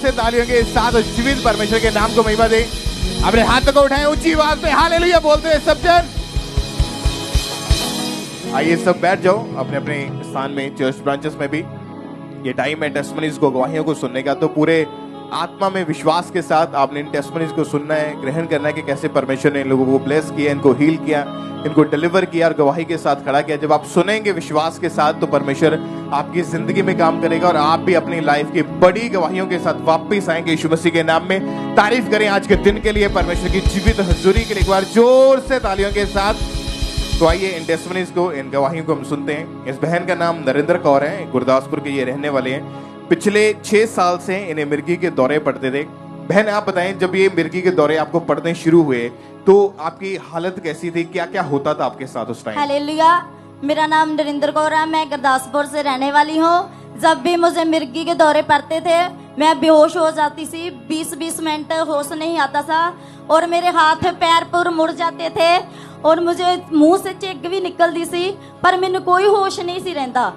से तालियों के साथ जीवित परमेश्वर के नाम को महिमा दे। अपने हाथों को उठाएं ऊंची आवाज में हालेलुया बोलते हुए सब जन। आइए सब बैठ जाओ अपने अपने स्थान में। चर्च ब्रांचेस में भी ये टाइम है टेस्टिमनीज को, गवाहियों को सुनने का। तो पूरे आत्मा में विश्वास के साथ आपने इन टेस्टिमनीज को सुनना है, ग्रहण करना है कि कैसे परमेश्वर ने इन लोगों को ब्लेस किया, इनको हील किया, इनको डिलीवर किया और गवाही के साथ खड़ा किया। जब आप सुनेंगे विश्वास के साथ तो परमेश्वर आपकी जिंदगी में काम करेगा और आप भी अपनी लाइफ की बड़ी गवाहियों के साथ वापस आएंगे यीशु मसीह के नाम में। तारीफ करें आज के दिन के लिए, परमेश्वर की जीवित हुजूरी के लिए एक बार जोर से तालियों के साथ। तो आइए इन टेस्टिमनीज को, इन गवाहियों को हम सुनते हैं। इस बहन का नाम नरेंद्र कौर है, गुरदासपुर के ये रहने वाले हैं। पिछले 6 साल से इन्हें मिर्गी के दौरे पड़ते थे। बहन आप बताएं, जब ये मिर्गी के दौरे आपको पड़ने शुरू हुए तो आपकी हालत कैसी थी, क्या क्या होता था आपके साथ उस टाइम? हालेलुया, मेरा नाम नरेंद्र कौर है, मैं गुरदासपुर से रहने वाली हूँ। जब भी मुझे मिर्गी के दौरे पड़ते थे मैं बेहोश हो जाती थी, 20-20 मिनट होश नहीं आता था और मेरे हाथ पैर पूरे मुड़ जाते थे और मुझे मुंह से चिग भी निकलती सी, पर मैंने कोई होश नहीं सी रहता।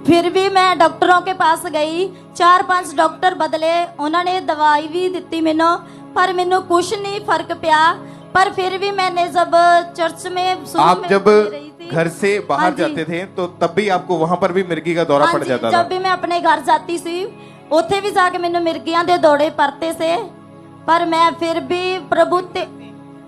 फिर भी मैं डॉक्टरों के पास गई, 4-5 डॉक्टर बदले, उन्होंने दवाई भी दी मैनू, पर मैनू कुछ नहीं फर्क पिया। पर फिर भी मैंने जब चर्च में आप जब घर से बाहर जाते थे तो तब भी आपको वहां पर भी मिर्गी का दौरा पड़ जाता था? जब भी मैं अपने घर जाती सी उथे भी जाके मैनू मिर्गियां दे दौड़े पड़ते से, पर मैं फिर भी प्रभु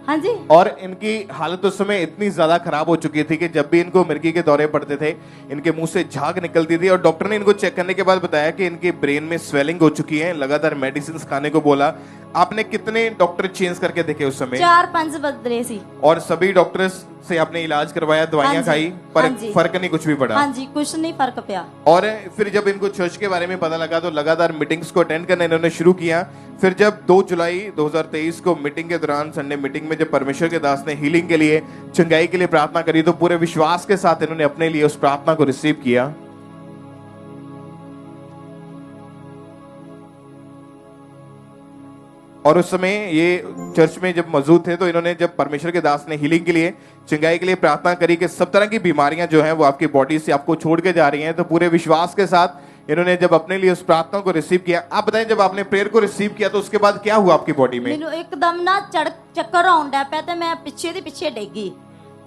हाँ जी। और इनकी हालत उस समय इतनी ज्यादा खराब हो चुकी थी कि जब भी इनको मिर्गी के दौरे पड़ते थे इनके मुंह से झाग निकलती थी और डॉक्टर ने इनको चेक करने के बाद बताया कि इनके ब्रेन में स्वेलिंग हो चुकी है। लगातार मेडिसिन खाने को बोला। आपने कितने डॉक्टर चेंज करके देखे उस समय? 4-5 बदले सी। और सभी डॉक्टर्स से आपने इलाज करवाया, दवाइयां खाई, पर फर्क नहीं कुछ भी पड़ा? हाँ जी, कुछ नहीं फर्क पिया। और फिर जब इनको चर्च के बारे में पता लगा तो लगातार मीटिंग्स को अटेंड करना इन्होंने शुरू किया। फिर जब 2 जुलाई 2023 को मीटिंग के दौरान, संडे मीटिंग में, जब परमेश्वर के दास ने हीलिंग के लिए, चंगाई के लिए प्रार्थना करी तो पूरे विश्वास के साथ इन्होंने अपने लिए उस प्रार्थना को रिसीव किया। और उस समय ये चर्च में जब मौजूद थे तो इन्होंने, जब परमेश्वर के दास ने हीलिंग के लिए, चंगाई के लिए प्रार्थना करी कि सब तरह की बीमारियां जो हैं वो आपकी बॉडी से आपको छोड़ के जा रही हैं, तो पूरे विश्वास के साथ इन्होंने जब अपने लिए उस प्रार्थना को रिसीव किया। आप बताएं, जब आपने प्रेयर को रिसीव किया तो उसके बाद क्या हुआ आपकी बॉडी में? मैनू एकदम ना चक्कर आउंड है पे, मैं पीछे डिग्गी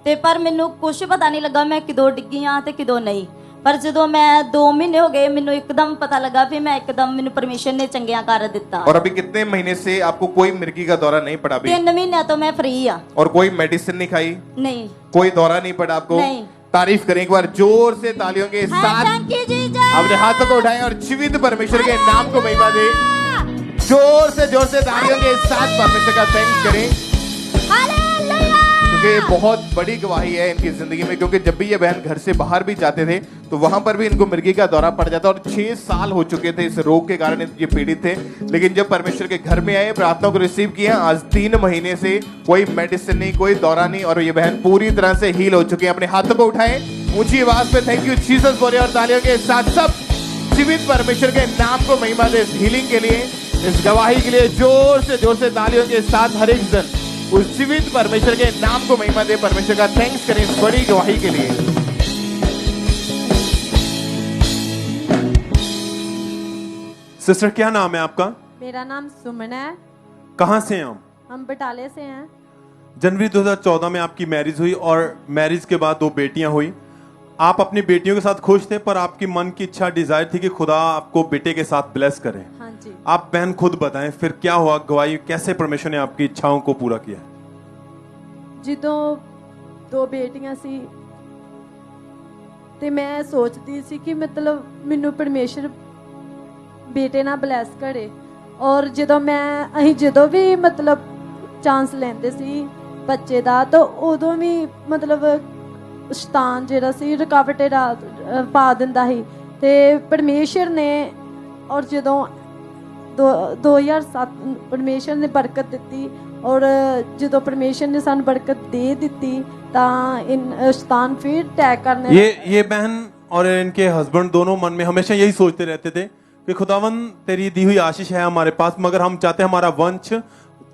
ते, पर मैनू कुछ पता नहीं लगा मैं किदों डिग्गी हाँ ते किदों नहीं। पर जो मैं 2 महीने हो गए मैनू एकदम पता लगा, फिर मैं एकदम, मैनू परमेश्वर ने चंगिया कर दिता। और अभी कितने महीने से आपको कोई मिर्गी का दौरा नहीं पड़ा? 3 महीने तो मैं फ्री हाँ। और कोई मेडिसिन नहीं खाई? नहीं। कोई दौरा नहीं पड़ा आपको? नहीं। तारीफ करें एक बार जोर से तालियों के साथ। अपने हाथों को उठाएं और जीवित परमेश्वर के नाम को महिमा दे। जोर से तालियों के साथ परमेश्वर का थैंक्स करें, क्योंकि बहुत बड़ी गवाही है इनकी जिंदगी में। क्योंकि जब भी ये बहन घर से बाहर भी जाते थे तो वहां पर भी इनको मिर्गी का दौरा पड़ जाता और 6 साल हो चुके थे इस रोग के कारण ये पीड़ित थे। लेकिन जब परमेश्वर के घर में आए, प्रार्थना को रिसीव किया, आज 3 महीने से कोई मेडिसिन नहीं, कोई दौरा नहीं और ये बहन पूरी तरह से हील हो चुकी है। अपने हाथों को उठाएं ऊंची आवाज में, थैंक यू जीसस बोले और तालियों के साथ सब जीवित परमेश्वर के नाम को महिमा दे। इस हीलिंग के लिए, इस गवाही के लिए जोर से तालियों के साथ हर एक जन उस जीवित परमेश्वर के नाम को महिमा दे। परमेश्वर का थैंक्स करें इस बड़ी गवाही के लिए। सिस्टर क्या नाम है आपका? मेरा नाम सुमन है। कहाँ से हैं हम बटाले से हैं। जनवरी 2014 में आपकी मैरिज हुई और मैरिज के बाद 2 बेटियां हुई। आप अपनी बेटियों के साथ खुश थे, पर आपकी मन की इच्छा, डिजायर थी कि खुदा आपको बेटे के साथ ब्लेस करे। हाँ जी। आप बहन खुद बताएं फिर क्या हुआ, गवाही कैसे परमेश्वर ने आपकी इच्छाओं को पूरा किया? ਜਦੋਂ 2 ਬੇਟੀਆਂ ਸੀ ਤੇ ਮੈਂ ਸੋਚਦੀ ਸੀ ਕਿ ਮਤਲਬ ਮੈਨੂੰ ਪਰਮੇਸ਼ਰ ਬੇਟੇ ਨਾਲ ਬਲੈਸ ਕਰੇ। ਔਰ ਅਸੀਂ ਜਦੋਂ ਵੀ ਮਤਲਬ ਚਾਂਸ ਲੈਂਦੇ ਸੀ ਬੱਚੇ ਦਾ ਤਾਂ ਉਦੋਂ ਵੀ ਮਤਲਬ ਸ਼ੈਤਾਨ ਜਿਹੜਾ ਸੀ ਰੁਕਾਵਟ ਪਾ ਦਿੰਦਾ ਸੀ। ਤੇ ਪਰਮੇਸ਼ਰ ਨੇ, ਔਰ ਜਦੋਂ 2007 परमेश्वर ने बरकत दी और जो परमेश्वर ने सानू बरकत दे दी ता इन शैतान फिर अटैक करने। ये बहन और इनके हस्बैंड दोनों मन में हमेशा यही सोचते रहते थे कि खुदावन तेरी दी हुई आशीष है हमारे पास, मगर हम चाहते हैं हमारा वंश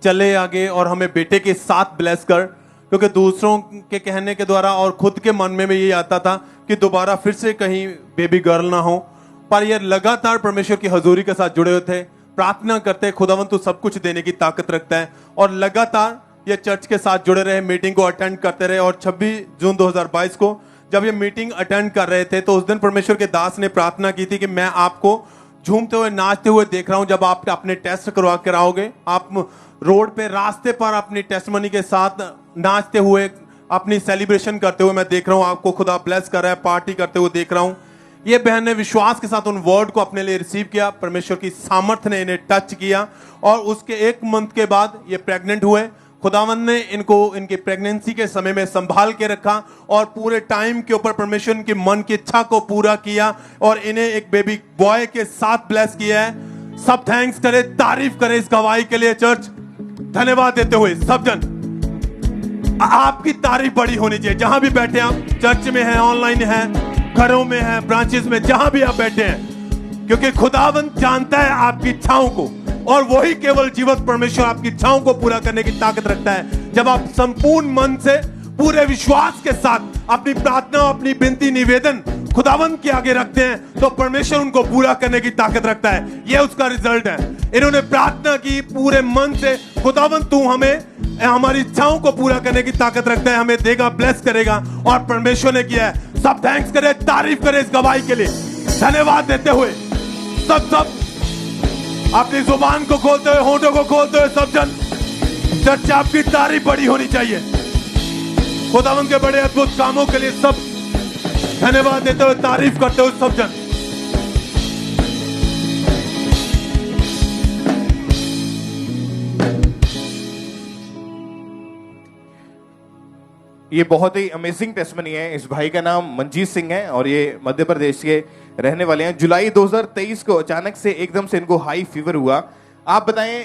चले आगे और हमें बेटे के साथ ब्लेस कर। क्योंकि दूसरों के कहने के द्वारा और खुद के मन में भी यही आता था कि दोबारा फिर से कहीं बेबी गर्ल ना हो। पर ये लगातार परमेश्वर की हजूरी के साथ जुड़े हुए थे। प्रार्थना करते हैं खुदावन तू सब कुछ देने की ताकत रखता है, और लगातार ये चर्च के साथ जुड़े रहे, मीटिंग को अटेंड करते रहे। और 26 जून 2022 को जब ये मीटिंग अटेंड कर रहे थे तो उस दिन परमेश्वर के दास ने प्रार्थना की थी कि मैं आपको झूमते हुए नाचते हुए देख रहा हूं। जब आप अपने टेस्ट करवा कर आओगे, आप रोड पे रास्ते पर अपनी टेस्टमनी के साथ नाचते हुए अपनी सेलिब्रेशन करते हुए मैं देख रहा हूं, आपको खुदा ब्लेस कर रहा है, पार्टी करते हुए देख रहा हूं। ये बहन ने विश्वास के साथ उन वर्ड को अपने लिए रिसीव किया, परमेश्वर की सामर्थ ने इन्हें टच किया, और उसके 1 मंथ के बाद ये प्रेग्नेंट हुए। खुदावन ने इनको इनकी प्रेगनेंसी के समय में संभाल के रखा और पूरे टाइम के ऊपर परमेश्वर की मन की इच्छा को पूरा किया और इन्हें एक बेबी बॉय के साथ ब्लेस किया है। सब थैंक्स करे, तारीफ करे इस गवाही के लिए। चर्च धन्यवाद देते हुए सब जन आपकी तारीफ बड़ी होनी चाहिए। जहां भी बैठे आप, चर्च में हैं, ऑनलाइन हैं, घरों में हैं, ब्रांचेस में, जहां भी आप बैठे हैं, क्योंकि खुदावन जानता है आपकी इच्छाओं को, और वही केवल जीवत परमेश्वर आपकी इच्छाओं को पूरा करने की ताकत रखता है। जब आप संपूर्ण मन से पूरे विश्वास के साथ अपनी प्रार्थना, अपनी विनती, निवेदन खुदावन के आगे रखते हैं तो परमेश्वर उनको पूरा करने की ताकत रखता है। यह उसका रिजल्ट है। इन्होंने प्रार्थना की पूरे मन से, खुदावन तू हमें हमारी इच्छाओं को पूरा करने की ताकत रखता है, हमें देगा, ब्लेस करेगा, और परमेश्वर ने किया है। सब थैंक्स करे, तारीफ करे इस गवाही के लिए, धन्यवाद देते हुए सब अपनी जुबान को खोलते हुए, होठों को खोलते हुए सब जन चर्च आपकी तारीफ बड़ी होनी चाहिए। खुदावन के बड़े अद्भुत कामों के लिए सब धन्यवाद देते हुए, तारीफ करते हुए सब जन। ये बहुत ही अमेजिंग टेस्टमनी है। इस भाई का नाम मंजीत सिंह है और ये मध्य प्रदेश के रहने वाले हैं। जुलाई 2023 को अचानक से एकदम से इनको हाई फीवर हुआ। आप बताएं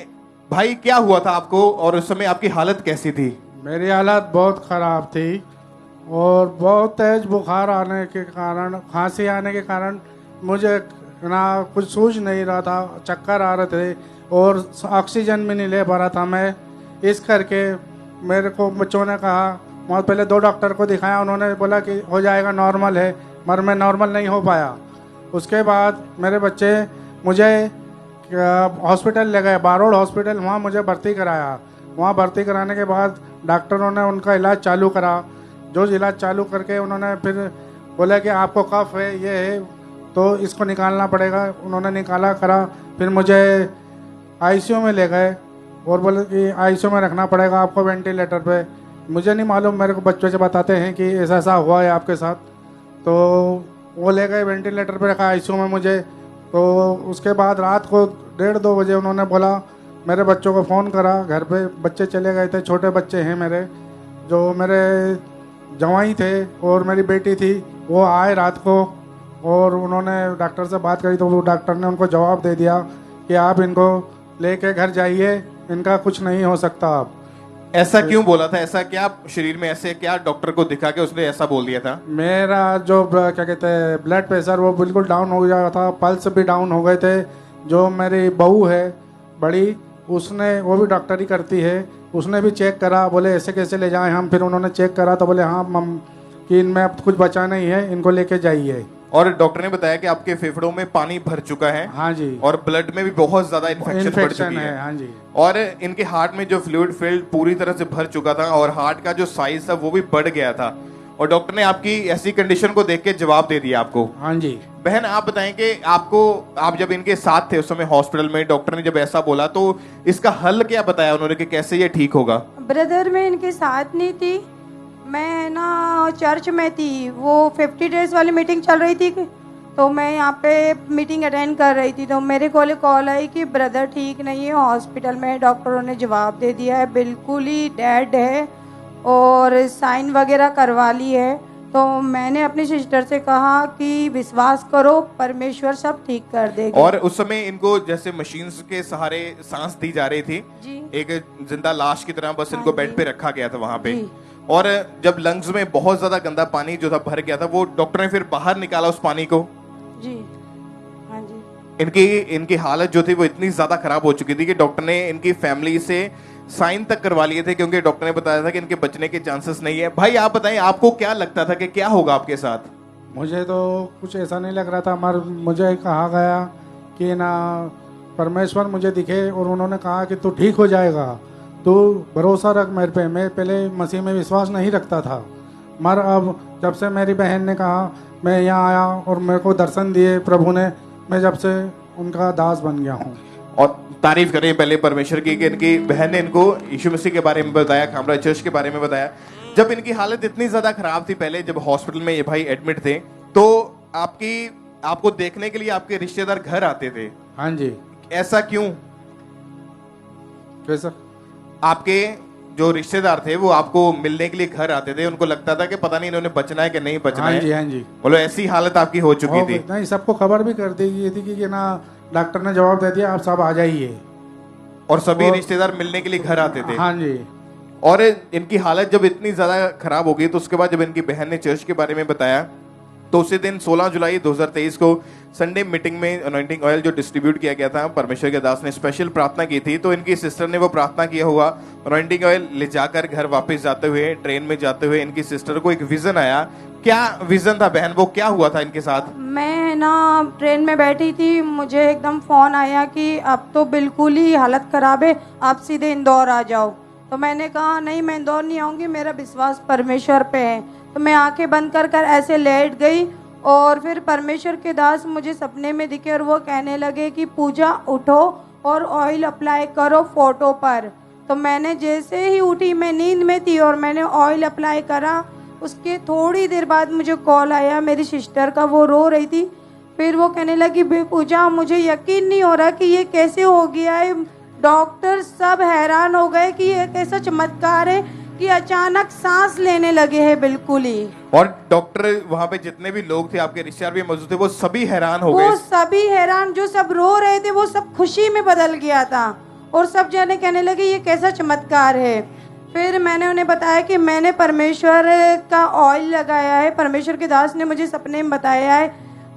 भाई क्या हुआ था आपको और उस समय आपकी हालत कैसी थी? मेरी हालत बहुत ख़राब थी और बहुत तेज बुखार आने के कारण, खांसी आने के कारण मुझे ना कुछ सूझ नहीं रहा था, चक्कर आ रहे थे और ऑक्सीजन भी नहीं ले पा रहा था मैं। इस करके मेरे को बच्चों ने कहा, वहाँ पहले 2 डॉक्टर को दिखाया, उन्होंने बोला कि हो जाएगा, नॉर्मल है, मगर मैं नॉर्मल नहीं हो पाया। उसके बाद मेरे बच्चे मुझे हॉस्पिटल ले गए, बारोड़ हॉस्पिटल, वहाँ मुझे भर्ती कराया। वहाँ भर्ती कराने के बाद डॉक्टरों ने उनका इलाज चालू करा। जो इलाज चालू करके उन्होंने फिर बोला कि आपको कफ है, ये है, तो इसको निकालना पड़ेगा। उन्होंने निकाला करा, फिर मुझे आईसीयू में ले गए और बोले कि आईसीयू में रखना पड़ेगा आपको, वेंटिलेटर पे। मुझे नहीं मालूम, मेरे को बच्चों से बताते हैं कि ऐसा ऐसा हुआ है आपके साथ। तो वो ले गए, वेंटिलेटर पे रखा आईसीयू में मुझे। तो उसके बाद रात को 1:30-2 बजे उन्होंने बोला, मेरे बच्चों को फ़ोन करा, घर पे बच्चे चले गए थे, छोटे बच्चे हैं मेरे, जो मेरे जवाई थे और मेरी बेटी थी, वो आए रात को और उन्होंने डॉक्टर से बात करी। तो वो डॉक्टर ने उनको जवाब दे दिया कि आप इनको लेके घर जाइए, इनका कुछ नहीं हो सकता। आप ऐसा क्यों बोला था? ऐसा क्या शरीर में ऐसे क्या डॉक्टर को दिखा के उसने ऐसा बोल दिया था? मेरा जो क्या कहते हैं ब्लड प्रेशर वो बिल्कुल डाउन हो गया था, पल्स भी डाउन हो गए थे। जो मेरी बहू है बड़ी, उसने, वो भी डॉक्टरी करती है, उसने भी चेक करा, बोले ऐसे कैसे ले जाएं हम। फिर उन्होंने चेक करा तो बोले हाँ मम कि इनमें अब कुछ बचा नहीं है, इनको लेके जाइए। और डॉक्टर ने बताया कि आपके फेफड़ों में पानी भर चुका है। हाँ जी। और ब्लड में भी बहुत ज्यादा इन्फेक्शन बढ़ चुकी है। हाँ जी। और इनके हार्ट में जो फ्लूइड फील्ड पूरी तरह से भर चुका था और हार्ट का जो साइज था वो भी बढ़ गया था। और डॉक्टर ने आपकी ऐसी कंडीशन को देख के जवाब दे दिया आपको। हाँ जी। बहन आप बताएं कि आप जब इनके साथ थे उस समय हॉस्पिटल में, डॉक्टर ने जब ऐसा बोला तो इसका हल क्या बताया उन्होंने कि कैसे ये ठीक होगा? ब्रदर मैं इनके साथ नहीं थी, मैं ना चर्च में थी। वो 50 डेज वाली मीटिंग चल रही थी, तो मैं यहाँ पे मीटिंग अटेंड कर रही थी। तो मेरे कॉल आई कि ब्रदर ठीक नहीं है, हॉस्पिटल में डॉक्टरों ने जवाब दे दिया है, बिल्कुल ही डेड है और साइन वगैरह करवा ली है। तो मैंने अपनी सिस्टर से कहा कि विश्वास करो, परमेश्वर सब ठीक कर देगा। और उस समय इनको जैसे मशीन्स के सहारे सांस दी जा रही थी जी। एक जिंदा लाश की तरह, बस हाँ इनको बेड जी। पे रखा गया था वहां पे। जी। और जब लंग्स में बहुत ज्यादा गंदा पानी जो था भर गया था, वो डॉक्टर ने फिर बाहर निकाला उस पानी को। जी। हाँ जी। इनकी हालत जो थी वो इतनी ज्यादा खराब हो चुकी थी कि डॉक्टर ने इनकी फैमिली से साइन तक करवा लिए थे, क्योंकि डॉक्टर ने बताया था कि इनके बचने के चांसेस नहीं है। भाई आप बताएं, आपको क्या लगता था कि क्या होगा आपके साथ? मुझे तो कुछ ऐसा नहीं लग रहा था, मगर मुझे कहा गया कि ना परमेश्वर मुझे दिखे और उन्होंने कहा कि तू ठीक हो जाएगा, तू भरोसा रख मेरे पे। मैं पहले मसीह में विश्वास नहीं रखता था, मगर अब जब से मेरी बहन ने कहा, मैं यहाँ आया और मेरे को दर्शन दिए प्रभु ने, मैं जब से उनका दास बन गया हूँ। और तारीफ करें पहले परमेश्वर की कि इनकी बहन ने इनको यीशु मसीह के बारे में बताया, खामरा चर्च के बारे में बताया। जब इनकी हालत इतनी ज्यादा खराब थी, पहले जब हॉस्पिटल में ये भाई एडमिट थे, तो आपको देखने के लिए आपके रिश्तेदार घर आते थे। हाँ जी। ऐसा क्यों? कैसा? आपके जो रिश्तेदार थे वो आपको मिलने के लिए घर आते थे, उनको लगता था कि पता नहीं इन्होंने बचना है कि नहीं बचना है। हाँ जी, हाँ जी। बोलो ऐसी हालत आपकी हो चुकी थी? नहीं, सबको खबर भी कर दी गई थी कि ना, डॉक्टर ने जवाब दे दिया आप सब आ जाइए, और सभी रिश्तेदार मिलने के लिए घर आते थे। हाँ जी। और इनकी हालत जब इतनी ज्यादा खराब हो गई, तो उसके बाद जब इनकी बहन ने चर्च के बारे में बताया, तो उसी दिन 16 जुलाई 2023 को संडे मीटिंग में अनॉइंटिंग ऑयल जो डिस्ट्रीब्यूट किया गया था, परमेश्वर के दास ने स्पेशल प्रार्थना की थी। तो इनकी सिस्टर ने वो प्रार्थना किया हुआ अनॉइंटिंग ऑयल ले जाकर घर वापस जाते हुए, ट्रेन में जाते हुए, इनकी सिस्टर को एक विजन आया। क्या विजन था बहन, वो क्या हुआ था इनके साथ? मैं ना ट्रेन में बैठी थी, मुझे एकदम फ़ोन आया कि अब तो बिल्कुल ही हालत ख़राब है, आप सीधे इंदौर आ जाओ। तो मैंने कहा नहीं, मैं इंदौर नहीं आऊँगी, मेरा विश्वास परमेश्वर पे है। तो मैं आंखें बंद कर ऐसे लेट गई, और फिर परमेश्वर के दास मुझे सपने में दिखे और वो कहने लगे कि पूजा उठो और ऑयल अप्लाई करो फोटो पर। तो मैंने जैसे ही उठी, मैं नींद में थी और मैंने ऑयल अप्लाई करा। उसके थोड़ी देर बाद मुझे कॉल आया मेरी सिस्टर का, वो रो रही थी। फिर वो कहने लगी पूजा, मुझे यकीन नहीं हो रहा कि ये कैसे हो गया है। डॉक्टर सब हैरान हो गए कि ये कैसा चमत्कार है कि अचानक सांस लेने लगे हैं बिल्कुल ही। और डॉक्टर वहां पे जितने भी लोग थे, आपके रिश्तेदार भी मौजूद थे, वो सभी हैरान हो गए। वो सभी हैरान, जो सब रो रहे थे वो सब खुशी में बदल गया था, और सब जने कहने लगे ये कैसा चमत्कार है। फिर मैंने उन्हें बताया कि मैंने परमेश्वर का ऑयल लगाया है, परमेश्वर के दास ने मुझे सपने में बताया है।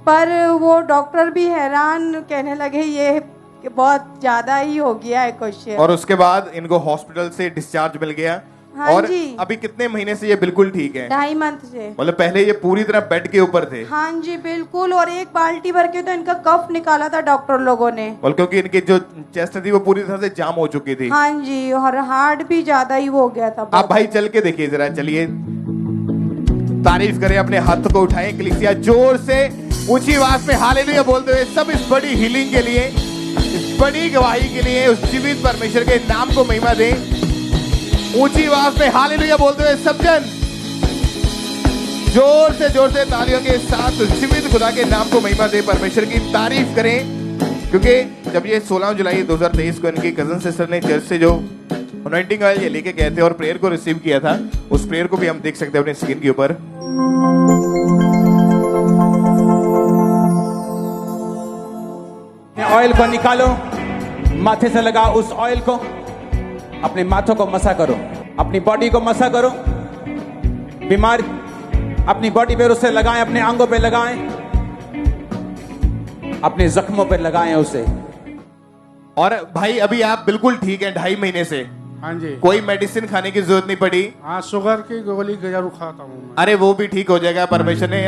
पर वो डॉक्टर भी हैरान, कहने लगे ये बहुत ज्यादा ही हो गया है कुछ। और उसके बाद इनको हॉस्पिटल से डिस्चार्ज मिल गया। हाँ और जी। अभी कितने महीने से ये बिल्कुल ठीक है? 2.5 मंथ से। मतलब पहले ये पूरी तरह बेड के ऊपर थे? हाँ जी बिल्कुल, और 1 बाल्टी भर के तो इनका कफ निकाला था डॉक्टर लोगों ने। और क्योंकि इनकी जो चेस्ट थी वो पूरी तरह से जाम हो चुकी थी। हाँ जी, और हार्ट भी ज्यादा ही हो गया था। आप भाई चल के देखिए जरा, चलिए तारीफ करें, अपने हाथों को उठाएं, कलीसिया जोर से ऊंची आवाज में हालेलुया बोलते हुए सब इस बड़ी हीलिंग के लिए, इस बड़ी गवाही के लिए उस जीवित परमेश्वर के नाम को महिमा दें। ऊंची आवाज में हालेलुया बोलते हुए सब जन जोर से तालियों के साथ जीवित खुदा के नाम को महिमा दे, परमेश्वर की तारीफ करें। क्योंकि जब ये 16 जुलाई 2023 को इनकी कजन सिस्टर ने चर्च से जो अनॉइंटिंग ऑयल ये लेके गए थे और प्रेयर को रिसीव किया था, उस प्रेयर को भी हम देख सकते हैं अपने स्क्रीन के ऊपर। ऑयल को निकालो, माथे से लगा उस ऑयल को, अपने माथों को मसा करो, अपनी बॉडी को मसा करो। बीमार अपनी बॉडी पे उसे लगाएं, अपने अंगों पे लगाएं, अपने जख्मों पे लगाएं उसे। और भाई अभी आप बिल्कुल ठीक हैं 2.5 महीने से? हाँ जी। कोई मेडिसिन खाने की जरूरत नहीं पड़ी? हाँ, शुगर की गोली जरूर खाता हूँ मैं। अरे वो भी ठीक हो जाएगा, परमेश्वर ने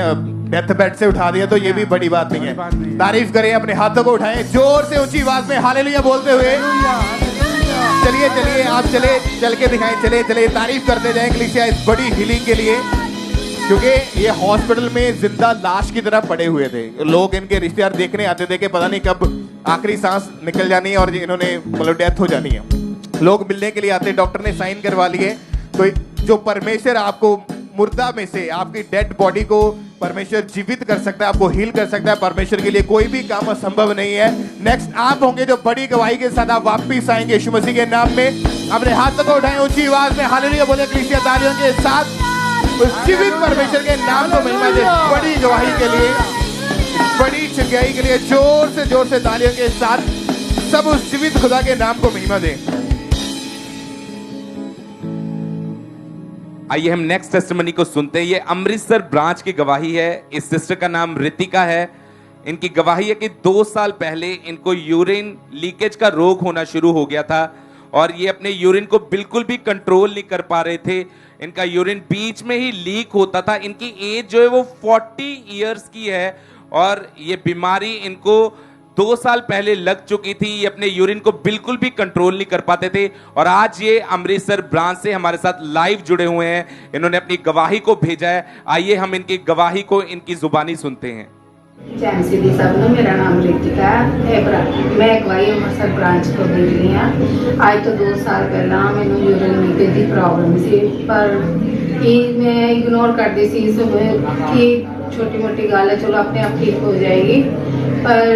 डेथ बेड से उठा दिया तो ये भी बड़ी बात नहीं है। तारीफ करें, अपने हाथों को उठाएं, जोर से ऊंची आवाज में हालेलुया बोलते हुए। चलिए आप चल के दिखाएं, चले तारीफ करते जाएं कलीसिया इस बड़ी हीलिंग के लिए। क्योंकि ये हॉस्पिटल में जिंदा लाश की तरह पड़े हुए थे, लोग इनके रिश्तेदार देखने आते थे कि पता नहीं कब आखिरी सांस निकल जानी है और इन्होंने मतलब डेथ हो जानी है। लोग मिलने के लिए आते, डॉक्टर ने साइन करवा लिए। तो जो परमेश्वर आपको मुर्दा में से, आपकी डेड बॉडी को परमेश्वर जीवित कर सकता है, आपको हील कर सकता है। परमेश्वर के लिए कोई भी काम असंभव नहीं है। नेक्स्ट आप होंगे जो बड़ी गवाही के साथ आप वापस आएंगे यीशु मसीह के नाम में। अपने हाथों को उठाएं, ऊंची आवाज में हालेलुया बोले कलीसिया तालियों के साथ। उस जीवित परमेश्वर के नाम को महिमा दे, बड़ी गवाही के लिए, बड़ी चिंगाई के लिए जोर से तालियों के साथ सब उस जीवित खुदा के नाम को महिमा दें। आइए हम नेक्स्ट टेस्टिमनी को सुनते हैं। ये अमृतसर ब्रांच की गवाही है। इस सिस्टर का नाम रितिका है। इनकी गवाही है कि 2 साल पहले इनको यूरिन लीकेज का रोग होना शुरू हो गया था और ये अपने यूरिन को बिल्कुल भी कंट्रोल नहीं कर पा रहे थे। इनका यूरिन बीच में ही लीक होता था। इनकी एज जो है वो 40 इयर्स की है और ये बीमारी इनको 2 साल पहले लग चुकी थी। ये अपने यूरिन को बिल्कुल भी कंट्रोल नहीं कर पाते थे और आज ये अमृतसर ब्रांच से हमारे साथ लाइव जुड़े हुए हैं। इन्होंने अपनी गवाही को भेजा है। आइए हम इनकी गवाही को इनकी जुबानी सुनते हैं। जैन सीधी सब ने, मेरा नाम रितिका है। मैं गवाही अमृतसर ब्रांच को दे रही हाँ। आज तो 2 साल पहला मैंने यूरिन लीकेज की प्रॉब्लम सी, पर ये मैं इग्नोर करती सी कि छोटी मोटी गल है, चलो अपने आप ठीक हो जाएगी। पर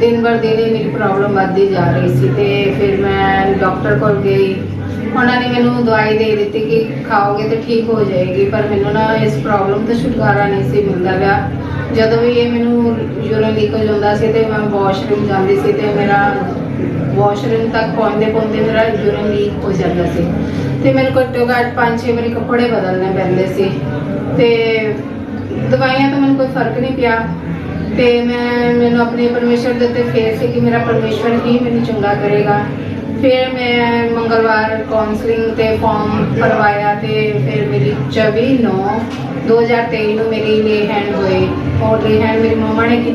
दिन बर दिन ही मेरी प्रॉब्लम बढ़ती जा रही सी। फिर मैं डॉक्टर को गई, उन्होंने मैंने दवाई दे दी कि खाओगे तो ठीक हो जाएगी, पर मैंने ना इस प्रॉब्लम तो छुटकारा नहीं सी मिलता गया। ਜਦੋਂ भी ये मैंने यूरिन लीकेज होता सी तो मैं वॉशरूम जाती सी तो मेरा वॉशरूम तक पहुँचते मेरा यूरिन लीक हो जाता सी तो मेरे घट्टो घट्ट 5-6 बारी कपड़े बदलने पैंदे सी ते दवाइयां तो मैंने कोई फर्क नहीं पिया। तो मैंने अपने परमेश्वर के उत्ते फेथ सी कि मेरा परमेश्वर ही मैंने चंगा करेगा। फिर मैं मंगलवार काउंसलिंग ते फॉर्म भरवाया तो फिर मेरी 24/9/2023 में मेरी ले हैंड हुई और ले हैंड मेरी मम्मा ने की।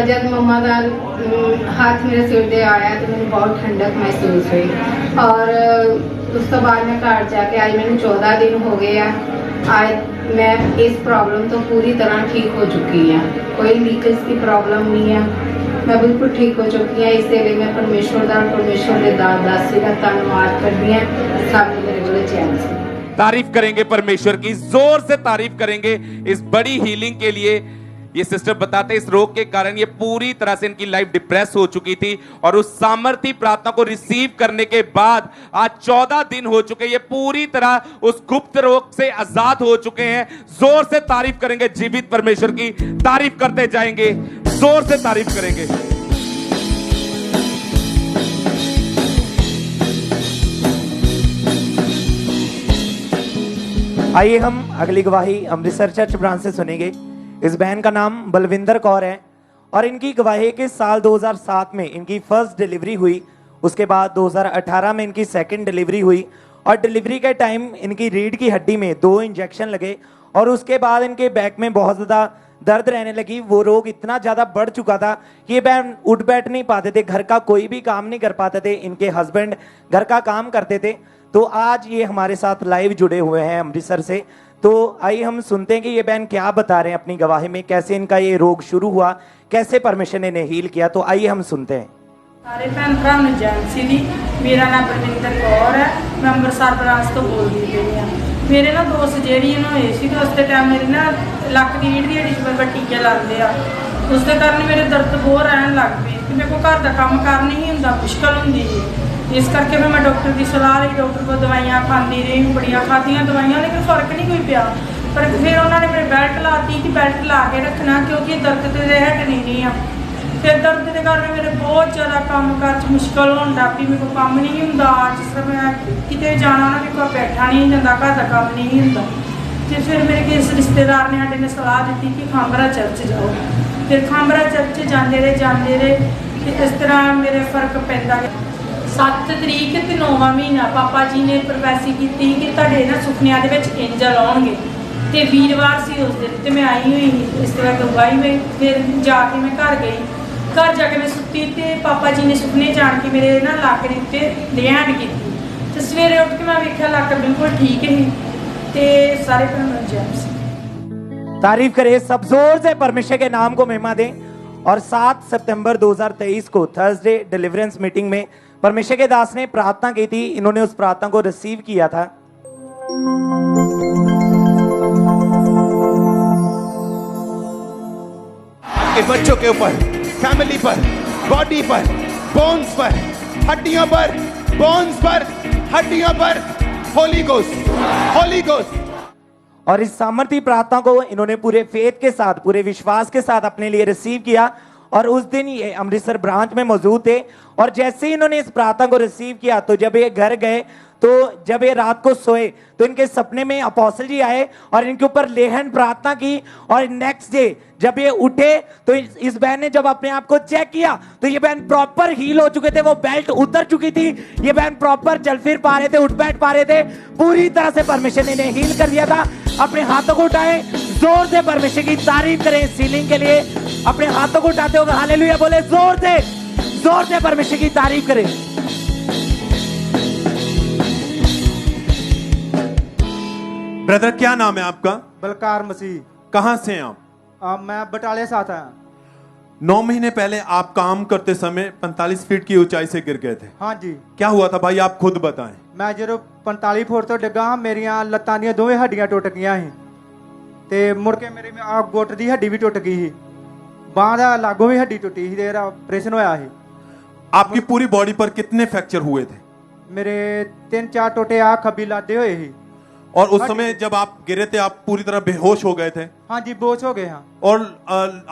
जब मम्मा का हाथ मेरे सिर दे आया तो मैंने बहुत ठंडक महसूस हुई और उस तो बाद मैं घर जाके आज मैंने 14 दिन हो गए हैं। आज मैं इस प्रॉब्लम तो पूरी तरह ठीक हो चुकी है, कोई लीकेज की प्रॉब्लम नहीं है, मैं बिल्कुल ठीक हो चुकी है। इसलिए मैं परमेश्वर के दासी का धन्यवाद करती हूँ। सब मेरे को चैन से तारीफ करेंगे, परमेश्वर की जोर से तारीफ करेंगे इस बड़ी हीलिंग के लिए। ये सिस्टर बताते इस रोग के कारण ये पूरी तरह से इनकी लाइफ डिप्रेस हो चुकी थी और उस सामर्थ्य प्रार्थना को रिसीव करने के बाद आज 14 दिन हो चुके, ये पूरी तरह उस गुप्त रोग से आजाद हो चुके हैं। जोर से तारीफ करेंगे, जीवित परमेश्वर की तारीफ करते जाएंगे, जोर से तारीफ करेंगे। आइए हम अगली गवाही अमृतसर चर्च ब्रांच से सुनेंगे। इस बहन का नाम बलविंदर कौर है और इनकी गवाही के साल 2007 में इनकी फर्स्ट डिलीवरी हुई। उसके बाद 2018 में इनकी सेकंड डिलीवरी हुई और डिलीवरी के टाइम इनकी रीढ़ की हड्डी में 2 इंजेक्शन लगे और उसके बाद इनके बैक में बहुत ज़्यादा दर्द रहने लगी। वो रोग इतना ज़्यादा बढ़ चुका था कि ये बहन उठ बैठ नहीं पाते थे, घर का कोई भी काम नहीं कर पाते थे। इनके हस्बैंड घर का काम करते थे। तो आज ये हमारे साथ लाइव जुड़े हुए हैं अमृतसर से। तो आइए हम सुनते हैं कि ये बहन क्या बता रहे हैं अपनी गवाही में, कैसे इनका ये रोग शुरू हुआ, कैसे परमेश्वर ने इन्हें हील किया। तो आइए हम सुनते हैं। सारे भैन भरा ਨੂੰ ਜੈਂਸੀ ਦੀ, मेरा नाम बलविंदर कौर है, मैं ਅੰਮ੍ਰਿਤਸਰ ब्रांच तो बोलती पई हाँ। मेरे ना 2 ਸਰਜਰੀਆਂ ਹੋਏ ਸੀ तो उस टाइम मेरी ना ਲੱਕ ਦੀ ਰੀढ़ ਦੀ हड्डी 'ਚ ਟੀਕੇ ਲਾਉਂਦੇ ਆ, ਉਸ ਦੇ ਕਾਰਨ ਮੇਰੇ ਦਰਦ ਬਹੁਤ ਰਹਿਣ ਲੱਗ ਪਈ ਤੇ ਮੇਰੇ ਕੋਲ ਘਰ ਦਾ ਕੰਮ ਕਰ ਨਹੀਂ ਹੁੰਦਾ, ਮੁਸ਼ਕਲ ਹੁੰਦੀ ਹੈ। इस करके मैं डॉक्टर की सलाह ली, डॉक्टर को दवाइयाँ खाती रही, बड़िया खादियाँ दवाइयाँ लेकिन फर्क नहीं कोई पिया। पर फिर उन्होंने मेरे बेल्ट लाती कि बेल्ट ला के रखना क्योंकि दर्द तो हट नहीं रही है। फिर दर्द के कारण मेरे बहुत ज़्यादा काम काज मुश्किल होने लग पई, मेरे को काम नहीं होंदा। जिस तरह मैं किते जाना ना मेरे को बैठा नहीं जाता, घर का काम नहीं होंदा। तो फिर मेरे किस रिश्तेदार ने साडे ने सलाह दी कि खांबरा चर्च जाओ। फिर खांबरा चर्च जाते रहे तो इस तरह मेरे फर्क पैदा। 7 तरीक ते 9वां महीना पापा जी ने प्रोफैसी की कि तुहाडे ना सुपनियां दे विच एंजल आउणगे ते वीरवार सी उस दिन ते मैं आई हुई इस तरह गवाही में। फिर जाके मैं घर गई, घर जाके मैं सुती ते पापा जी ने सुपने जान के मेरे ना लक दे उत्ते लैंड की ते सवेरे उठ के मैं वेख्या लक बिल्कुल ठीक ही ते सारे भैन जैम। तारीफ करें, सब जोर से परमेश्वर के नाम को महिमा दें। और 7 सितंबर 2023 को थर्सडे डिलीवरेंस मीटिंग में परमेश्वर के दास ने प्रार्थना की थी, इन्होंने उस प्रार्थना को रिसीव किया था। आपके बच्चों के ऊपर, फैमिली पर, बॉडी पर, बोन्स पर, हड्डियों पर, बोन्स पर, हड्डियों पर होली गोस्ट, होली गोस्ट। और इस सामर्थ्य प्रार्थना को इन्होंने पूरे फेथ के साथ, पूरे विश्वास के साथ अपने लिए रिसीव किया और उस दिन ये अमृतसर ब्रांच में मौजूद थे। और जैसे ही इन्होंने इस प्रार्थना को रिसीव किया तो जब ये घर गए तो जब ये रात को सोए तो इनके सपने में अपोस्टल जी आए और इनके ऊपर लेहन प्रार्थना की। और नेक्स्ट डे जब ये उठे तो इस बहन ने जब अपने आप को चेक किया तो ये बहन प्रॉपर हील हो चुके थे, वो बेल्ट उतर चुकी थी, ये बहन प्रॉपर चल फिर पा रहे थे, उठ बैठ पा रहे थे, पूरी तरह से परमेश्वर ने इन्हें हील कर दिया था। अपने हाथों को उठाए, जोर से परमेश्वर की तारीफ करें इस हीलिंग के लिए। अपने हाथों को उठाते हुए हालेलुया बोले, जोर से परमेश्वर की तारीफ करें। ब्रदर क्या नाम है आपका? बलकार मसीह। कहाँ से हैं आप? मैं बटाले से आता हूँ। 9 महीने पहले आप काम करते समय 45 फीट की ऊंचाई से गिर गए थे। हाँ जी। क्या हुआ था भाई, आप खुद बताएं। मैं जो 45 फुट तो डिगा, मेरिया लत्तां ਦੀਆਂ ਦੋਵੇਂ ਹੱਡੀਆਂ ਟੁੱਟ ਗਈਆਂ ਸੀ ਤੇ ਮੁੜ ਕੇ ਮੇਰੇ ਆ ਗੁੱਟ ਦੀ ਹੱਡੀ ਵੀ ਟੁੱਟ ਗਈ ਸੀ, ਬਾਂਹ ਦਾ ਲਾਗੋਂ ਵੀ ਹੱਡੀ ਟੁੱਟੀ ਸੀ ਤੇ ਇਹਦਾ ਆਪਰੇਸ਼ਨ ਹੋਇਆ ਸੀ। आपकी पूरी बॉडी पर कितने फ्रैक्चर हुए थे? ਮੇਰੇ 3-4 ਟੋਟੇ ਆ ਖੱਬੀ ਲਾਦੇ ਹੋਏ ਸੀ। और उस समय जब आप गिरे थे आप पूरी तरह बेहोश हो गए थे? हाँ जी, बेहोश हो गए। हाँ। और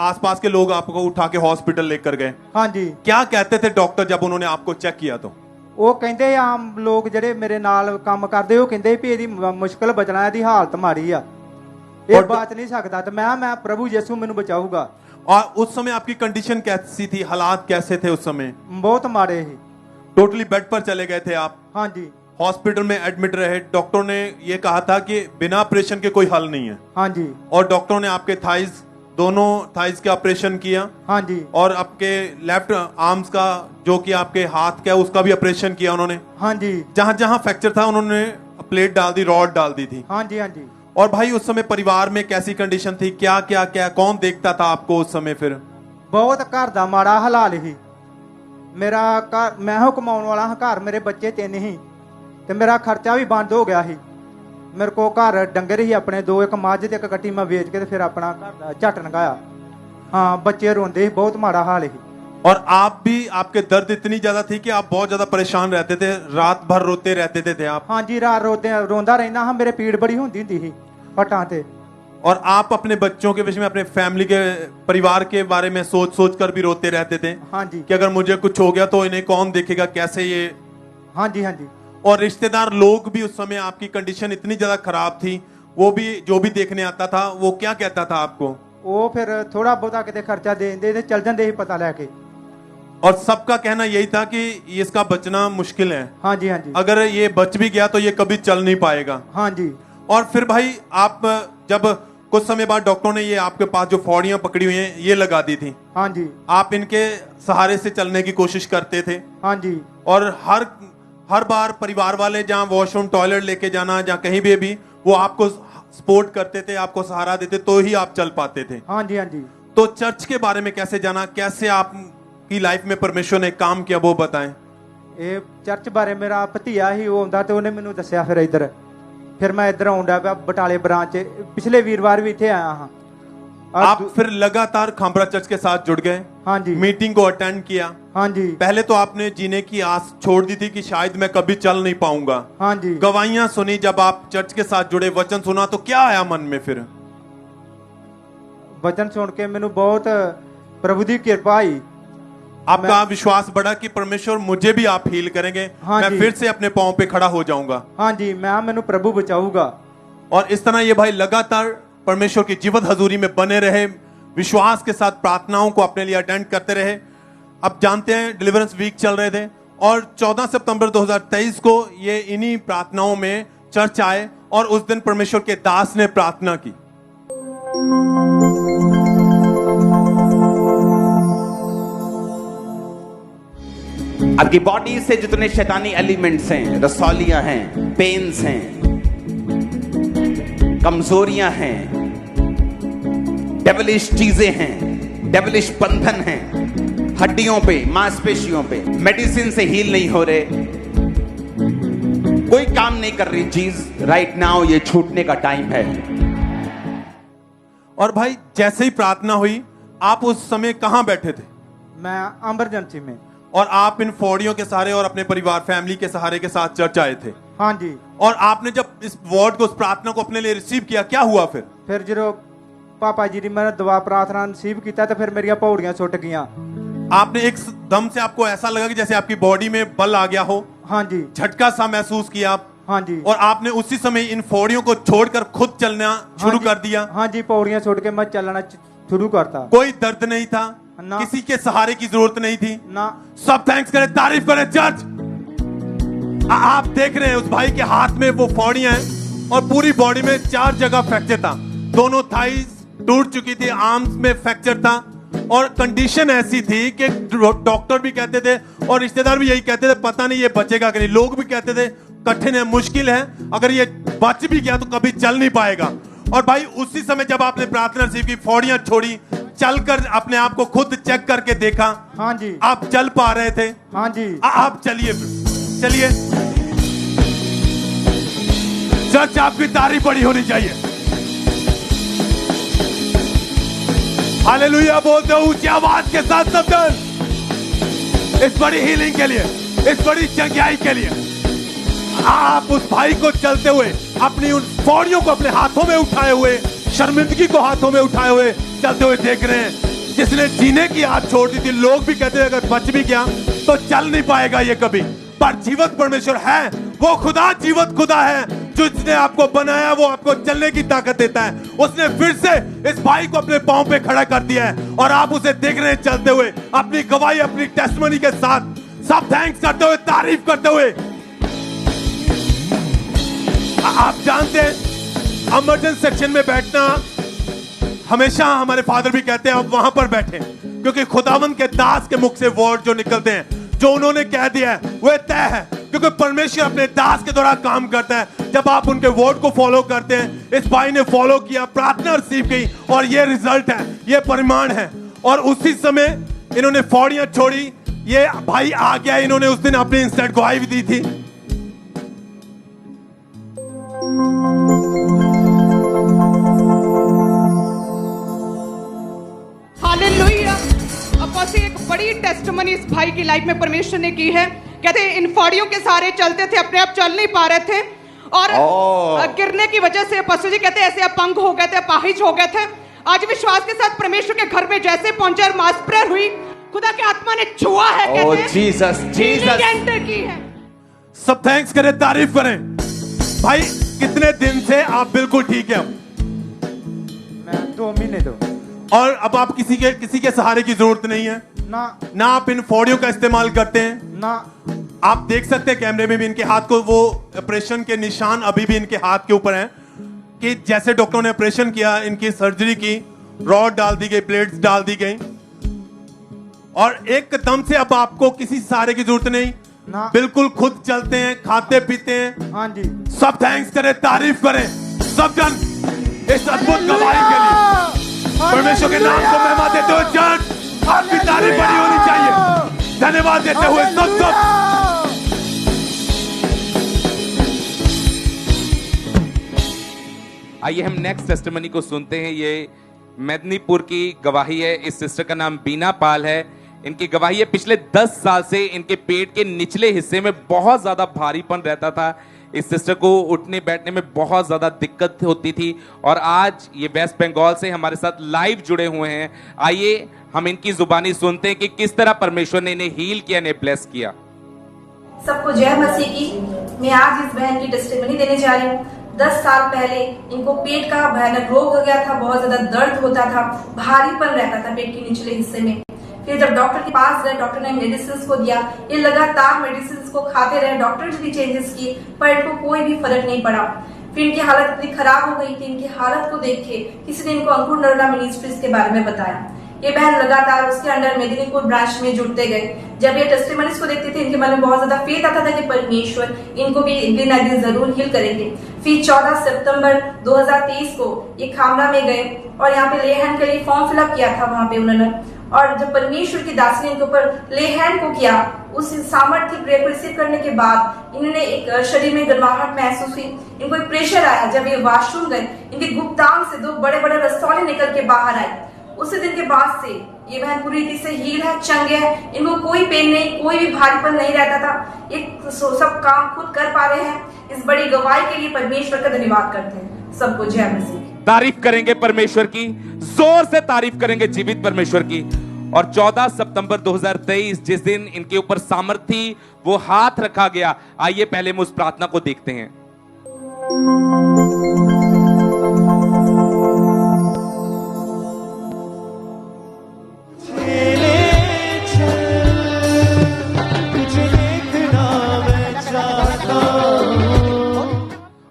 आसपास के लोग आपको उठा के हॉस्पिटल लेकर गए? हाँ जी। क्या कहते थे डॉक्टर जब उन्होंने आपको चेक किया तो? ਉਹ ਕਹਿੰਦੇ ਆਮ ਲੋਕ ਜਿਹੜੇ ਮੇਰੇ ਨਾਲ ਕੰਮ ਕਰਦੇ ਉਹ ਕਹਿੰਦੇ ਵੀ ਇਹਦੀ ਮੁਸ਼ਕਲ ਬਚਣਾ, ਇਹਦੀ ਹਾਲਤ ਮਾੜੀ ਆ, ਇਹ ਬਚ ਨਹੀਂ ਸਕਦਾ। ਤੇ ਮੈਂ प्रभु यीशु ਮੈਨੂੰ ਬਚਾਊਗਾ। और उस समय आपकी कंडीशन कैसी थी, हालात कैसे थे उस समय? बहुत माड़े ही। टोटली बेड पर चले गए थे आप? हाँ जी। हॉस्पिटल में एडमिट रहे, डॉक्टर ने ये कहा था कि बिना ऑपरेशन के कोई हल नहीं है। हाँ जी। और डॉक्टरों ने आपके थाइज, दोनों थाइज का ऑपरेशन किया। हाँ जी। और आपके लेफ्ट आर्म्स का, जो कि आपके हाथ का, उसका भी ऑपरेशन किया उन्होंने। हाँ जी। जहां जहां फ्रैक्चर था उन्होंने प्लेट डाल दी, रॉड डाल दी थी। हाँ जी। हाँ जी। और भाई उस समय परिवार में कैसी कंडीशन थी, क्या क्या क्या कौन देखता था आपको उस समय? फिर बहुत घर दा माड़ा हालात ही। मेरा घर, मैं हो कमाउण वाला हां, घर मेरे बच्चे 3 ही ते मेरा खर्चा भी बंद हो गया ही। मेरे को घर डंगर ही अपने 2, एक मझ ते एक कट्टी मैं बेच के फिर अपना घर दा झट नगाया। हाँ, बच्चे रोंदे ही, बहुत माड़ा हाल ही। और आप भी, आपके दर्द इतनी ज्यादा थी कि आप बहुत ज्यादा परेशान रहते थे, रात भर रोते रहते थे आप? हाँ जी, रात रोंदा रहना हाँ, मेरे पीड़ बड़ी होंदी हुंदी ही पटां ते। और आप अपने बच्चों के विषय में, अपने फैमिली के, परिवार के बारे में सोच सोच कर भी रोते रहते थे? हाँ जी। कि अगर मुझे कुछ हो गया तो इन्हें कौन देखेगा, कैसे ये? हाँ जी। हाँ जी। और रिश्तेदार लोग भी उस समय, आपकी कंडीशन इतनी ज्यादा खराब थी, वो भी जो भी देखने आता था वो क्या कहता था आपको? वो फिर थोड़ा बहुता किते खर्चा दे देंदे, चल जांदे ही पता लेके। और सबका कहना यही था कि इसका बचना मुश्किल है। हाँ जी। हाँ जी। अगर ये बच भी गया तो ये कभी चल नहीं पाएगा। हाँ जी। और फिर भाई आप जब कुछ समय बाद डॉक्टरों ने ये आपके पास जो फौड़ियां पकड़ी हुई हैं ये लगा दी थी? हाँ जी। आप इनके सहारे से चलने की कोशिश करते थे? हाँ जी। और हर बार परिवार वाले जहाँ वॉशरूम, टॉयलेट लेके जाना, जहाँ कहीं भी वो आपको सपोर्ट करते थे, आपको सहारा देते, तो ही आप चल पाते थे? हाँ जी। हाँ जी। तो चर्च के बारे में कैसे जाना, कैसे आपकी लाइफ में परमेश्वर ने काम किया, वो बताएं। ये चर्च बारे मेरा भतीया ही वो आंदा, तो उन्हें मैनू दस्या फिर मैं इधर आउंदा पिया बटाले ब्रांच। पिछले वीरवार भी इत्थे आया हाँ। आप फिर लगातार खांबरा चर्च के साथ जुड़ गए? हाँ जी। मीटिंग को अटेंड किया? हाँ जी। पहले तो आपने जीने की आस छोड़ दी थी कि शायद मैं कभी चल नहीं पाऊंगा। हाँ जी। गवाहियां सुनी, जब आप चर्च के साथ जुड़े, वचन सुना, तो क्या आया मन में? फिर वचन सुन के मैनू बहुत प्रभु दी कृपा आई। आपका विश्वास बढ़ा कि परमेश्वर मुझे भी आप हील करेंगे। हाँ मैं जी। फिर से अपने पांव पे खड़ा हो जाऊंगा। हाँ जी, मैं मैनू प्रभु बचाऊगा। और इस तरह ये भाई लगातार परमेश्वर की जीवत हजूरी में बने रहे, विश्वास के साथ प्रार्थनाओं को अपने लिए अटेंड करते रहे। अब जानते हैं डिलीवरेंस वीक चल रहे थे और 14 सितंबर 2023 को ये इन्हीं प्रार्थनाओं में चर्च आए और उस दिन परमेश्वर के दास ने प्रार्थना की। आपकी बॉडी से जितने शैतानी एलिमेंट्स हैं, रसौलियां हैं, पेन्स हैं, कमजोरियां हैं, डेविलिश चीजें हैं, डेविलिश बंधन हैं, हड्डियों पे, मांसपेशियों पे, मेडिसिन से हील नहीं हो रहे, कोई काम नहीं कर रही चीज, राइट नाउ ये छूटने का टाइम है। और भाई जैसे ही प्रार्थना हुई, आप उस समय कहां बैठे थे? मैं इमरजेंसी में। और आप इन फौड़ियों के सहारे और अपने परिवार, फैमिली के सहारे के साथ चर्च आए थे? हाँ जी। और आपने जब इस वर्ड को, इस प्रार्थना को अपने लिए रिसीव किया, क्या हुआ फिर? फिर जो पापा जी ने मैंने दुआ प्रार्थना रिसीव किया तो फिर मेरी पौड़ियां छुट गईयां। आपने एक दम से आपको ऐसा लगा कि जैसे आपकी बॉडी में बल आ गया हो? हाँ जी। झटका सा महसूस किया आप? हाँ जी। और आपने उसी समय इन फौड़ियों को छोड़कर खुद चलना शुरू कर दिया? हाँ जी, पौड़ियां छोड़ के मैं चलना शुरू करता। कोई दर्द नहीं था ना, किसी के सहारे की जरूरत नहीं थी ना। सब थैंक्स करें, तारीफ करें चर्च। आप देख रहे हैं उस भाई के हाथ में वो फौड़ियां हैं और पूरी बॉडी में 4 जगह फ्रैक्चर था। दोनों थाइज टूट चुकी थी, आर्म्स में फ्रैक्चर था और कंडीशन ऐसी थी कि डॉक्टर भी कहते थे और रिश्तेदार भी यही कहते थे पता नहीं ये बचेगा कि नहीं। लोग भी कहते थे कठिन है, मुश्किल है, अगर ये बच भी गया तो कभी चल नहीं पाएगा। और भाई उसी समय जब आपने प्रार्थना रिसीव की, फौड़ियां छोड़ी, चलकर अपने आप को खुद चेक करके देखा, हाँ जी, आप चल पा रहे थे? हाँ जी। आप चलिए, चलिए। चर्च आपकी तारीफ बड़ी होनी चाहिए। हालेलुया बोलते हो ऊंची आवाज के साथ सब इस बड़ी हीलिंग के लिए, इस बड़ी चंगाई के लिए। आप उस भाई को चलते हुए, अपनी उन पौड़ियों को अपने हाथों में उठाए हुए, शर्मिंदगी को हाथों में उठाए हुए चलते हुए देख रहे हैं। जिसने जीने की आदत छोड़ दी थी, लोग भी कहते हैं अगर बच भी गया तो चल नहीं पाएगा ये कभी, पर जीवित परमेश्वर है। वो खुदा जीवित खुदा है, जिसने आपको बनाया वो आपको चलने की ताकत देता है। उसने फिर से इस भाई को अपने पांव पे खड़ा कर दिया है और आप उसे देख रहे हैं चलते हुए, अपनी गवाही, अपनी टेस्टिमनी के साथ, सब थैंक्स करते हुए, तारीफ करते हुए। आप जानते हैं इमरजेंसी सेक्शन में बैठना, हमेशा हमारे फादर भी कहते हैं आप वहां पर बैठे, क्योंकि खुदावंद के दास के मुख से वर्ड जो निकलते हैं, जो उन्होंने कह दिया है वह तय है, क्योंकि परमेश्वर अपने दास के द्वारा काम करता है। जब आप उनके वर्ड को फॉलो करते हैं, इस भाई ने फॉलो किया, प्रार्थना रिसीव की और ये रिजल्ट है, ये परिमाण है। और उसी समय इन्होंने फौड़ियां छोड़ी, ये भाई आ गया। इन्होंने उस दिन अपनी इंस्टेंट गवाही भी दी थी। हालेलुया। अपोस्टल एक बड़ी टेस्टिमनी इस भाई की लाइफ में परमेश्वर ने की है। कहते हैं इन फौड़ियों के सहारे चलते थे, अपने आप चल नहीं पा रहे थे और गिरने की वजह से अपोस्टल जी कहते हैं ऐसे अपंग हो गए थे, अपाहिज हो गए थे। आज विश्वास के साथ परमेश्वर के घर में जैसे पहुंचे और मास प्रेयर हुई, खुदा के आत्मा ने छुआ है, कहते हैं जीसस जीसस एंटर की है। सब थैंक्स करें, तारीफ करें। भाई कितने दिन से आप बिल्कुल ठीक है? मैं 2 महीने तो। और अब आप किसी के सहारे की जरूरत नहीं है ना आप इन फौड़ियों का इस्तेमाल करते हैं ना। आप देख सकते हैं कैमरे में भी इनके हाथ को, वो ऑपरेशन के निशान अभी भी इनके हाथ के ऊपर हैं, कि जैसे डॉक्टरों ने ऑपरेशन किया, इनकी सर्जरी की, रॉड डाल दी गई, प्लेट्स डाल दी गई और एकदम से अब आपको किसी सहारे की जरूरत नहीं ना। बिल्कुल खुद चलते हैं, खाते पीते हैं। हाँ जी। सब थैंक्स करें, तारीफ करें, सब जन इस अद्भुत गवाही के लिए परमेश्वर के नाम को महिमा देते हुए चर्च आपकी तारीफ बड़ी होनी चाहिए। धन्यवाद देते हुए सब आइए हम नेक्स्ट टेस्टिमनी को सुनते हैं। ये मेदिनीपुर की गवाही है। इस सिस्टर का नाम बीना पाल है। इनकी गवाही है पिछले 10 साल से इनके पेट के निचले हिस्से में बहुत ज्यादा भारीपन रहता था। इस सिस्टर को उठने बैठने में बहुत ज्यादा दिक्कत होती थी और आज ये वेस्ट बंगाल से हमारे साथ लाइव जुड़े हुए हैं। आइए हम इनकी जुबानी सुनते हैं कि किस तरह परमेश्वर ने इन्हें हील किया, इन्हें ब्लेस किया। सबको जय मसीह की। मैं आज इस बहन की टेस्टिमनी देने जा रही हूँ। 10 साल पहले इनको पेट का भयानक रोग हो गया था, बहुत ज्यादा दर्द होता था, भारीपन रहता था पेट के निचले हिस्से में। फिर जब डॉक्टर के पास गए, डॉक्टर ने मेडिसिन को दिया, ये लगातार मेडिसिन को खाते रहे, डॉक्टर ने भी चेंजेस किए पर इनको कोई भी फर्क नहीं पड़ा। फिर इनकी हालत इतनी खराब हो गई थी, इनकी हालत को देख के किसी ने इनको अंकुर नरोला मिनिस्ट्रीज के बारे में बताया। ये बहन लगातार उसके अंडर मेदिनीपुर ब्रांच में जुड़ते गए। जब ये टेस्टिमनीज को देखते थे, इनके मन में बहुत ज्यादा फेथ आता था कि परमेश्वर इनको भी एक दिन ना दिन जरूर हील करेंगे। फिर 14 सितंबर 2023 को ये खामला में गए और यहाँ पे ले हैंड के लिए फॉर्म फिलअप किया था वहां पे उन्होंने। और जब परमेश्वर की दासी ने इनके ऊपर ले हैंड को किया, उस सामर्थ्य प्रेयर को रिसीव करने के बाद इन्होंने एक शरीर में गर्माहट महसूस हुई, इनको एक प्रेशर आया। जब ये वॉशरूम गए, इनके गुप्तांग से 2 बड़े बड़े रसौले निकल के बाहर आए। उसी दिन के बाद से ये बहन पूरी रीति से हील है, चंगे है, इनको कोई पेन नहीं, कोई भी भारीपन नहीं रहता था। ये सब काम खुद कर पा रहे हैं। इस बड़ी गवाही के लिए परमेश्वर का धन्यवाद करते हैं। सबको जय मसीह। तारीफ करेंगे परमेश्वर की, जोर से तारीफ करेंगे जीवित परमेश्वर की। और 14 सितंबर 2023 जिस दिन इनके ऊपर सामर्थ्य थी, वो हाथ रखा गया। आइए पहले हम उस प्रार्थना को देखते हैं।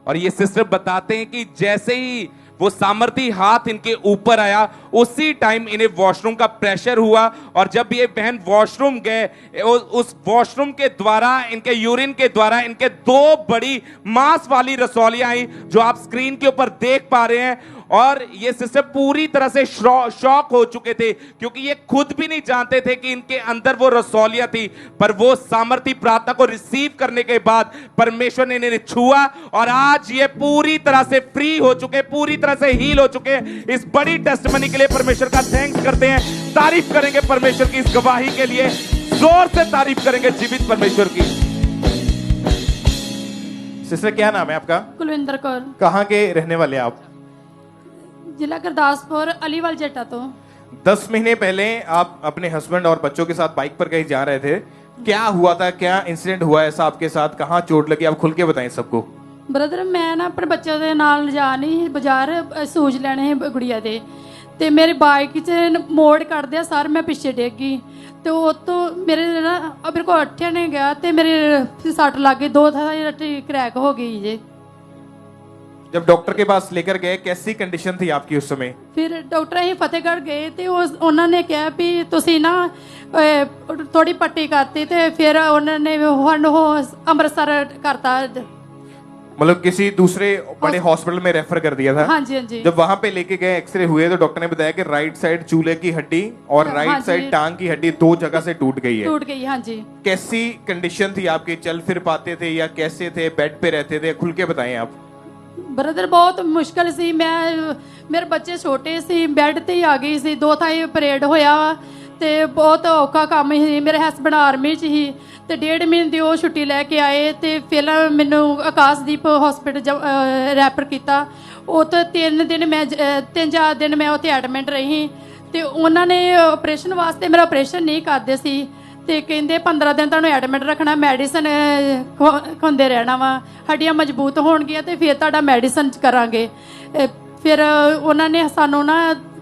और ये सिस्टर बताते हैं कि जैसे ही वो सामर्थी हाथ इनके ऊपर आया, उसी टाइम इन्हें वॉशरूम का प्रेशर हुआ। और जब ये बहन वॉशरूम गए, उस वॉशरूम के द्वारा, इनके यूरिन के द्वारा इनके 2 बड़ी मांस वाली रसौलियां आई, जो आप स्क्रीन के ऊपर देख पा रहे हैं। और ये सिस्टर पूरी तरह से शॉक हो चुके थे, क्योंकि ये खुद भी नहीं जानते थे कि इनके अंदर वो रसौलियां थी। पर वो सामर्थी प्रार्थना को रिसीव करने के बाद परमेश्वर ने इन्हें छुआ और आज ये पूरी तरह से फ्री हो चुके, पूरी तरह से हील हो चुके। इस बड़ी टेस्टिमनी के लिए परमेश्वर का थैंक्स करते हैं, तारीफ करेंगे परमेश्वर की इस गवाही के लिए, जोर से तारीफ करेंगे जीवित परमेश्वर की। सिस्टर क्या नाम है आपका? कुलविंदर कौर, कहाँ के रहने वाले आप? जिला गुरदासपुर, अलीवाल जट्टा। तो 10 महीने पहले आप अपने हस्बैंड और बच्चों के साथ बाइक पर कहीं जा रहे थे, क्या हुआ था, क्या इंसिडेंट हुआ ऐसा आपके साथ, कहाँ चोट लगी, आप खुल के बताएं सबको। ਬ੍ਰਦਰ ਮੈਂ ਨਾ ਆਪਣੇ ਬੱਚੇ ਦੇ ਨਾਲ ਜਾ ਨਹੀਂ ਸੀ ਬਾਜ਼ਾਰ, ਸੂਜ ਲੈਣੇ ਸੀ ਗੁੜੀਆ ਦੇ, ਤੇ ਮੇਰੇ ਬਾਈਕ 'ਚ ਮੋੜ ਕੱਢਦੇ ਸਾਰ ਮੈਂ ਪਿੱਛੇ ਡਿੱਗ ਗਈ, ਤੇ ਉਹ ਤੋਂ ਮੇਰੇ ਨਾ ਮੇਰੇ ਕੋਲ ਉੱਠਿਆ ਨਹੀਂ ਗਿਆ, ਤੇ ਮੇਰੇ ਸੱਟ ਲੱਗ ਗਈ, 2 ਥਾਂ क्रैक हो गई जे। जब डॉक्टर के पास लेकर गए कैसी कंडीशन थी आपकी उस समय? ਫਿਰ ਡਾਕਟਰ ਅਸੀਂ ਫਤਿਹਗੜ੍ਹ ਗਏ, ਤੇ ਉਹਨਾਂ ਨੇ ਕਿਹਾ ਵੀ ਤੁਸੀਂ ਨਾ ਥੋੜੀ ਪੱਟੀ ਕਰਤੀ, ਤੇ ਫਿਰ ਉਹਨਾਂ ਨੇ ਸਾਨੂੰ ਅੰਮ੍ਰਿਤਸਰ ਕਰਤਾ। मतलब किसी दूसरे बड़े हॉस्पिटल में रेफर कर दिया था? हाँ जी, हाँ जी। जब वहां पे लेके गए, एक्सरे हुए, तो डॉक्टर ने बताया कि राइट साइड चूल्हे की हड्डी और हाँ राइट साइड टांग की हड्डी 2 जगह से टूट गई है। टूट गई, हाँ जी। कैसी कंडीशन थी आपकी, चल फिर पाते थे या कैसे थे, बेड पे रहते थे, खुल के बताएं आप। ਬ੍ਰਦਰ ਬਹੁਤ ਮੁਸ਼ਕਲ ਸੀ, ਮੇਰੇ ਬੱਚੇ ਛੋਟੇ ਸੀ, ਬੈੱਡ ਤੇ ਹੀ ਆ ਗਈ ਸੀ, 2 ਥਾਂ ਆਪਰੇਟ ਹੋਇਆ, ਤੇ ਬਹੁਤ ਔਖਾ ਕੰਮ ਸੀ। ਮੇਰੇ ਹਸਬੰਡ ਆਰਮੀ 'ਚ ਸੀ, ਤੇ 1.5 ਮਹੀਨੇ ਦੀ ਉਹ ਛੁੱਟੀ ਲੈ ਕੇ ਆਏ, ਤੇ ਫਿਰ ਮੈਨੂੰ ਆਕਾਸ਼ਦੀਪ ਹਸਪੀਟਲ ਰੈਫਰ ਕੀਤਾ। ਉਹ ਤੋਂ 3-4 ਦਿਨ ਮੈਂ ਉੱਥੇ ਐਡਮਿਟ ਰਹੀ, ਤੇ ਉਹਨਾਂ ਨੇ ਆਪਰੇਸ਼ਨ ਵਾਸਤੇ ਮੇਰਾ ਆਪਰੇਸ਼ਨ ਨਹੀਂ ਕਰਦੇ ਸੀ, ਤੇ ਕਹਿੰਦੇ 15 ਦਿਨ ਤੁਹਾਨੂੰ ਐਡਮਿਟ ਰੱਖਣਾ, ਮੈਡੀਸਨ ਖਾਂਦੇ ਰਹਿਣਾ ਵਾ, ਹੱਡੀਆਂ ਮਜ਼ਬੂਤ ਹੋਣਗੀਆਂ ਤੇ ਫਿਰ ਤੁਹਾਡਾ ਮੈਡੀਸਨ ਕਰਾਂਗੇ। ਫਿਰ ਉਹਨਾਂ ਨੇ ਸਾਨੂੰ ਨਾ,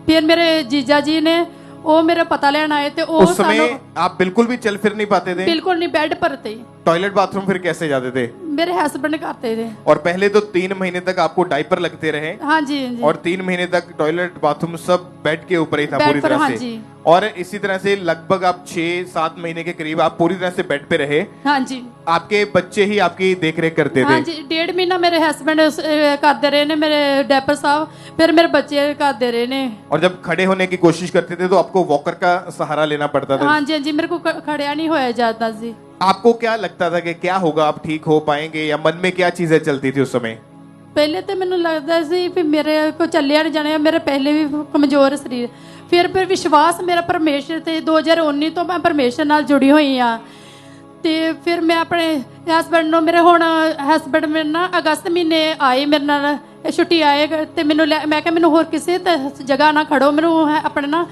ਫਿਰ ਮੇਰੇ ਜੀਜਾ ਜੀ ਨੇ ਉਹ ਮੇਰਾ ਪਤਾ ਲੈਣ ਆਏ, ਤੇ ਉਹ उस समय आप बिल्कुल भी चल फिर नहीं पाते थे? बिल्कुल नहीं, बेड पर थे। टॉयलेट बाथरूम फिर कैसे जाते थे? मेरे हस्बैंड करते थे। और पहले तो 3 महीने तक आपको डायपर लगते रहे? हाँ जी, हाँ जी। और 3 महीने तक टॉयलेट बाथरूम सब बेड के ऊपर ही था पूरी तरह हाँ से? जी। और इसी तरह से लगभग आप 6-7 महीने के करीब आप पूरी तरह से बेड पे रहे? हाँ जी। आपके बच्चे ही आपकी देख रेख करते थे? हाँ जी, 1.5 महीना मेरे हस्बैंड करते रहे ने, मेरे डायपर साहब, फिर मेरे बच्चे करते रहे ने। और जब खड़े होने की कोशिश करते थे तो आपको वॉकर का सहारा लेना पड़ता था? हाँ जी, हाँ जी, मेरे को खड़िया नहीं होया जाता जी। आपको क्या लगता था कि क्या होगा, आप ठीक हो पाएंगे, या मन में क्या चीजें चलती थी उस समय? ਪਹਿਲੇ ਤੇ ਮੈਨੂੰ ਲੱਗਦਾ ਸੀ ਵੀ ਮੇਰੇ ਕੋ ਚੱਲਿਆ ਨਹੀਂ ਜਾਣਾ, ਮੇਰੇ ਪਹਿਲੇ ਵੀ ਕਮਜ਼ੋਰ ਸਰੀਰ। ਫਿਰ ਵਿਸ਼ਵਾਸ ਮੇਰਾ ਪਰਮੇਸ਼ਰ ਤੇ 2019 ਤੋਂ ਮੈਂ ਪਰਮੇਸ਼ਰ ਨਾਲ ਜੁੜੀ ਹੋਈ ਆ, ਤੇ ਫਿਰ ਮੈਂ ਆਪਣੇ ਹਸਬੰਡ ਨੂੰ, ਮੇਰੇ ਹੁਣ ਹਸਬੰਡ ਮੇਰੇ ਨਾਲ ਅਗਸਤ ਮਹੀਨੇ ਆਏ, ਮੇਰੇ ਨਾਲ ਛੁੱਟੀ ਆਏ, ਤੇ ਮੈਨੂੰ ਮੈਂ ਕਿਹਾ ਮੈਨੂੰ ਹੋਰ ਕਿਸੇ ਜਗ੍ਹਾ ਨਾ ਖੜੋ, ਮੈਨੂੰ ਆਪਣੇ ਨਾ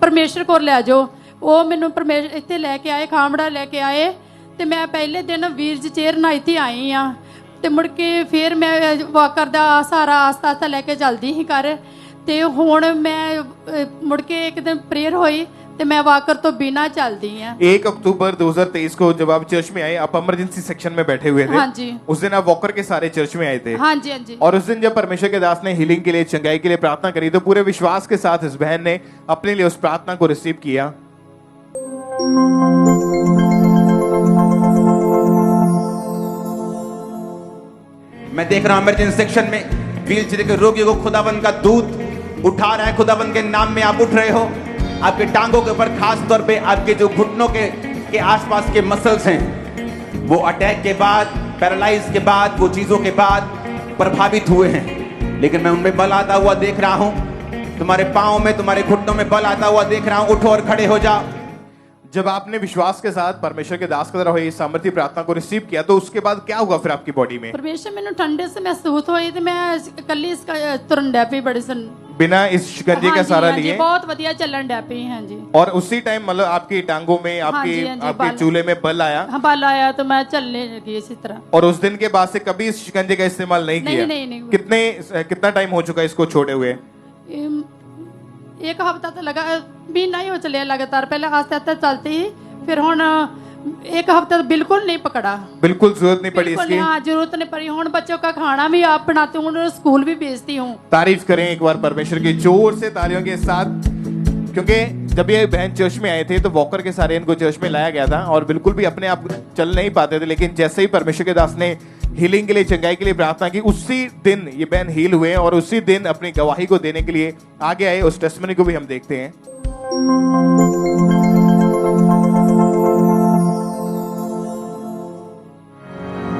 ਪਰਮੇਸ਼ਰ ਕੋਲ ਲੈ ਜਾਓ। ਉਹ ਮੈਨੂੰ ਪਰਮੇਸ਼ਰ ਇੱਥੇ ਲੈ ਕੇ ਆਏ, ਖਾਮੜਾ ਲੈ ਕੇ ਆਏ, ਤੇ ਮੈਂ ਪਹਿਲੇ ਦਿਨ ਵੀਰਜ ਚੇਅਰ ਨਾਲ ਇੱਥੇ ਆਈ ਆ, ਤੇ ਮੁੜ ਕੇ ਫਿਰ ਮੈਂ ਵਾਕਰ ਦਾ ਸਹਾਰਾ ਆਸਤਾ ਆਸਤਾ ਲੈ ਕੇ ਚੱਲਦੀ ਸੀ ਘਰ। ਤੇ ਹੁਣ ਮੈਂ ਮੁੜ ਕੇ ਇੱਕ ਦਿਨ ਪ੍ਰੇਅਰ ਹੋਈ, ਤੇ मैं वाकर तो बिना चलती हैं। 1 अक्टूबर 2023 को जब आप चर्च में आए, आप इमरजेंसी सेक्शन में बैठे हुए थे। हाँ जी। उस दिन आप वॉकर के सारे चर्च में आए थे। हाँ जी, हाँ जी। और उस दिन जब परमेश्वर के दास ने हीलिंग के लिए, चंगाई के लिए प्रार्थना करी, तो पूरे विश्वास के साथ इस बहन ने अपने लिए उस प्रार्थना को रिसीव किया। मैं देख रहा हूं इमरजेंसी सेक्शन में व्हील चेयर के रोगियों को खुदावन का दूत उठा रहा है। खुदावन के नाम में आप उठ रहे हो। आपके टांगों के ऊपर, खास तौर पे आपके जो घुटनों के आसपास के मसल्स हैं, वो अटैक के बाद, पैरालाइज के बाद, वो चीजों के बाद प्रभावित हुए हैं। लेकिन मैं उनमें बल आता हुआ देख रहा हूं। तुम्हारे पांव में, तुम्हारे घुटनों में बल आता हुआ देख रहा हूं। उठो और खड़े हो जाओ। जब आपने विश्वास के साथ परमेश्वर के दास की तरह हुई सामर्थ्य प्रार्थना को रिसीव किया, तो उसके बाद क्या हुआ फिर आपकी बॉडी में? परमेश्वर मैंने ठंडे से महसूस हुई थी, मैं कल्ली इसका तुरन डैपी बड़ी सन बिना इस शिकंजे का सहारा लिए। बहुत बढ़िया चलन डैपी। हाँ जी। और उसी टाइम मतलब आपकी टांगों में, आपके चूल्हे में बल आया? हाँ, बल आया, तो मैं चलने लगी इसी तरह। और उस दिन के बाद से कभी इस शिकंजे का इस्तेमाल नहीं किया? नहीं। कितना टाइम हो चुका इसको छोड़े हुए? 1 हफ्ता तो लगा भी नहीं हो चले लगातार, पहले आस्ते आस्ते चलती, फिर हुण एक हफ्ता तो बिल्कुल नहीं पकड़ा, बिल्कुल जरूरत नहीं पड़ी इसकी। हाँ, जरूरत नहीं पड़ी। हूँ बच्चों का खाना भी आप बनाती हूँ और स्कूल भी भेजती हूँ। तारीफ करें एक बार परमेश्वर की जोर से तालियों के साथ, क्योंकि जब ये बहन चर्च में आए थे तो वॉकर के सारे इनको चर्च में लाया गया था और बिल्कुल भी अपने आप चल नहीं पाते थे, लेकिन जैसे ही परमेश्वर के दास ने हीलिंग के लिए, चंगाई के लिए प्रार्थना की, उसी दिन ये बहन हील हुए और उसी दिन अपनी गवाही को देने के लिए आगे आए। उस टेस्टमनी को भी हम देखते हैं।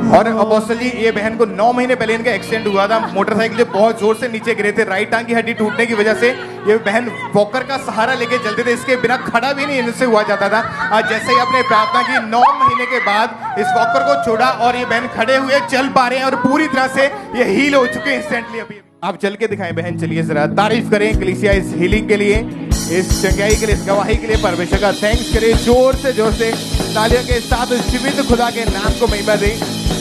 और अपोस्टल जी, ये बहन को 9 महीने पहले इनका एक्सीडेंट हुआ था, मोटरसाइकिल से बहुत जोर से नीचे गिरे थे, राइट टांग की हड्डी टूटने की वजह से ये बहन वॉकर का सहारा लेके चलते थे, इसके बिना खड़ा भी नहीं इनसे हुआ जाता था। आज जैसे ही आपने प्रार्थना की, 9 महीने के बाद इस वॉकर को छोड़ा और ये बहन खड़े हुए चल पा रहे हैं और पूरी तरह से ये हील हो चुके हैं इंस्टेंटली। अभी आप चल के दिखाएं बहन, चलिए जरा तारीफ करें कलीसिया इस हीलिंग के लिए, इस चंगाई के लिए, इस गवाही के लिए परमेश्वर का थैंक्स करें जोर से तालियों के साथ उस जीवित खुदा के नाम को महिमा दें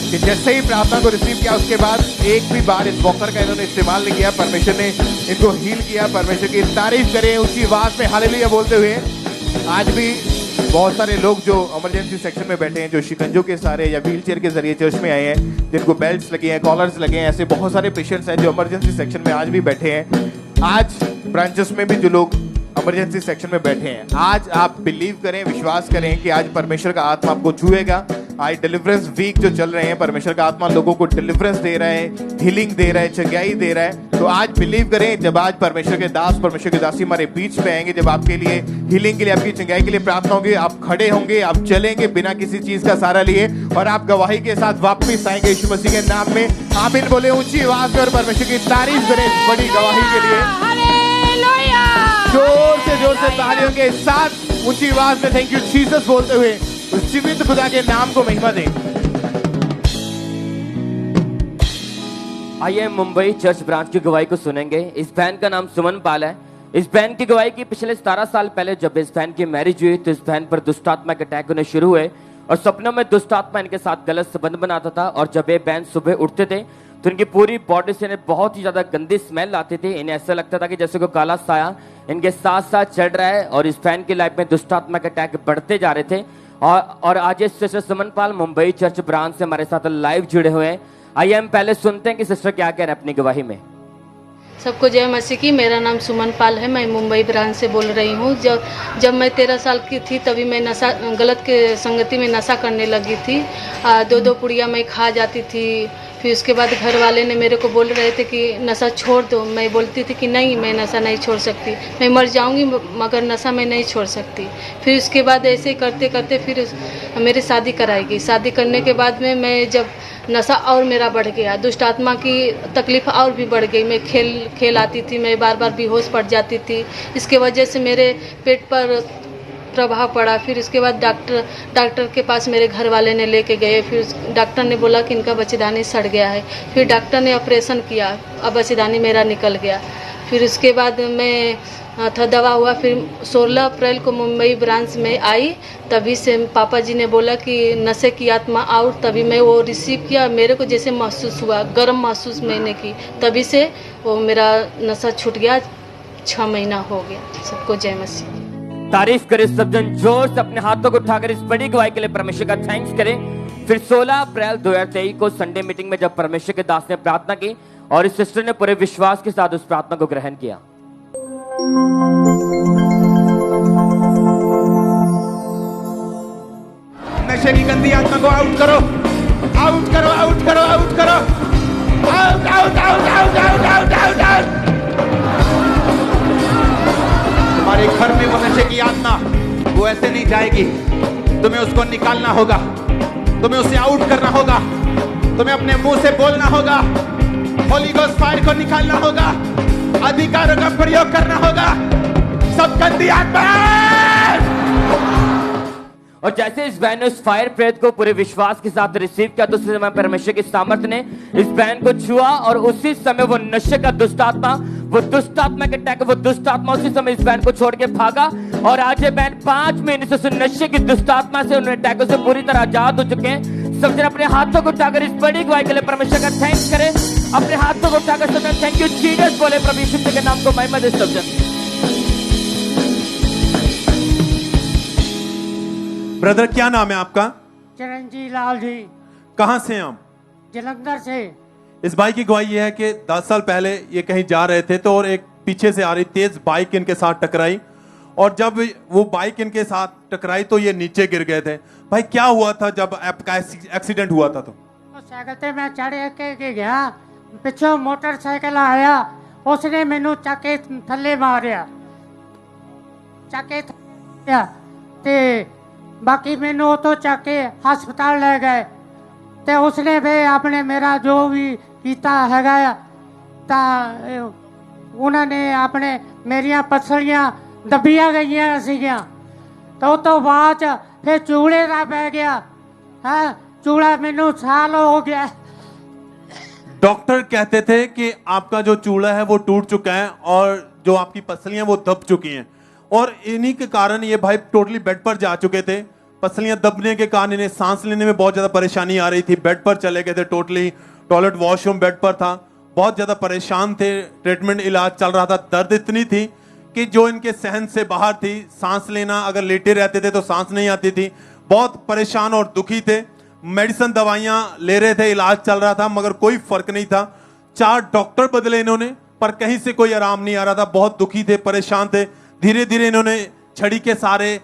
कि जैसे ही प्रार्थना को रिसीव किया उसके बाद एक भी बार इस वॉकर का इन्होंने इस्तेमाल नहीं किया, परमेश्वर ने इनको हील किया। परमेश्वर की तारीफ करें ऊंची आवाज में हालेलुया बोलते हुए। आज भी बहुत सारे लोग जो इमरजेंसी सेक्शन में बैठे हैं, जो शिकंजों के सारे या व्हील चेयर के जरिए चर्च में आए हैं, जिनको बेल्ट्स लगे हैं, कॉलर्स लगे हैं, ऐसे बहुत सारे पेशेंट्स हैं जो इमरजेंसी सेक्शन में आज भी बैठे हैं। आज ब्रांचेस में भी जो लोग इमरजेंसी सेक्शन में बैठे हैं, आज आप बिलीव करें, विश्वास करें कि आज परमेश्वर का आत्मा आपको छुएगा। आज डिलीवरेंस वीक जो चल रहे हैं, परमेश्वर का आत्मा लोगों को डिलीवरेंस दे रहा है, हीलिंग दे रहा है, चंगाई दे रहा है। तो आज बिलीव करें, जब आज परमेश्वर के दास, परमेश्वर की दासी हमारे बीच में आएंगे, जब आपके लिए हीलिंग के लिए, आपकी चंगाई के लिए प्रार्थना होगी, आप खड़े होंगे, आप चलेंगे बिना किसी चीज का सहारा लिए और आप गवाही के साथ वापस आएंगे यीशु मसीह के नाम में। आमीन बोले ऊंची आवाज में और परमेश्वर की तारीफ करें इस बड़ी गवाही के लिए। जोर से तालियों के साथ ऊंची आवाज में थैंक यू जीसस बोलते हुए उस जीवित खुदा के नाम को महिमा दें। आइए मुंबई चर्च ब्रांच की गवाही को सुनेंगे। इस बहन का नाम सुमन पाल है। इस बहन की गवाही की पिछले 17 साल पहले जब इस बहन की मैरिज हुई तो इस बहन पर दुष्ट आत्मा के अटैक होने शुरू हुए और सपनों में दुष्ट आत्मा इनके साथ गलत संबंध बनाता था और जब ये बहन सुबह उठते थे तो इनकी पूरी बॉडी से इन्हें बहुत ही ज्यादा गंदी स्मेल आती थी। इन्हें ऐसा लगता था कि जैसे कोई काला साया इनके साथ साथ चढ़ रहा है और इस बहन की लाइफ में दुष्ट आत्मा के अटैक बढ़ते जा रहे थे। और आज इस सिस्टर सुमन पाल मुंबई चर्च ब्रांच से हमारे साथ लाइव जुड़े हुए हैं। आइए हम पहले सुनते हैं कि सिस्टर क्या कह रहे हैं अपनी गवाही में। सबको जय मसीह की। मेरा नाम सुमन पाल है, मैं मुंबई ब्रांच से बोल रही हूँ। जब मैं 13 साल की थी तभी मैं नशा, गलत के संगति में नशा करने लगी थी। 2 पुड़िया मैं खा जाती थी। फिर उसके बाद घर वाले ने मेरे को बोल रहे थे कि नशा छोड़ दो। मैं बोलती थी कि नहीं, मैं नशा नहीं छोड़ सकती, मैं मर जाऊंगी मगर नशा मैं नहीं छोड़ सकती। फिर उसके बाद ऐसे करते करते फिर मेरी शादी कराई गई। शादी करने के बाद में मैं जब नशा और मेरा बढ़ गया, दुष्ट आत्मा की तकलीफ और भी बढ़ गई। मैं खेल आती थी, मैं बार बार बेहोश पड़ जाती थी। इसके वजह से मेरे पेट पर प्रभाव पड़ा। फिर उसके बाद डॉक्टर के पास मेरे घर वाले ने लेके गए। फिर डॉक्टर ने बोला कि इनका बच्चेदानी सड़ गया है। फिर डॉक्टर ने ऑपरेशन किया, अब बच्चेदानी मेरा निकल गया। फिर उसके बाद मैं था दवा हुआ। फिर 16 अप्रैल को मुंबई ब्रांच में आई, तभी से पापा जी ने बोला कि नशे की आत्मा आउट। तभी मैं वो रिसीव किया। मेरे को जैसे महसूस हुआ, गर्म महसूस मैंने की, तभी से वो मेरा नशा छूट गया। 6 महीना हो गया। सबको जय मसीह। तारीफ करें सब जन जोर से, अपने हाथों को उठाकर इस बड़ी गवाही के लिए परमेश्वर का थैंक्स करें। फिर 16 अप्रैल 2023 को संडे मीटिंग में जब परमेश्वर के दास ने प्रार्थना की और इस सिस्टर ने पूरे विश्वास के साथ उस प्रार्थना को ग्रहण किया। नशे की गंदी आत्मा को आउट करो, आउट करो, आउट करो, आउट करो, out out out out out out out out. तुम्हारे घर में वो नशे की आत्मा वो ऐसे नहीं जाएगी। तुम्हें उसको निकालना होगा, तुम्हें उसे आउट करना होगा, तुम्हें अपने मुंह से बोलना होगा, होली गोस्ट फायर को निकालना होगा, अधिकारों का प्रयोग करना होगा। सब गंदी आत्मा। और जैसे इस बहन ने उस फायर प्रेत को पूरे विश्वास के साथ रिसीव किया तो उस समय परमेश्वर की सामर्थ्य ने इस बहन को छुआ और उसी समय वो नशे का दुष्ट आत्मा, वो दुष्ट आत्मा के अटैक, वो दुष्ट आत्मा उसी समय इस बहन को छोड़ के भागा। और आज ये बहन 5 महीने से उस नशे की दुष्ट आत्मा से, उन अटैकों से पूरी तरह आजाद हो चुके हैं। सब जन अपने हाथों को उठाकर इस बड़ी गवाही के लिए परमेश्वर का थैंक्स करें। अपने हाथों को उठाकर सब जन थैंक यू जीसस बोले, प्रभु यीशु के नाम को महिमा दे सब जन। ब्रदर क्या नाम है आपका? चिरंजी लाल जी, कहाँ से हैं आप? जलंधर से। इस भाई की गवाही यह है कि 10 साल पहले ये कहीं जा रहे थे तो और एक पीछे से आ रही तेज बाइक इनके साथ टकराई, और जब वो बाइक इनके साथ टकराई तो ये नीचे गिर गए थे। भाई क्या हुआ था जब आपका एक्सीडेंट हुआ था? तो साइकिल ते मैं चढ़ के गया, पिछों मोटरसाइकिल आया, उसने मैनू चके थले मारिया, चके ते बाकी मैनू तो चके हस्पताल ले गए ते उसने भी अपने मेरा जो भी कीता हैगा ता उन्होंने अपने मेरिया पसलियां दबिया गई सीगियां तो बाद फिर चूड़े का पै गया है, चूड़ा मैनू साल हो गया। डॉक्टर कहते थे कि आपका जो चूड़ा है वो टूट चुका है और जो आपकी पसलियां वो दब चुकी हैं, और इन्हीं के कारण ये भाई टोटली बेड पर जा चुके थे। पसलियां दबने के कारण इन्हें सांस लेने में बहुत ज्यादा परेशानी आ रही थी, बेड पर चले गए थे, टोटली टॉयलेट वॉशरूम बेड पर था, बहुत ज्यादा परेशान थे, ट्रीटमेंट इलाज चल रहा था। दर्द इतनी थी कि जो इनके सहन से बाहर थी, सांस लेना अगर लेटे रहते थे तो सांस नहीं आती थी, बहुत परेशान और दुखी थे। मेडिसिन दवाइयां ले रहे थे, इलाज चल रहा था, मगर कोई फर्क नहीं था। 4 डॉक्टर बदले इन्होंने, पर कहीं से कोई आराम नहीं आ रहा था, बहुत दुखी थे, परेशान थे। धीरे धीरे इन्होंने छड़ी के सहारे,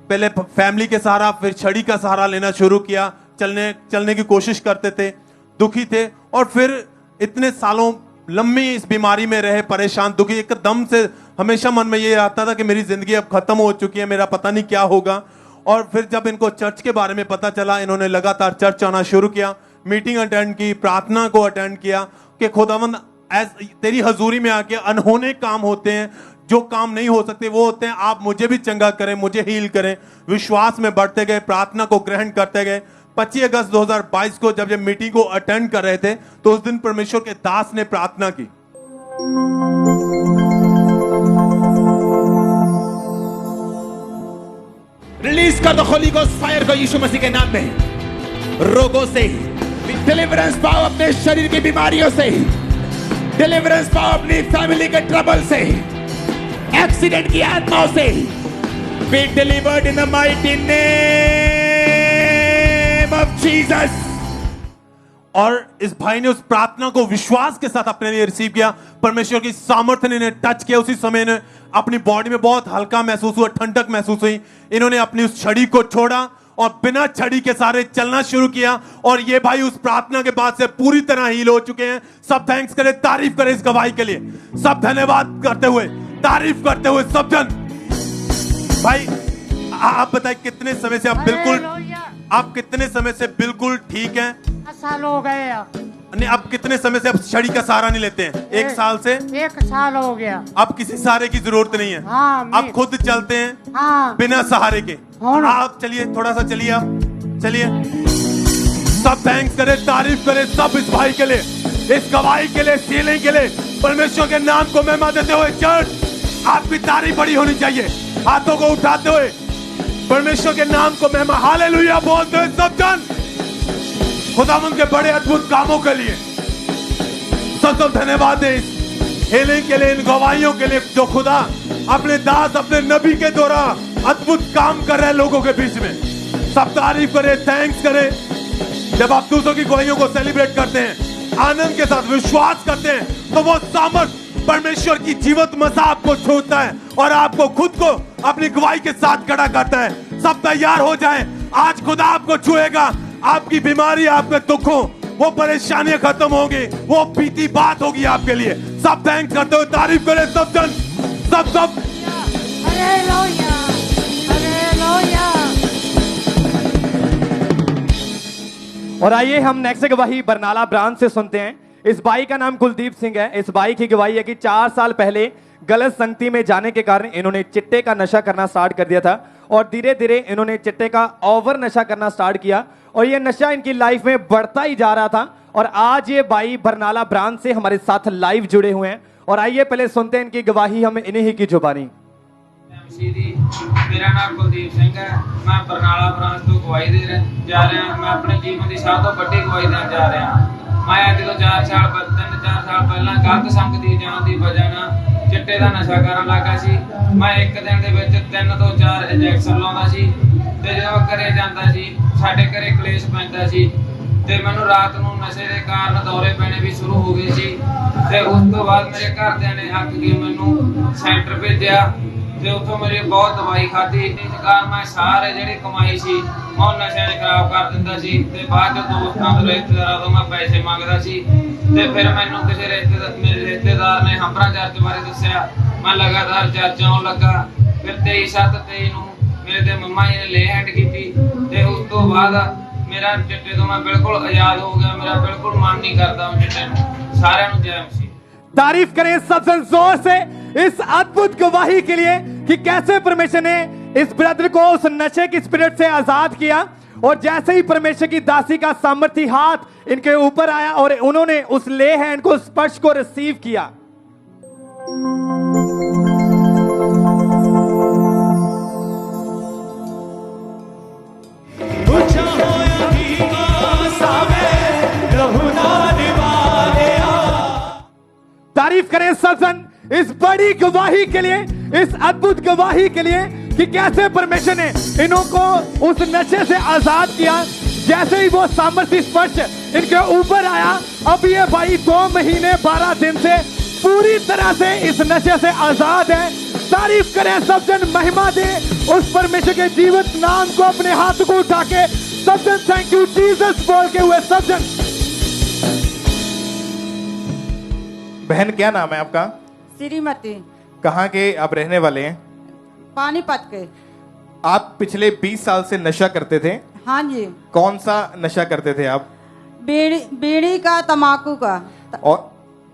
पहले फैमिली के सहारा, फिर छड़ी का सहारा लेना शुरू किया, चलने की कोशिश करते थे, दुखी थे, और फिर इतने सालों लंबी इस बीमारी में रहे, परेशान, दुखी, एकदम से हमेशा मन में ये आता था कि मेरी जिंदगी अब खत्म हो चुकी है, मेरा पता नहीं क्या होगा। और फिर जब इनको चर्च के बारे में पता चला, इन्होंने लगातार चर्च आना शुरू किया, मीटिंग अटेंड की, प्रार्थना को अटेंड किया कि खुदावंद तेरी हजूरी में आके अनहोने काम होते हैं, जो काम नहीं हो सकते वो होते हैं, आप मुझे भी चंगा करें, मुझे हील करें। विश्वास में बढ़ते गए, प्रार्थना को ग्रहण करते गए। 25 अगस्त 2022 को जब ये मीटिंग को अटेंड कर रहे थे तो उस दिन परमेश्वर के दास ने प्रार्थना की। रिलीज कर दो होली गोस्ट फायर को यीशु मसीह के नाम में। रोगों से डिलीवरेंस पाओ, अपने शरीर की बीमारियों से डिलीवरेंस पाओ, अपनी फैमिली के ट्रबल से, एक्सीडेंट की आत्माओं से। Be delivered in the mighty name of Jesus. और इस भाई ने उस प्रार्थना को विश्वास के साथ अपने लिए रिसीव किया, परमेश्वर की सामर्थ्य ने इन्हें टच किया। उसी समय इन्हें अपनी बॉडी में बहुत हल्का महसूस हुआ, ठंडक महसूस हुई। इन्होंने अपनी उस छड़ी को छोड़ा और बिना छड़ी के सारे चलना शुरू किया, और ये भाई उस प्रार्थना के बाद से पूरी तरह हील हो चुके हैं। सब थैंक्स करें, तारीफ करें इस गवाही के लिए, सब धन्यवाद करते हुए, तारीफ करते हुए सब जन। भाई आप बताएं कितने समय से आप कितने समय से बिल्कुल ठीक हैं? 10 साल हो गए। नहीं, अब कितने समय से आप छड़ी का सहारा नहीं लेते हैं? 1 साल से? 1 साल हो गया। अब किसी सहारे की जरूरत नहीं है। हाँ, आप खुद चलते हैं। हाँ, बिना सहारे के। आप चलिए, थोड़ा सा चलिए, आप चलिए। सब थैंक्स करें, तारीफ करें सब इस भाई के लिए, इस गवाही के लिए, सीलिंग के लिए, परमेश्वर के नाम को महिमा देते हुए। चर्च आपकी तारीफ बड़ी होनी चाहिए, हाथों को उठाते हुए परमेश्वर के नाम को महिमा, हालेलुया बोलते हुए सब जन, खुदावंद के बड़े अद्भुत कामों के लिए सब धन्यवाद है। इस हीलिंग के लिए, इन गवाहियों के लिए जो खुदा अपने दास, अपने नबी के द्वारा अद्भुत काम कर रहे हैं लोगों के बीच में। सब तारीफ करें, थैंक्स करें। जब आप दूसरों की गवाहियों को सेलिब्रेट करते हैं, आनंद के साथ विश्वास करते हैं, तो वो सामर्थ परमेश्वर की जीवंत मसा आपको छूता है और आपको खुद को अपनी गवाही के साथ खड़ा करता है। सब तैयार हो जाएं, आज खुदा आपको छुएगा, आपकी बीमारी, आपके दुखों, वो परेशानियां खत्म होंगी, वो बीती बात होगी आपके लिए। सब थैंक्स करते हुए तारीफ करें सब जन, सब। Hallelujah, hallelujah. और आइए हम नेक्स्ट गवाही बरनाला ब्रांच से सुनते हैं। इस भाई का नाम कुलदीप सिंह है। इस भाई की गवाही है कि 4 साल पहले गलत संगति में जाने के कारण इन्होंने चिट्टे का नशा करना स्टार्ट कर दिया था, और धीरे धीरे इन्होंने चिट्टे का ओवर नशा करना स्टार्ट किया, और ये नशा इनकी लाइफ में बढ़ता ही जा रहा था। और आज ये भाई बरनाला ब्रांच से हमारे साथ लाइव जुड़े हुए हैं, और आइए पहले सुनते हैं इनकी गवाही हम इन्हीं ही की जुबानी। मेरा नाम कुलदीप सिंह है, मैं बरनाला ब्रांच तो गवाही दे जा रहा। मैं अपने जीवन की सब तो बड़ी गवाही देन जा रहा। मैं अज तो 3-4 साल पहला गलत संगति जान की वजह ना चिट्टे का नशा करन लगा सी। मैं एक दिन दे विच 3 ਤੋਂ 4 इंजैक्शन लाउंदा सी ਤੇ ਜਦੋਂ ਘਰੇ ਜਾਂਦਾ ਸੀ ਸਾਡੇ ਘਰੇ ਕਲੇਸ਼ ਪੈਂਦਾ ਸੀ ਤੇ ਮੈਨੂੰ ਰਾਤ ਨੂੰ ਨਸ਼ੇ ਦੇ ਕਾਰਨ ਦੌਰੇ ਪੈਣੇ ਵੀ ਸ਼ੁਰੂ ਹੋ ਗਏ ਸੀ ਤੇ ਉਸ ਤੋਂ ਬਾਅਦ ਮੇਰੇ ਘਰਦਿਆਂ ਨੇ ਅੱਕ ਕੇ ਮੈਨੂੰ ਸੈਂਟਰ ਭੇਜਿਆ ਤੇ ਉੱਥੋਂ ਮੇਰੀ ਬਹੁਤ ਦਵਾਈ ਖਾਧੀ ਇਸ ਕਾਰਨ ਮੈਂ ਸਾਰੇ ਜਿਹੜੀ ਕਮਾਈ ਸੀ ਮੈਂ ਨਸ਼ਿਆਂ 'ਚ ਖਰਾਬ ਕਰ ਦਿੰਦਾ ਸੀ ਤੇ ਬਾਅਦ ਚ ਦੋਸਤਾਂ ਤੋਂ ਰਿਸ਼ਤੇਦਾਰਾਂ ਤੋਂ ਮੈਂ ਪੈਸੇ ਮੰਗਦਾ ਸੀ ਤੇ ਫਿਰ ਮੈਨੂੰ ਕਿਸੇ ਮੇਰੇ ਰਿਸ਼ਤੇਦਾਰ ਨੇ ਹੰਬਰਾ ਚਰਚ ਬਾਰੇ ਦੱਸਿਆ ਮੈਂ ਲਗਾਤਾਰ ਚਰਚ ਆਉਣ ਲੱਗਾ ਫਿਰ 23/7/23 ਨੂੰ ਮੇਰੇ ਤੇ ਮੰਮਾ ਜੀ ਨੇ ਲੇ ਹੈਂਡ ਕੀਤੀ ਤੇ ਉਸ ਤੋਂ ਬਾਅਦ ਮੇਰਾ ਚਿੱਟੇ ਤੋਂ मैं बिल्कुल आजाद हो गया मेरा बिल्कुल मन नहीं करता हूं चिट्टे ਨੂੰ ਸਾਰਿਆਂ ਨੂੰ जय मसीह। तारीफ करें सबसे जोर से इस अद्भुत गवाही के लिए कि कैसे परमेश्वर ने इस ब्रदर को उस नशे की स्पिरिट से आजाद किया और जैसे ही परमेश्वर की दासी का सामर्थी हाथ इनके ऊपर आया और उन्होंने उस ले हैंड को स्पर्श को रिसीव किया। तारीफ करें सल्सन इस बड़ी गवाही के लिए, इस अद्भुत गवाही के लिए कि कैसे परमेश्वर ने इनको उस नशे से आजाद किया। जैसे ही वो सामर्थ्य स्पर्श इनके ऊपर आया, अब ये भाई 2 महीने 12 दिन से पूरी तरह से इस नशे से आजाद है। तारीफ करें सब जन, महिमा दे उस परमेश्वर के जीवित नाम को। अपने हाथ को उठा के सब जन थैंक यू जीसस बोल के हुए सब जन। बहन क्या नाम है आपका? श्रीमती। कहाँ के आप रहने वाले हैं? पानीपत के। आप पिछले 20 साल से नशा करते थे? हाँ जी। कौन सा नशा करते थे आप? बीड़ी का, तम्बाकू का। और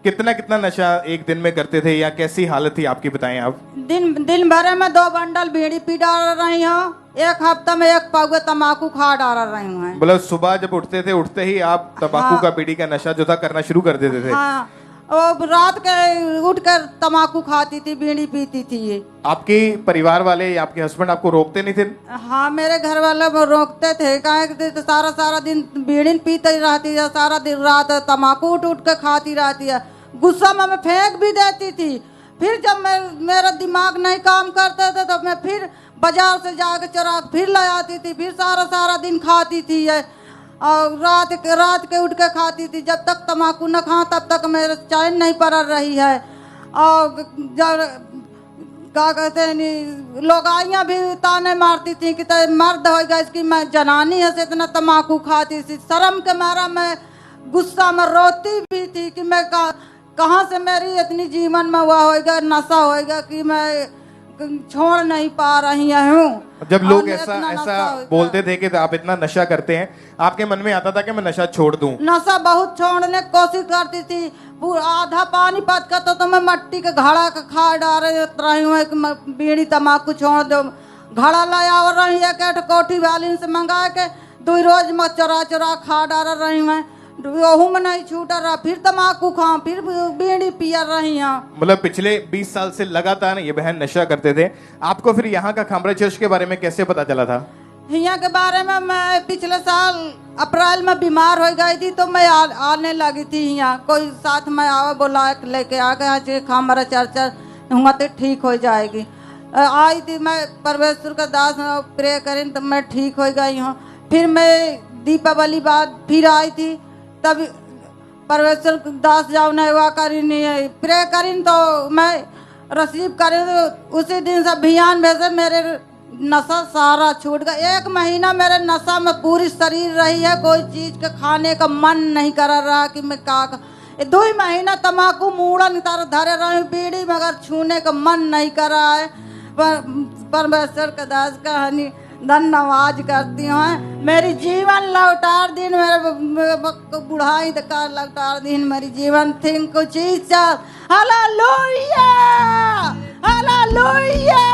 कितना कितना नशा एक दिन में करते थे या कैसी हालत थी आपकी, बताएं आप। दिन भर में 2 बंडल बीड़ी पी डाल रही हूँ, एक हफ्ता में 1 पाव तम्बाकू खा डाल रही हूँ। मतलब सुबह जब उठते थे, उठते ही आप तम्बाकू का, बीड़ी का नशा जो था करना शुरू कर देते थे? हाँ, और रात के उठकर तम्बाकू खाती थी, बीड़ी पीती थी। ये आपके परिवार वाले या आपके हस्बैंड आपको रोकते नहीं थे? हाँ, मेरे घर वाले रोकते थे, कहे तो सारा दिन बीड़ी पीती रहती है, सारा दिन रात तम्बाकू उठ के खाती रहती है। गुस्सा में मैं फेंक भी देती थी। फिर जब मेरा दिमाग नहीं काम करते थे तो मैं फिर बाजार से जाकर चुरा फिर ले आती थी, फिर सारा दिन खाती थी ये। और रात के उठ के खाती थी। जब तक तम्बाकू न खाऊं तब तक मेरे चैन नहीं पड़ रही है। और जब क्या कहते हैं, लोगाइयाँ भी ताने मारती थी कि मर्द होगा इसकी, मैं जनानी है से इतना तम्बाकू खाती थी। शर्म के मारा मैं गुस्सा में रोती भी थी कि मैं कहाँ से मेरी इतनी जीवन में हुआ होगा, नशा होगा कि मैं छोड़ नहीं पा रही हूँ। जब लोग ऐसा बोलते थे कि आप इतना नशा करते हैं, आपके मन में आता था कि मैं नशा छोड़ दूं? नशा बहुत छोड़ने की कोशिश करती थी। आधा पानी पत का तो मैं मट्टी के घड़ा का खा डाल रही हूँ, बीड़ी तम्बाकू छोड़ दो। घड़ा लाया और रही है कोठी वाली से मंगा के 2 रोज में चुरा खा डाल रही हूँ। ओहू में नहीं छूट रहा, फिर तम्बाकू खाऊं, फिर बीड़ी पिया रही हूँ। मतलब पिछले 20 साल से लगातार ये बहन नशा करते थे। आपको फिर यहाँ का खामरा चर्च के बारे में कैसे पता चला था? यहाँ के बारे में मैं पिछले साल अप्रैल में बीमार हो गई थी तो मैं आने लगी थी। यहाँ कोई साथ में आवा बोला लेके आ गया खामरा चर्च हुआ तो ठीक हो जाएगी। आई थी मैं, परमेश्वर का दास प्रे करें तो मैं ठीक हो गई हूँ। फिर मैं दीपावली बाद फिर आई थी, तब परमेश्वर दास जाओ नहीं हुआ करी नहीं प्रे करी तो मैं रिसीव करी तो उसी दिन से अभियान भेजे मेरे नशा सारा छूट गया। 1 महीना मेरे नशा में पूरी शरीर रही है, कोई चीज के खाने का मन नहीं कर रहा कि मैं का 2 महीना तम्बाकू मूड़न तर धरे रही, बीड़ी मगर छूने का मन नहीं कर रहा है। परमेश्वर का दास कहानी धन्यवाद करती हूँ। मेरी जीवन लौटार दिन, मेरे बुढ़ाई तक लौटार दिन मेरी जीवन थिंक कुछ हालेलुया हालेलुया।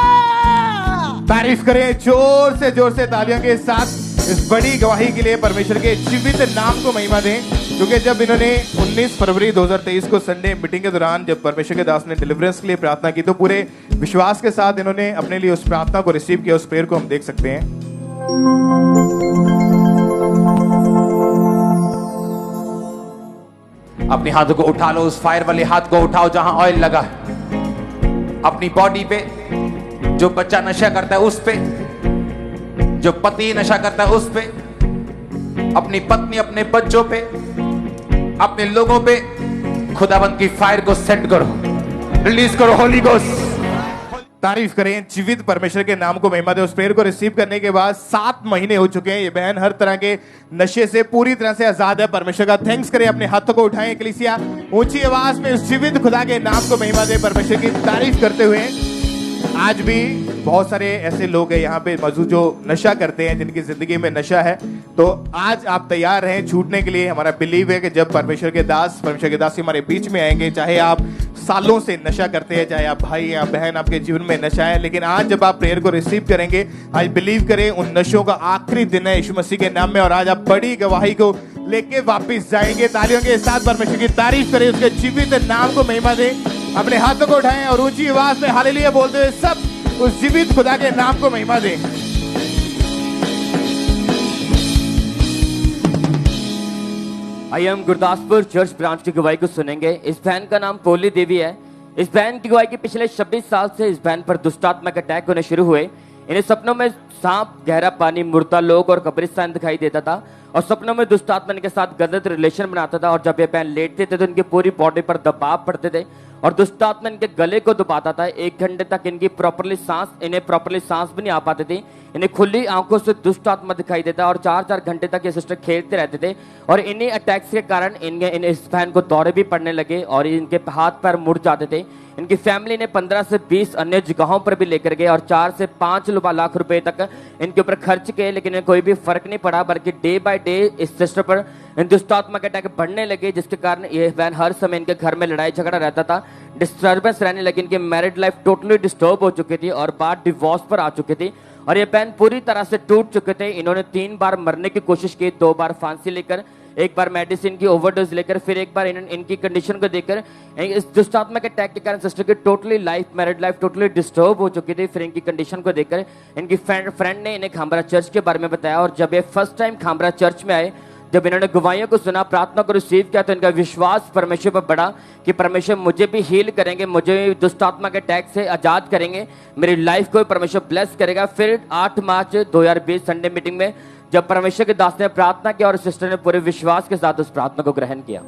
तारीफ करें जोर से तालियों के साथ इस बड़ी गवाही के लिए। परमेश्वर के जीवित नाम को महिमा दें, क्योंकि जब इन्होंने 19 फरवरी 2023 को संडे मीटिंग के दौरान जब परमेश्वर के दास ने डिलीवरेंस के लिए प्रार्थना की तो पूरे विश्वास के साथ इन्होंने अपने लिए उस प्रार्थना को रिसीव किया। उस प्रेयर को हम देख सकते हैं। अपने हाथों को उठा लो, उस फायर वाले हाथ को उठाओ जहां ऑयल लगा है। अपनी बॉडी पे जो बच्चा नशा करता है उस पे जो पति नशा करता है उस पे, अपनी पत्नी, अपने बच्चों पे, अपने लोगों पे खुदाबंद की फायर को सेंड करो, रिलीज करो होली गोस्ट। तारीफ करें जीवित परमेश्वर के नाम को महिमा दे। उस प्रेयर को रिसीव करने के बाद 7 महीने हो चुके हैं। ये बहन हर तरह के नशे से पूरी तरह से आजाद है। परमेश्वर का थैंक्स करें, अपने हाथों को उठाएं कलीसिया, ऊंची आवाज में उस जीवित खुदा के नाम को महिमा दे, परमेश्वर की तारीफ करते हुए। आज भी बहुत सारे ऐसे लोग हैं यहाँ पे मौजूद जो नशा करते हैं, जिनकी जिंदगी में नशा है। तो आज आप तैयार रहें छूटने के लिए। हमारा बिलीव है कि जब परमेश्वर के दास हमारे बीच में आएंगे, चाहे आप सालों से नशा करते हैं, चाहे आप भाई या बहन, आपके जीवन में नशा है, लेकिन आज जब आप प्रेयर को रिसीव करेंगे, आज बिलीव करें उन नशों का आखिरी दिन है यीशु मसीह के नाम में, और आज आप बड़ी गवाही को लेके वापिस जाएंगे। तालियों के साथ परमेश्वर की तारीफ करें, उसके जीवित नाम को महिमा दें। अपने हाथों को उठाएं और ऊंची आवाज में हालेलुया बोलते हुए सब उस जीवित खुदा के नाम को महिमा दें। आइए हम गुरदासपुर चर्च ब्रांच की गवाही को सुनेंगे। इस बहन का नाम पोली देवी है। इस बहन की गवाही की पिछले 26 साल से इस बहन पर दुष्टात्मा के अटैक होने शुरू हुए। इन्हें सपनों में सांप, गहरा पानी, मुर्दा लोग और कब्रिस्तान दिखाई देता था, और सपनों में दुष्टात्मा इनके साथ गलत रिलेशन बनाता था, और जब ये बहन लेटते थे तो इनकी पूरी बॉडी पर दबाव पड़ते थे और दुष्टात्मा इनके गले को दबाता था। 1 घंटे तक इन्हें प्रॉपरली सांस भी नहीं आ पाती थी। इन्हें खुली आंखों से दुष्टात्मा दिखाई देता, और 4-4 घंटे तक ये सिस्टर खेलते रहते थे, और इन्हीं अटैक्स के कारण इस बहन को दौरे भी पड़ने लगे और इनके हाथ पैर मुड़ जाते थे। इनकी फैमिली ने 15 से 20 अन्य जगहों पर भी लेकर गए और 4 से 5 लाख रुपए तक इनके ऊपर खर्च किए, लेकिन इन्हें कोई भी फर्क नहीं पड़ा, बल्कि डे बाय डे इस सिस्टर पर दुष्टात्मा के अटैक बढ़ने लगे, जिसके कारण ये बहन हर समय इनके घर में लड़ाई झगड़ा रहता था, डिस्टर्बेंस रहने लगी। इनकी मैरिड लाइफ टोटली डिस्टर्ब हो चुकी थी और बात डिवोर्स पर आ चुकी थी, और ये बहन पूरी तरह से टूट चुके थे। इन्होंने 3 बार मरने की कोशिश की, 2 बार फांसी लेकर, 1 बार मेडिसिन की ओवरडोज लेकर, फिर 1 बार इनकी कंडीशन को देखकर इस दुष्टात्मा के अटैक के कारण सिस्टर की totally married life totally disturb हो चुकी थी। फिर इनकी कंडीशन को देखकर इनकी फ्रेंड ने इन्हें खामरा चर्च के बारे में बताया, और जब ये फर्स्ट टाइम खामरा चर्च में आए, जब इन्होंने गवाहियों को सुना, प्रार्थना को रिसीव किया, तो इनका विश्वास परमेश्वर पर बढ़ा कि परमेश्वर मुझे भी हील करेंगे, मुझे दुष्टात्मा के अटैक से आजाद करेंगे, मेरी लाइफ को परमेश्वर ब्लेस करेगा। फिर 8 मार्च 2020 संडे मीटिंग में जब परमेश्वर के दास ने प्रार्थना किया और सिस्टर ने पूरे विश्वास के साथ उस प्रार्थना को ग्रहण किया।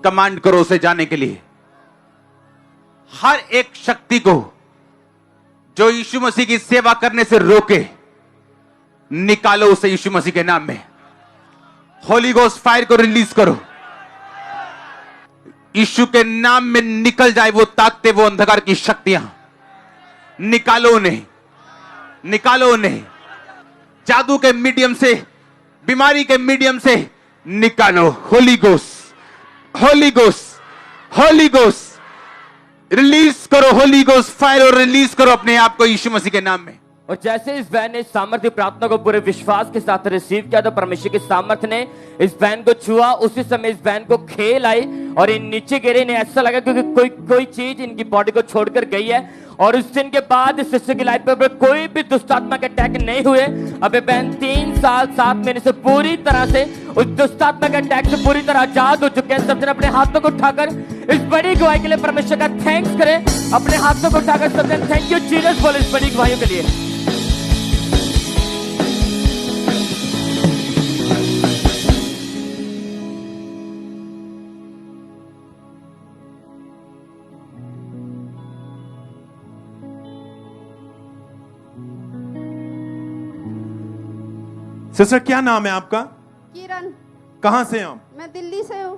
कमांड करो उसे जाने के लिए। हर एक शक्ति को जो यीशु मसीह की सेवा करने से रोके, निकालो उसे यीशु मसीह के नाम में। होली गोस्ट फायर को रिलीज करो। यीशु के नाम में निकल जाए वो ताकतें, वो अंधकार की शक्तियां। निकालो उन्हें, निकालो उन्हें। जादू के मीडियम से, बीमारी के मीडियम से निकालो। Holi ghost, Holi ghost, Holi ghost release करो। होली गोस्ट फायर और रिलीज करो अपने आप को यीशु मसीह के नाम में। और जैसे इस बहन ने सामर्थ्य प्रार्थना को पूरे विश्वास के साथ रिसीव किया, तो परमेश्वर के सामर्थ्य ने इस बहन को छुआ। उसी समय इस बहन को खेल आई और इन नीचे गिरे। इन्हें ऐसा लगा क्योंकि कोई चीज इनकी बॉडी को छोड़कर गई है, और उस दिन के बाद इस सिस्टर की लाइफ पर कोई भी दुष्टात्मा के अटैक नहीं हुए। अब ये बहन 3 साल 7 महीने से पूरी तरह से उस दुष्टात्मा के अटैक से पूरी तरह आजाद हो चुके हैं। सब जन अपने हाथों को उठाकर इस बड़ी गवाही के लिए परमेश्वर का थैंक्स करें। अपने हाथों को उठाकर सब जन थैंक यू जीसस बोले इस बड़ी गवाही के लिए। सिस्टर क्या नाम है आपका? किरण। कहां से आप? मैं दिल्ली से हूँ।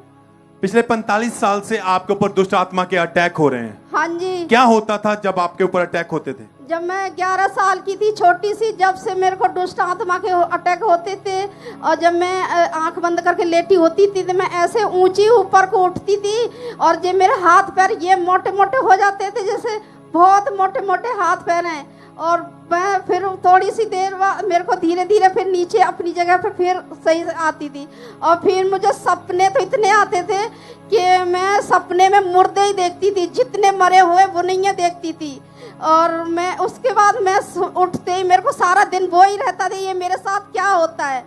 पिछले 45 साल से आपके ऊपर दुष्ट आत्मा के अटैक हो रहे हैं। हाँ जी। क्या होता था जब आपके ऊपर अटैक होते थे? जब मैं 11 साल की थी, छोटी सी, जब से मेरे को दुष्ट आत्मा के अटैक होते थे, और जब मैं आंख बंद करके लेटी होती थी तो मैं ऐसे ऊंची ऊपर को उठती थी, और जो मेरे हाथ पैर ये मोटे मोटे हो जाते थे, जैसे बहुत मोटे मोटे हाथ पैर हैं। और मैं फिर थोड़ी सी देर बाद मेरे को धीरे धीरे फिर नीचे अपनी जगह पे फिर सही आती थी। और फिर मुझे सपने तो इतने आते थे कि मैं सपने में मुर्दे ही देखती थी, जितने मरे हुए वो नहीं देखती थी। और मैं उसके बाद मैं उठते ही मेरे को सारा दिन वो ही रहता था, ये मेरे साथ क्या होता है।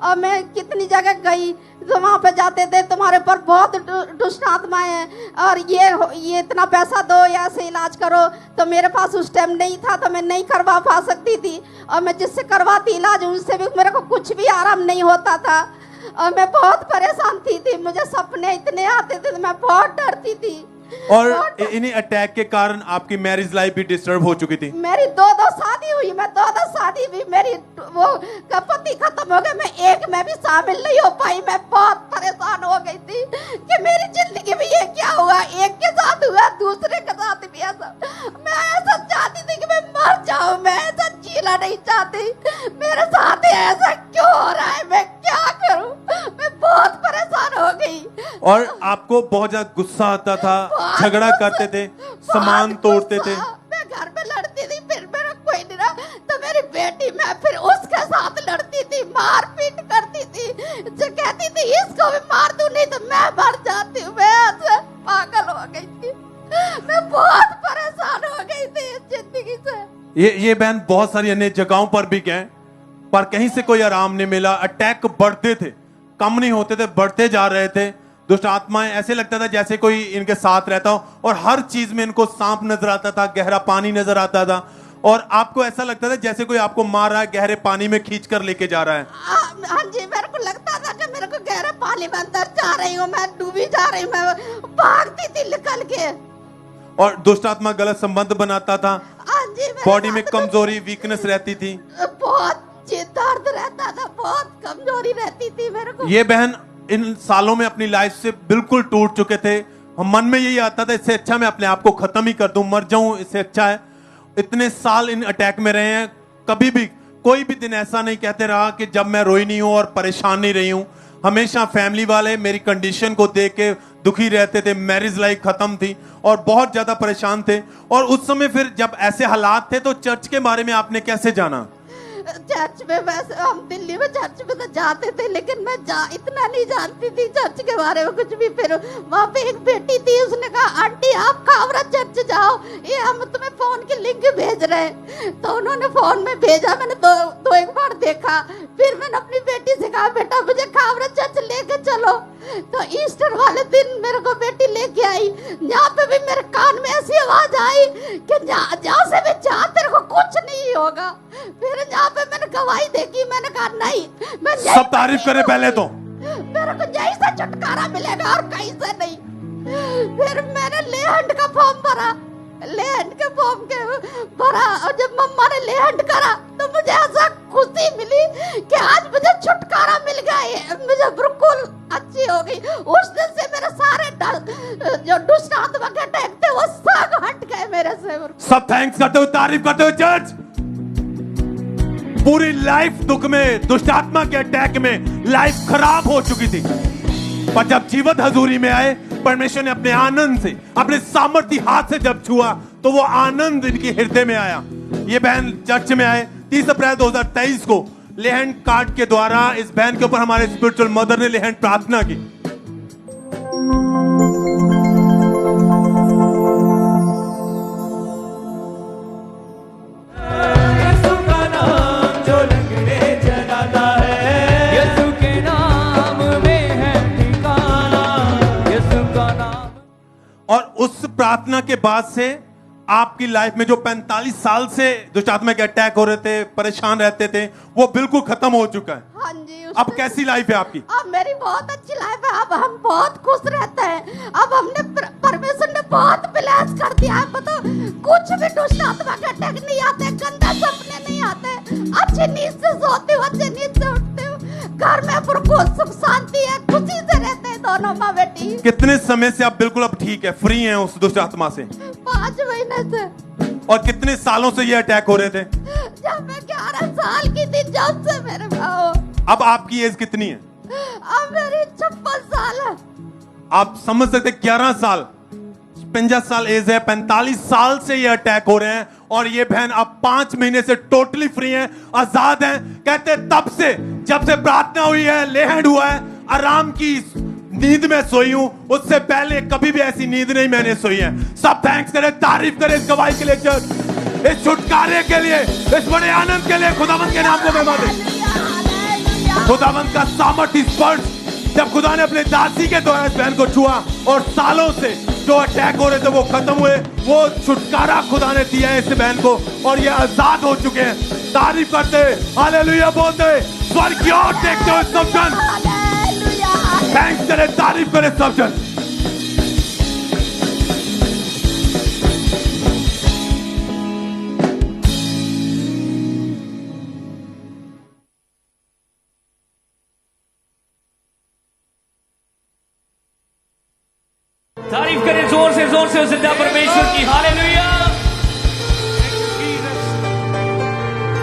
और मैं कितनी जगह गई तो वहाँ पे जाते थे तुम्हारे ऊपर बहुत दुष्ट आत्माएं हैं और ये इतना पैसा दो या से इलाज करो, तो मेरे पास उस टाइम नहीं था तो मैं नहीं करवा पा सकती थी। और मैं जिससे करवाती इलाज उनसे भी मेरे को कुछ भी आराम नहीं होता था और मैं बहुत परेशान थी। मुझे सपने इतने आते थे, मैं बहुत डरती थी। और इन्हीं अटैक के कारण आपकी मैरिज लाइफ भी डिस्टर्ब हो चुकी थी। मेरी दो शादी हुई, मैं दो शादी भी मेरी वो पति खत्म हो गए, मैं एक में भी शामिल नहीं हो पाई। मैं बहुत परेशान हो गई थी कि मेरी जिंदगी में ये क्या हुआ, एक के साथ हुआ दूसरे के साथ भी ऐसा। मैं ऐसा चाहती थी कि मैं मर जाऊं, मैं ऐसा जीना नहीं चाहती। मेरे साथ ऐसा क्यों हो रहा है, मैं क्या करूं? मैं बहुत परेशान हो गई। और आपको बहुत ज्यादा गुस्सा आता था, झगड़ा करते थे, सामान तोड़ते थे। मैं घर में लड़ती थी, फिर मेरा कोई नहीं रहा तो मेरी बेटी मैं फिर उसके साथ लड़ती थी, मार पीट करती थी, जो कहती थी इसको भी मार दूं नहीं तो मैं मर जाती हूँ। मैं ऐसे पागल हो गई थी, मैं बहुत परेशान हो गई थी इस जिंदगी से। ये बहन बहुत सारी अन्य जगहों पर भी गए पर कहीं से कोई आराम नहीं मिला। अटैक बढ़ते थे, कम नहीं होते थे, बढ़ते जा रहे थे। दुष्ट आत्माएं, ऐसे लगता था जैसे कोई इनके साथ रहता हो और हर चीज में इनको सांप नजर आता था, गहरा पानी नजर आता था और आपको ऐसा लगता था जैसे कोई आपको मार रहा है, गहरे पानी में खींच कर लेके जा रहा है। हाँ जी, मेरे को लगता था कि मेरे को गहरे पानी में अंदर जा रही हूँ, मैं डूबी जा रही हूँ, मैं भागती थी निकल के। और दुष्ट आत्मा गलत संबंध बनाता था, बॉडी में कमजोरी, वीकनेस रहती थी, बहुत दर्द रहता था, बहुत कमजोरी रहती थी मेरे को। ये बहन इन सालों में अपनी लाइफ से बिल्कुल टूट चुके थे। मन में यही आता था इससे अच्छा मैं अपने आप को खत्म ही कर दूं, मर जाऊं, इससे अच्छा है। इतने साल इन अटैक में रहे हैं, कभी भी कोई भी दिन ऐसा नहीं कहते रहा कि जब मैं रोई नहीं हूं और परेशान नहीं रही हूं। हमेशा फैमिली वाले मेरी कंडीशन को देख के दुखी रहते थे। मैरिज लाइफ खत्म थी और बहुत ज्यादा परेशान थे। और उस समय फिर जब ऐसे हालात थे तो चर्च के बारे में आपने कैसे जाना? चर्च में वैसे हम दिल्ली में चर्च में तो जाते थे, लेकिन मैं इतना नहीं जानती थी चर्च के बारे में कुछ भी। फिर वहाँ पे एक बेटी थी, उसने कहा आंटी आप खावरा चर्च जाओ, ये हम तुम्हें फोन की लिंक भेज रहे हैं। तो उन्होंने फोन में भेजा, मैंने दो एक बार देखा। फिर मैंने अपनी बेटी से कहा बेटा मुझे खावरा चर्च लेके चलो। तो ईस्टर वाले दिन मेरे को बेटी लेके आई। यहाँ पे भी मेरे कान में ऐसी आवाज आई कि जहाँ से भी जा तेरे को कुछ नहीं होगा। फिर यहाँ पे मैंने गवाही देखी, मैंने कहा नहीं, मैं सब तारीफ करे पहले तो मेरे को यही से छुटकारा मिलेगा और कहीं से नहीं। फिर मैंने लेहंड का फॉर्म भरा, लेहंड के फॉर्म के भरा और जब मम्मा ने लेहंड करा तो मुझे ऐसा खुशी मिली कि आज मुझे छुटकारा मिल गया, मुझे बिल्कुल अच्छी हो गई। उस दिन से मेरे सारे जो दुष्ट आत्मा के अटैक थे वो सब हट गए मेरे से। सब थैंक्स करते हो, तारीफ करते हो चर्च। पूरी लाइफ दुख में, दुष्ट आत्मा के अटैक में लाइफ खराब हो चुकी थी, पर जब जीवत हजूरी में आए परमेश्वर ने अपने आनंद से, अपने सामर्थ्य हाथ से जब छुआ तो वो आनंद इनके हृदय में आया। ये बहन चर्च में आए 30 अप्रैल 2023 को लेहंड कार्ड के द्वारा इस बहन के ऊपर हमारे स्पिरिचुअल मदर ने लेहंड प्रार्थना की। और उस प्रार्थना के बाद से आपकी लाइफ में जो 45 साल से दुष्ट आत्मा के अटैक हो रहे थे, परेशान रहते थे, वो बिल्कुल खत्म हो चुका है। हाँ जी, अब कैसी लाइफ है आपकी? अब मेरी बहुत अच्छी लाइफ है। अब हम बहुत खुश रहते हैं। अब हमने परमेश्वर ने बहुत ब्लेस कर दिया है। बताओ, कुछ भी दुष्ट आत्मा के अटैक नहीं आते, गंदे सपने नहीं आते, अच्छी नींद से सोते हो, अच्छी नींद से उठते हो, घर में बिल्कुल सुख शांति है, खुशी से रहते हैं दोनों माँ बेटी। कितने समय से आप बिल्कुल अब ठीक है, फ्री हैं उस दुष्ट आत्मा से? 5 महीने से। और कितने सालों से ये अटैक हो रहे थे? जब मैं 11 साल की थी, जब से मेरे भाव। अब आपकी एज कितनी है? अब मेरी 56 साल है। आप समझ सकते, 11 साल, 50 साल एज है, 45 साल से ये अटैक हो रहे हैं और ये बहन अब 5 महीने से टोटली फ्री हैं, आजाद हैं। कहते तब से, जब से प्रार्थना हुई है, लेहंड हुआ है, आराम की नींद में सोई हूं, उससे पहले कभी भी ऐसी नींद नहीं मैंने सोई है। सब थैंक्स करें, तारीफ करें इस गवाही के लिए चर्च, इस छुटकारे के लिए, इस बड़े आनंद के लिए खुदावंद के नाम को महिमा दें। खुदावंद का सामर्थ्य स्पर्श जब खुदा ने अपने दासी के द्वारा इस बहन को छुआ और सालों से जो अटैक हो रहे थे वो खत्म हुए, वो छुटकारा खुदा ने दिया है इस बहन को और ये आजाद हो चुके हैं। तारीफ करते हालेलुया बोलते स्वर्ग की ओर देखते हुए सब जन थैंक्स करें, तारीफ करें सब जन। तारीफ करें जोर से जिंदा परमेश्वर की। हालेलुया।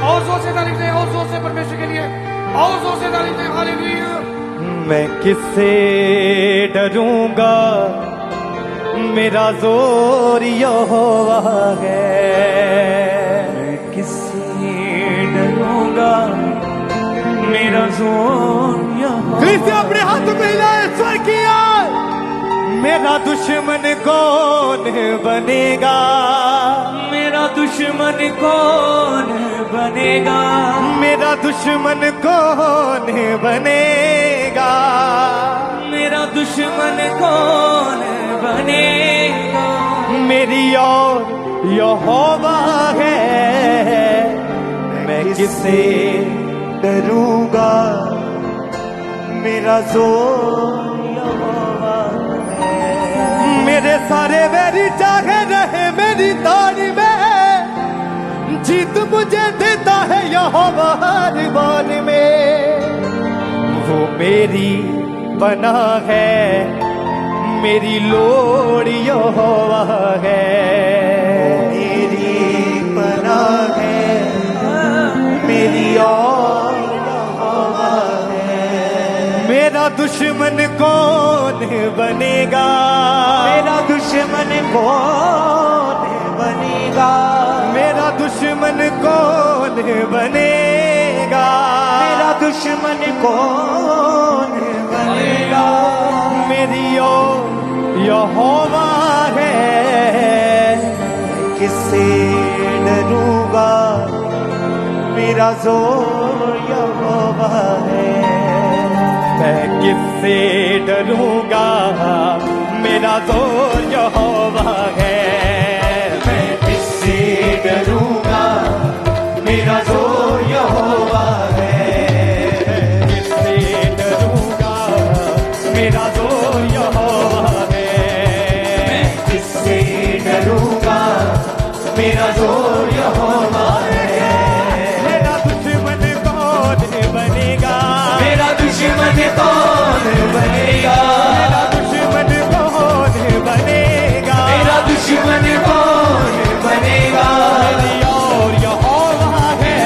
और जोर से तारीफ दें, और जोर से परमेश्वर के लिए, और जोर से तारीफ दें। हालेलुया। मैं किससे डरूंगा, मेरा जोर यहोवा है। मैं किससे डरूंगा, मेरा जोर यहोवा। फिर से अपने हाथ में हिलाए स्वर्ग की ओर। मेरा दुश्मन कौन बनेगा, मेरा दुश्मन कौन बनेगा, मेरा दुश्मन कौन बनेगा, मेरा दुश्मन कौन बनेगा। मेरी और यहोवा है, मैं किससे डरूंगा, मेरा जोर यहोवा है। मेरे सारे मेरी चाहे रहे मेरी तारी में, जीत मुझे देता है यहोवा हर बार में। वो मेरी बना है, मेरी लोड़ यहोवा है। मेरी बना है, मेरी और यहोवा है। मेरा दुश्मन कौन बनेगा, मेरा दुश्मन कौन बनेगा, मेरा दुश्मन कौन बनेगा, मेरा दुश्मन कौन बनेगा। मेरी और यहोवा है, किससे डरूंगा, मेरा जोर यहोवा है। मैं किससे डरूंगा, मेरा जोर यहोवा है। मैं किससे डरूंगा, मेरा जोर यहोवा है। मैं किससे डरूंगा, मेरा जोर यहोवा है। मैं किससे डरूंगा, मेरा जोर यहोवा है। मेरा दुश्मन कौन बनेगा, मेरा दुश्मन कौन बनेगा, मेरा दुश्मन कौन बनेगा, मेरा दुश्मन कौन बनेगा। मेरी और यहोवा है,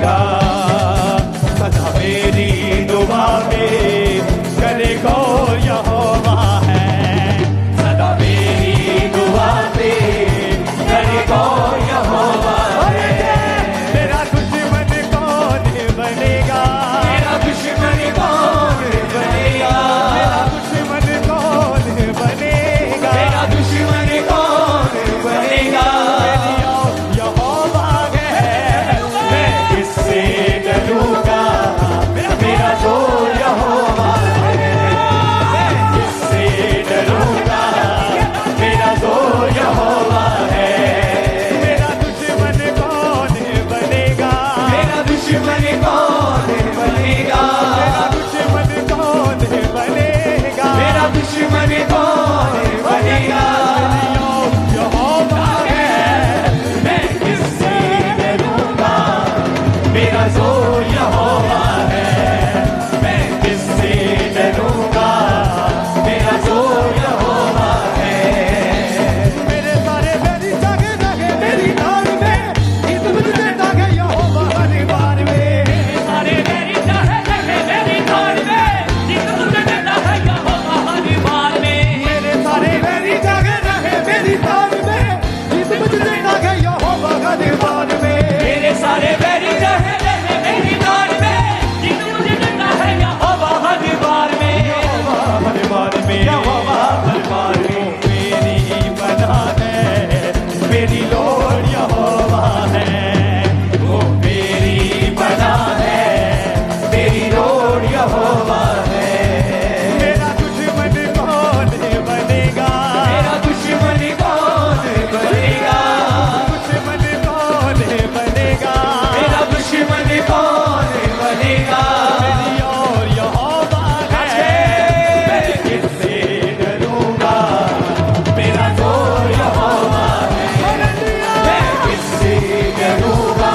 बनेगा, सदा मेरी दुआ में करे गौर यहोवा है, सदा मेरी दुआ में करे गौर यहोवा है। मेरा दुश्मन कौन बनेगा, मेरा दुश्मन कौन बनेगा, मेरा दुश्मन कौन बनेगा, मेरा दुश्मन कौन बनेगा। यहोवा है, मैं किससे डरूंगा, मेरा जोर यहोवा है, मैं किससे डरूंगा, मेरा जोर यहोवा है। मेरा दुश्मन कौन बनेगा, मेरा दुश्मन कौन बनेगा, मेरा दुश्मन कौन बनेगा, मेरा दुश्मन कौन बनेगा। यहोवा है, मैं किससे डरूंगा, मेरा जोर यहोवा है, मैं किससे डरूंगा, मेरा जोर यहोवा है। मेरे सारे मेरी जगह जगह मेरी नार में, ईद मुझे दागे यहोवा हर बार में। सारे मेरी जगह जगह मेरी नार में, ईद मुझे दागे यहोवा हर बार में। मेरे सारे मेरी जगह जगह मेरी नार में, ईद मुझे दागे यहोवा हर बार में। मेरे सारे मेरी जगह जगह मेरी नार में, ईद मुझे दागे यहोवा हर बार में। यहोवा हर बार में, यहोवा हर बार में। मेरी बना है, मेरी लोड यहोवा है, वो मेरी बना है, मेरी लोड यहोवा है। मेरा दुश्मन कौन बनेगा, मेरा दुश्मन कौन बनेगा, दुश्मन कौन बनेगा, मेरा दुश्मन कौन बनेगा। मेरी और यहोवा है, मैं किससे डरूंगा, मेरा जोर यहोवा है, मैं किससे डरूंगा,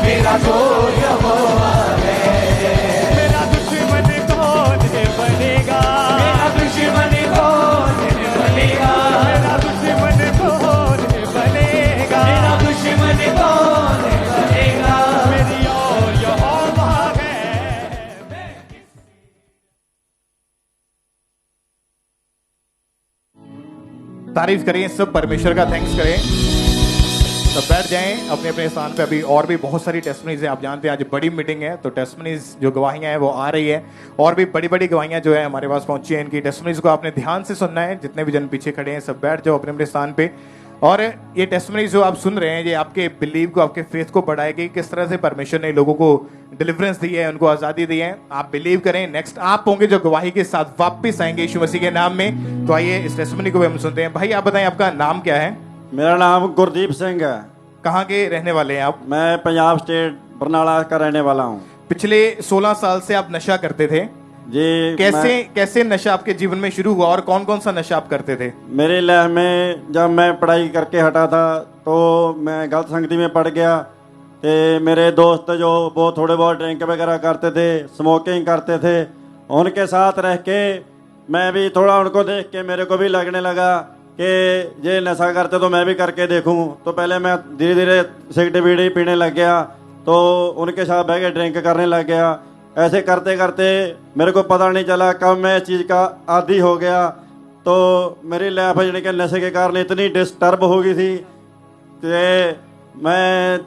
मेरा जोर यहोवा है। मेरा दुश्मन कौन बनेगा, मेरा दुश्मन कौन बनेगा, मेरा दुश्मन कौन बनेगा, मेरा दुश्मन कौन बनेगा। मेरी और यहोवा है। तारीफ करें सब परमेश्वर का, थैंक्स करें। तो बैठ जाएं अपने अपने स्थान पे। अभी और भी बहुत सारी टेस्टमनीज है, आप जानते हैं आज बड़ी मीटिंग है, तो टेस्टमनीज जो गवाहियां हैं वो आ रही है, और भी बड़ी बड़ी गवाहियां जो है हमारे पास पहुंची है। इनकी टेस्टमनीज को आपने ध्यान से सुनना है। जितने भी जन पीछे खड़े हैं सब बैठ जाओ अपने अपने स्थान पे। और ये टेस्टमनीज जो आप सुन रहे हैं, ये आपके बिलीव को, आपके फेथ को बढ़ाएगी। किस तरह से परमेश्वर ने लोगों को डिलीवरेंस दी है, उनको आजादी दी है। आप बिलीव करें, नेक्स्ट आप होंगे जो गवाही के साथ वापस आएंगे यीशु मसीह के नाम में। तो आइए इस टेस्टमनी को भी हम सुनते हैं। भाई आप बताएं आपका नाम क्या है? मेरा नाम गुरदीप सिंह है। कहाँ के रहने वाले हैं आप? मैं पंजाब स्टेट बरनाला का रहने वाला हूँ। पिछले 16 साल से आप नशा करते थे जी। कैसे नशा आपके जीवन में शुरू हुआ और कौन कौन सा नशा आप करते थे? मेरी लाइफ में जब मैं पढ़ाई करके हटा था तो मैं गलत संगति में पड़ गया। तो मेरे दोस्त जो वो थोड़े बहुत ड्रिंक वगैरह करते थे, स्मोकिंग करते थे, उनके साथ रह के मैं भी थोड़ा उनको देख के मेरे को भी लगने लगा कि ये नशा करते तो मैं भी करके देखूं। तो पहले मैं धीरे धीरे सिगरेट बीड़ी पीने लग गया, तो उनके साथ बह के ड्रिंक करने लग गया। ऐसे करते करते मेरे को पता नहीं चला कब मैं इस चीज़ का आदी हो गया। तो मेरी लाइफ यानी कि नशे के कारण इतनी डिस्टर्ब हो गई थी कि मैं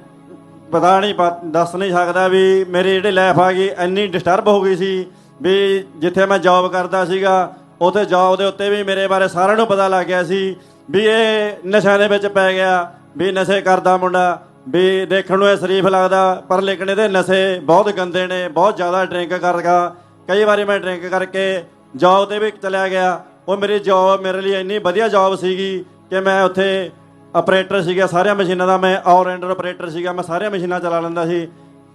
पता नहीं दस नहीं सकता भी मेरी जी लाइफ आ गई इन्नी डिस्टर्ब हो गई सी भी जिथे मैं जॉब करता सीगा ਉੱਥੇ ਜੌਬ ਦੇ ਉੱਤੇ ਵੀ ਮੇਰੇ ਬਾਰੇ ਸਾਰਿਆਂ ਨੂੰ ਪਤਾ ਲੱਗ ਗਿਆ ਸੀ ਵੀ ਇਹ ਨਸ਼ਿਆਂ ਦੇ ਵਿੱਚ ਪੈ ਗਿਆ, ਵੀ ਨਸ਼ੇ ਕਰਦਾ ਮੁੰਡਾ, ਵੀ ਦੇਖਣ ਨੂੰ ਇਹ ਸ਼ਰੀਫ ਲੱਗਦਾ ਪਰ ਲੇਕਿਨ ਇਹਦੇ ਨਸ਼ੇ ਬਹੁਤ ਗੰਦੇ ਨੇ, ਬਹੁਤ ਜ਼ਿਆਦਾ ਡਰਿੰਕ ਕਰਦਾ। ਕਈ ਵਾਰੀ ਮੈਂ ਡਰਿੰਕ ਕਰਕੇ ਜੌਬ 'ਤੇ ਵੀ ਚਲਿਆ ਗਿਆ। ਉਹ ਮੇਰੀ ਜੌਬ ਮੇਰੇ ਲਈ ਇੰਨੀ ਵਧੀਆ ਜੌਬ ਸੀਗੀ ਕਿ ਮੈਂ ਉੱਥੇ ਆਪਰੇਟਰ ਸੀਗਾ ਸਾਰੀਆਂ ਮਸ਼ੀਨਾਂ ਦਾ, ਮੈਂ ਆਲਰਾਊਂਡਰ ਆਪਰੇਟਰ ਸੀਗਾ, ਮੈਂ ਸਾਰੀਆਂ ਮਸ਼ੀਨਾਂ ਚਲਾ ਲੈਂਦਾ ਸੀ।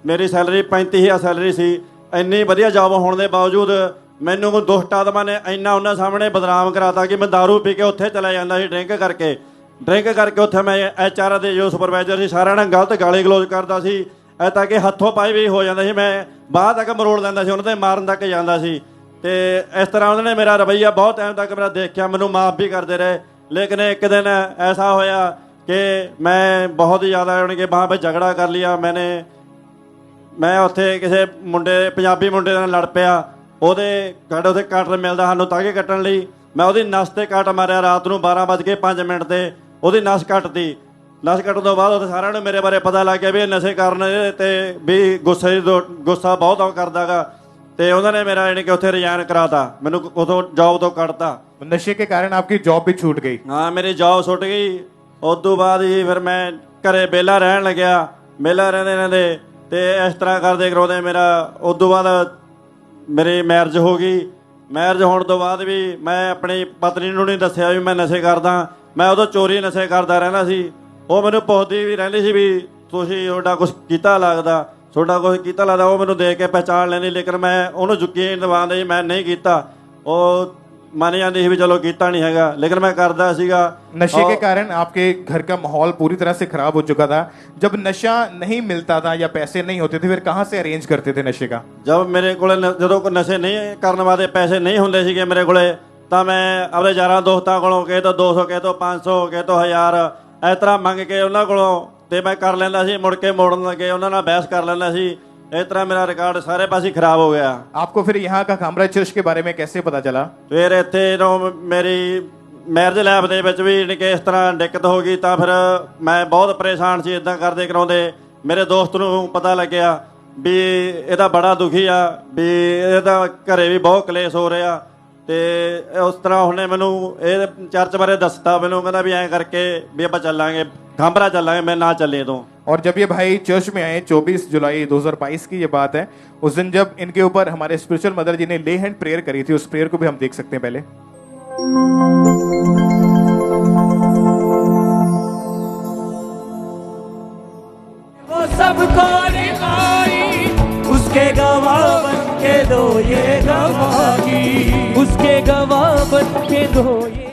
ਮੇਰੀ ਸੈਲਰੀ 35,000 ਸੈਲਰੀ ਸੀ। ਇੰਨੀ ਵਧੀਆ ਜੌਬ ਹੋਣ ਦੇ ਬਾਵਜੂਦ ਮੈਨੂੰ ਦੁਸ਼ਟ ਆਤਮਾ ਨੇ ਇੰਨਾ ਉਹਨਾਂ ਸਾਹਮਣੇ ਬਦਨਾਮ ਕਰਾਤਾ ਕਿ ਮੈਂ ਦਾਰੂ ਪੀ ਕੇ ਉੱਥੇ ਚਲਾ ਜਾਂਦਾ ਸੀ ਡਰਿੰਕ ਕਰਕੇ ਉੱਥੇ ਮੈਂ HR ਦੇ ਜੋ ਸੁਪਰਵਾਈਜ਼ਰ ਸੀ ਸਾਰਿਆਂ ਨਾਲ ਗਲਤ ਗਾਲੀ ਗਲੋਚ ਕਰਦਾ ਸੀ, ਐ ਤਾਂ ਕਿ ਹੱਥੋਂ ਪਾਈ ਵੀ ਹੋ ਜਾਂਦਾ ਸੀ। ਮੈਂ ਬਾਹਰ ਤੱਕ ਮਰੋੜ ਦਿੰਦਾ ਸੀ, ਉਹਨਾਂ 'ਤੇ ਮਾਰਨ ਤੱਕ ਜਾਂਦਾ ਸੀ। ਅਤੇ ਇਸ ਤਰ੍ਹਾਂ ਉਹਨਾਂ ਨੇ ਮੇਰਾ ਰਵੱਈਆ ਬਹੁਤ ਟਾਈਮ ਤੱਕ ਮੇਰਾ ਦੇਖਿਆ, ਮੈਨੂੰ ਮਾਫ ਵੀ ਕਰਦੇ ਰਹੇ। ਲੇਕਿਨ ਇੱਕ ਦਿਨ ऐसा होया कि मैं बहुत ही ज़्यादा यानी कि वहाँ पर झगड़ा कर लिया। मैंने ਮੈਂ ਉੱਥੇ ਕਿਸੇ ਮੁੰਡੇ ਪੰਜਾਬੀ ਮੁੰਡੇ ਨਾਲ ਲੜ ਪਿਆ। ਉਹਦੇ ਸਾਡੇ ਉੱਥੇ ਕਟਰ ਮਿਲਦਾ ਸਾਨੂੰ ਤਾਗੇ ਕੱਟਣ ਲਈ। ਮੈਂ ਉਹਦੀ ਨਸ ਤੇ ਕੱਟ ਮਾਰਿਆ ਰਾਤ ਨੂੰ 12:05 ਤੇ ਉਹਦੀ ਨਸ ਕੱਟਤੀ। ਨਸ ਕੱਟਣ ਤੋਂ ਬਾਅਦ ਉੱਥੇ ਸਾਰਿਆਂ ਨੂੰ ਮੇਰੇ ਬਾਰੇ ਪਤਾ ਲੱਗ ਗਿਆ ਵੀ ਇਹ ਨਸ਼ੇ ਕਰਨ ਤੇ ਵੀ ਗੁੱਸਾ ਬਹੁਤ ਕਰਦਾ ਗਾ। ਤੇ ਉਹਨਾਂ ਨੇ ਮੇਰਾ ਯਾਨੀ ਕਿ ਉੱਥੇ ਰਿਜ਼ਾਈਨ ਕਰਾਤਾ, ਮੈਨੂੰ ਉਦੋਂ ਜੌਬ ਤੋਂ ਕੱਢਤਾ। नशे के कारण आपकी जॉब भी छूट गई? हाँ, मेरी जॉब छुट गई। उस तो बाद ही फिर मैं घरे बेला रहन लग्या। बेला रहंदे रहंदे ते इस तरह करदे कराउंदे मेरा उस तो बाद मेरी मैरिज हो गई। मैरिज होने तो बाद भी मैं अपनी पत्नी नूं नहीं दस्सिया भी मैं नशे करदा। मैं उदों चोरी नशे करदा रहंदा सी। ਉਹ ਮੈਨੂੰ ਪੁੱਛਦੀ ਵੀ ਰਹਿੰਦੀ ਸੀ ਵੀ ਤੁਸੀਂ ਤੁਹਾਡਾ ਕੁਝ ਕੀਤਾ ਲੱਗਦਾ, ਤੁਹਾਡਾ ਕੁਝ ਕੀਤਾ ਲੱਗਦਾ। ਉਹ ਮੈਨੂੰ ਦੇਖ ਕੇ ਪਹਿਚਾਣ ਲੈਂਦੀ, ਲੇਕਿਨ ਮੈਂ ਉਹਨੂੰ ਯਕੀਨ ਦਿਵਾਉਂਦਾ ਜੀ ਮੈਂ ਨਹੀਂ ਕੀਤਾ। ਉਹ ਮੰਨ ਜਾਂਦੀ ਸੀ ਵੀ ਚਲੋ ਕੀਤਾ ਨਹੀਂ ਹੈਗਾ, ਲੇਕਿਨ मैं करदा ਸੀਗਾ। नशे के कारण आपके घर का माहौल पूरी तरह से खराब हो चुका था। जब नशा नहीं मिलता था या पैसे नहीं होते थे, फिर कहाँ से अरेंज करते थे नशे का? जब मेरे को ਜਦੋਂ ਕੋਈ ਨਸ਼ੇ ਨਹੀਂ ਕਰਨ ਵਾਲੇ ਪੈਸੇ ਨਹੀਂ ਹੁੰਦੇ ਸੀਗੇ ਮੇਰੇ ਕੋਲੇ, ਤਾਂ ਮੈਂ ਆਪਣੇ ਯਾਰਾਂ ਦੋਸਤਾਂ ਕੋਲੋਂ ਕਿਸੇ ਤੋਂ 200 ਕਿਸੇ ਤੋਂ 500 ਕਿਸੇ ਤੋਂ 1000 ਇਸ ਤਰ੍ਹਾਂ ਮੰਗ ਕੇ ਉਹਨਾਂ ਕੋਲੋਂ ਤੇ ਮੈਂ ਕਰ ਲੈਂਦਾ ਸੀ। ਮੁੜ ਕੇ ਮੋੜਨ ਲੱਗੇ ਉਹਨਾਂ ਨਾਲ ਬਹਿਸ ਕਰ ਲੈਂਦਾ ਸੀ। इस तरह मेरा रिकॉर्ड सारे पास ही खराब हो गया। आपको फिर यहाँ का कामरा चर्च के बारे में कैसे पता चला? फिर इत्थे मेरी मैरिज लैब ਦੇ ਵਿੱਚ ਵੀ ਇਸ ਤਰ੍ਹਾਂ ਦਿੱਕਤ ਹੋ ਗਈ ਤਾਂ ਫਿਰ ਮੈਂ ਬਹੁਤ ਪਰੇਸ਼ਾਨ ਸੀ। ਇਦਾਂ ਕਰਦੇ ਕਰਾਉਂਦੇ ਮੇਰੇ ਦੋਸਤ ਨੂੰ ਪਤਾ ਲੱਗਿਆ ਵੀ ਇਹਦਾ ਬੜਾ ਦੁਖੀ ਆ, ਵੀ ਇਹਦਾ ਘਰੇ ਵੀ ਬਹੁਤ ਕਲੇਸ਼ ਹੋ ਰਿਹਾ। ਤੇ ਉਸ ਤਰ੍ਹਾਂ ਉਹਨੇ ਮੈਨੂੰ ਇਹ ਚਰਚ ਬਾਰੇ ਦੱਸਤਾ। ਮੈਨੂੰ ਕਹਿੰਦਾ ਵੀ ਐਂ ਕਰਕੇ ਵੀ ਆਪਾਂ ਚੱਲਾਂਗੇ, ਖਾਂਬਰਾ ਚੱਲਾਂਗੇ, ਮੈਂ ਨਾ ਚੱਲੇ ਤੋਂ। और जब ये भाई चर्च में आए 24 जुलाई 2022 की ये बात है, उस दिन जब इनके ऊपर हमारे स्पिरिचुअल मदर जी ने ले हैंड प्रेयर करी थी, उस प्रेयर को भी हम देख सकते हैं पहले। वो सबको निभाई, उसके गवाह बन के दो ये गवाही, उसके गवाह बन के दो ये।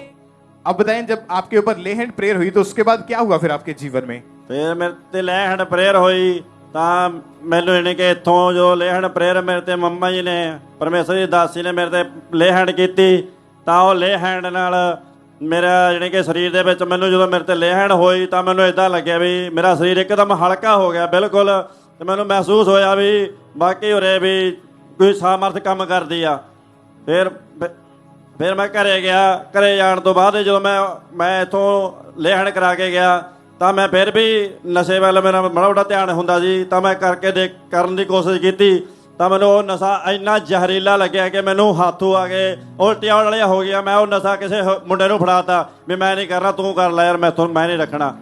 अब बताएं, जब आपके ऊपर ले हैंड प्रेयर हुई तो उसके बाद क्या हुआ फिर आपके जीवन में? फिर मेरे ते ले हैंड प्रेयर हुई ਤਾਂ ਮੈਨੂੰ ਇਹਨੇ ਕਿ ਇੱਥੋਂ ਜੋ ਲੈ ਹੈਂਡ ਪ੍ਰੇਅਰ ਮੇਰੇ ਤੇ ਮੰਮਾ ਜੀ ਨੇ, ਪਰਮੇਸ਼ਰ ਦੀ ਦਾਸੀ ਨੇ ਮੇਰੇ ਤੇ ਲੈ ਹੈਂਡ ਕੀਤੀ। ਤਾਂ ਉਹ ਲੈ ਹੈਂਡ ਨਾਲ ਮੇਰਾ ਜਾਣੀ ਕਿ ਸਰੀਰ ਦੇ ਵਿੱਚ ਮੈਨੂੰ ਜਦੋਂ ਮੇਰੇ ਤੇ ਲੈ ਹੈਂਡ ਹੋਈ ਤਾਂ ਮੈਨੂੰ ਇਦਾਂ ਲੱਗਿਆ ਵੀ ਮੇਰਾ ਸਰੀਰ ਇੱਕਦਮ ਹਲਕਾ ਹੋ ਗਿਆ ਬਿਲਕੁਲ। ਤੇ ਮੈਨੂੰ ਮਹਿਸੂਸ ਹੋਇਆ ਵੀ ਬਾਕੀ ਉਰੇ ਵੀ ਕੋਈ ਸਾਮਰਥ ਕੰਮ ਕਰਦੀ ਆ। ਫਿਰ ਮੈਂ ਘਰੇ ਗਿਆ। ਘਰੇ ਜਾਣ ਤੋਂ ਬਾਅਦ ਜਦੋਂ ਮੈਂ ਇੱਥੋਂ ਲੈ ਹੈਂਡ ਕਰਾ ਕੇ ਗਿਆ ਤਾਂ ਮੈਂ ਫਿਰ ਵੀ ਨਸ਼ੇ ਵੱਲ ਮੇਰਾ ਮਾੜਾ ਮੋਟਾ ਧਿਆਨ ਹੁੰਦਾ ਸੀ। ਤਾਂ ਮੈਂ ਕਰਨ ਦੀ ਕੋਸ਼ਿਸ਼ ਕੀਤੀ ਤਾਂ ਮੈਨੂੰ ਉਹ ਨਸ਼ਾ ਇੰਨਾ ਜ਼ਹਿਰੀਲਾ ਲੱਗਿਆ ਕਿ ਮੈਨੂੰ ਹੱਥੋਂ ਆ ਕੇ ਉਲਟੀਆਂ ਵਾਲੀਆਂ ਹੋ ਗਿਆ। ਮੈਂ ਉਹ ਨਸ਼ਾ ਕਿਸੇ ਮੁੰਡੇ ਨੂੰ ਫੜਾਤਾ ਵੀ ਮੈਂ ਨਹੀਂ ਕਰਨਾ, ਤੂੰ ਕਰ ਲੈ ਯਾਰ, ਮੈਂ ਨਹੀਂ ਰੱਖਣਾ।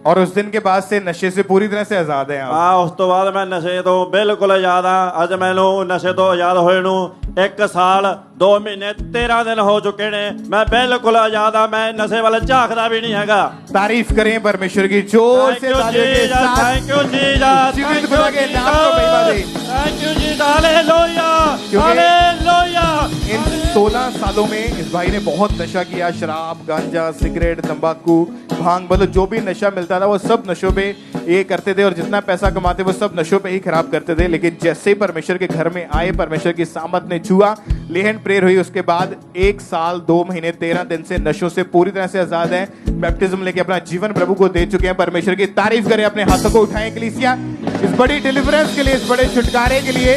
और उस दिन के बाद से नशे से पूरी तरह से आजाद है आप? हाँ, उस तो बाद मैं नशे तो बिल्कुल आजाद हाँ। अज मैनू नशे तो आजाद होए नू 1 साल 2 महीने 13 दिन हो चुके ने। मैं बिल्कुल आजाद हाँ, मैं नशे वाले झाकदा भी नहीं हैगा। तारीफ करें परमेश्वर की जोर से तालियों के साथ। थैंक यू जीसस, जीवित खुदा के नाम को महिमा दे। Thank you Jesus, hallelujah hallelujah. इन 16 सालों में इस भाई ने बहुत नशा किया। शराब, गांजा, सिगरेट, तंबाकू, भांग, मतलब जो भी नशा मिलता था वो सब नशों पे ये करते थे। और जितना पैसा कमाते वो सब नशों पे ही खराब करते थे। लेकिन जैसे ही परमेश्वर के घर में आए, परमेश्वर की सामत ने छुआ, ले हैंड प्रेयर हुई, उसके बाद 1 साल 2 महीने 13 दिन से नशों से पूरी तरह से आजाद है। बैप्टिज्म लेके अपना जीवन प्रभु को दे चुके हैं। परमेश्वर की तारीफ करें, अपने हाथों को उठाएं कलीसिया इस बड़ी डिलीवरेंस के लिए, इस बड़े छुटकारे के लिए।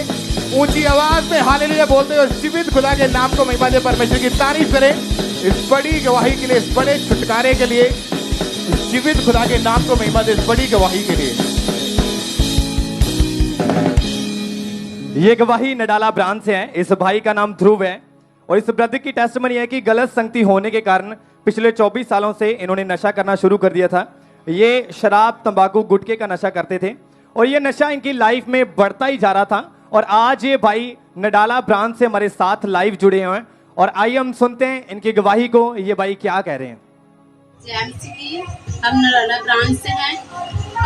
ऊंची आवाज में हालेलुया बोलते हुए जीवित खुदा के नाम को महिमा दे। परमेश्वर की तारीफ करें इस बड़ी गवाही के लिए, इस बड़े छुटकारे के लिए। जीवित खुदा के नाम को महिमा दे इस बड़ी गवाही के लिए। ये गवाही नडाला ब्रांच से है। इस भाई का नाम ध्रुव है और इस ब्रदर की टेस्टमनी है कि गलत संगति होने के कारण पिछले 24 सालों से इन्होंने नशा करना शुरू कर दिया था। ये शराब, तंबाकू, गुटखे का नशा करते थे और ये नशा इनकी लाइफ में बढ़ता ही जा रहा था। और आज ये भाई नडाला ब्रांच से हमारे साथ लाइव जुड़े हुए हैं और आइए हम सुनते हैं इनकी गवाही को, ये भाई क्या कह रहे हैं। हम नडाला ब्रांच से हैं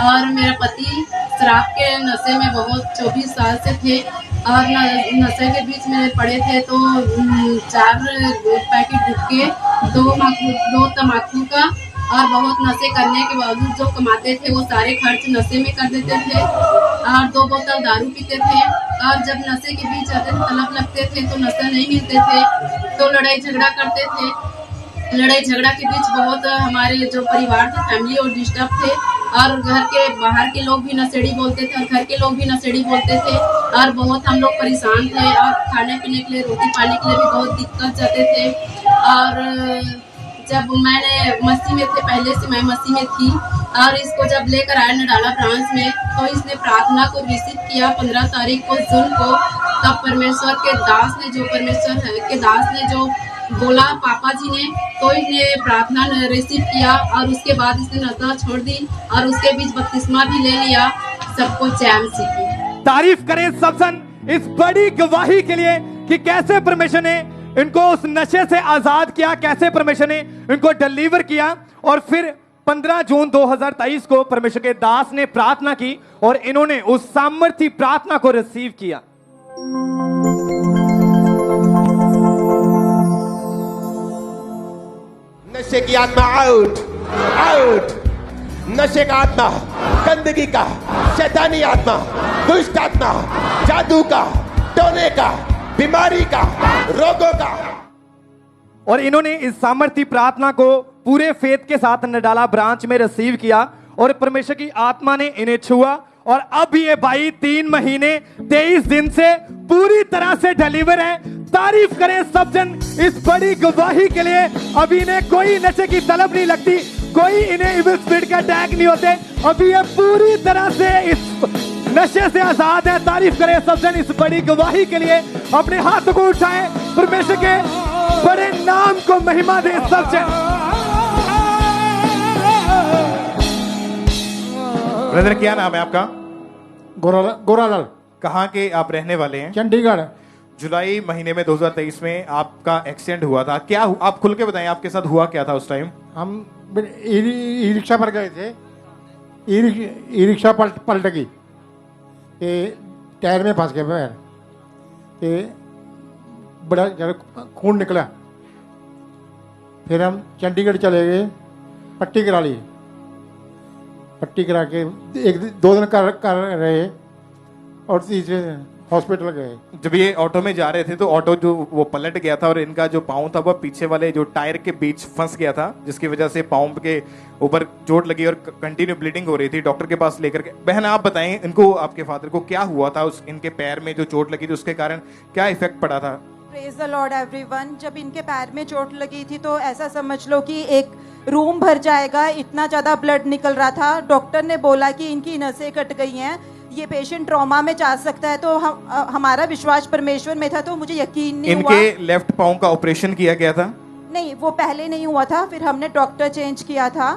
और मेरा पति शराब के नशे में बहुत 24 साल से थे और नशे के बीच में पड़े थे। तो 4 पैकेट गुटखे, 2 तम्बाकू का और बहुत नशे करने के बावजूद जो कमाते थे वो सारे खर्च नशे में कर देते थे और 2 बोतल दारू पीते थे। और जब नशे के बीच आते थे, तलब लगते थे तो नशा नहीं मिलते थे तो लड़ाई झगड़ा करते थे। लड़ाई झगड़ा के बीच बहुत हमारे जो परिवार थे, फैमिली और डिस्टर्ब थे और घर के बाहर के लोग भी नशेड़ी बोलते थे और घर के लोग भी नशेड़ी बोलते थे और बहुत हम लोग परेशान थे और खाने पीने के लिए रोटी पानी के लिए भी बहुत दिक्कत जाते थे। और जब मैंने मस्सी में थे, पहले से मैं मस्सी में थी और इसको जब लेकर आया नडाला ब्रांच में तो इसने प्रार्थना को रिसीव किया 15 तारीख को जून को। तब परमेश्वर के दास ने जो बोला पापा जी ने, तो इसने प्रार्थना रिसीव किया और उसके बाद इसने नशा छोड़ दी और उसके बीच बपतिस्मा भी ले लिया। सबको चैन सीखी। तारीफ करें सब जन इस बड़ी गवाही के लिए कि कैसे परमेश्वर ने इनको उस नशे से आजाद किया, कैसे परमेश्वर ने इनको डिलीवर किया। और फिर 15 जून 2023 को परमेश्वर के दास ने प्रार्थना की और इन्होंने उस सामर्थ्य प्रार्थना को रिसीव किया। नशे की आत्मा आउट, आउट। नशे का आत्मा, गंदगी का, शैतानी आत्मा, दुष्ट आत्मा, जादू का, टोने का, बीमारी का, रोगों का। और इन्होंने इस सामर्थ्य प्रार्थना को पूरे फेथ के साथ नडाला ब्रांच में रिसीव किया और परमेश्वर की आत्मा ने इन्हें छुआ और अब ये भाई 3 महीने 23 दिन से पूरी तरह से डिलीवर है। तारीफ करें सब जन इस बड़ी गवाही के लिए। अभी इन्हें कोई नशे की तलब नहीं लगती, कोई इन्हें इविल स्पिरिट का अटैक नहीं होते। अभी ये पूरी तरह से इस नशे से आजाद है। तारीफ करें सब जन इस बड़ी गवाही के लिए। अपने हाथ को उठाएं, परमेश्वर के बड़े नाम को महिमा दे सब जन। ब्रदर क्या नाम है आपका? गोरालाल। कहाँ के आप रहने वाले हैं? चंडीगढ़। जुलाई महीने में 2023 में आपका एक्सीडेंट हुआ था, क्या आप खुल के बताएं आपके साथ हुआ क्या था उस टाइम? हम ई रिक्शा पर गए थे, ई रिक्शा पलट गई, टायर में फंस गए पैर, बड़ा खून निकला। फिर हम चंडीगढ़ चले गए, पट्टी करा ली। पट्टी करा के 1-2 दिन कर रहे और तीसरे हॉस्पिटल गए। जब ये ऑटो में जा रहे थे तो ऑटो जो वो पलट गया था और इनका जो पाँव था वो पीछे वाले जो टायर के बीच फंस गया था, जिसकी वजह से पाँव के ऊपर चोट लगी और कंटिन्यू ब्लीडिंग हो रही थी। डॉक्टर के पास लेकर के, बहन आप बताएं इनको, आपके फादर को क्या हुआ था, उस इनके पैर में जो चोट लगी थी उसके कारण क्या इफेक्ट पड़ा था? Praise the Lord everyone. जब इनके पैर में चोट लगी थी तो ऐसा समझ लो कि एक रूम भर जाएगा, इतना ज़्यादा ब्लड निकल रहा था। डॉक्टर ने बोला कि इनकी नसें कट गई हैं, ये पेशेंट ट्रॉमा में जा सकता है। तो हमारा विश्वास परमेश्वर में था, तो मुझे यकीन नहीं हुआ। इनके लेफ्ट पाँव का ऑपरेशन किया गया था? नहीं, वो पहले नहीं हुआ था, फिर हमने डॉक्टर चेंज किया था।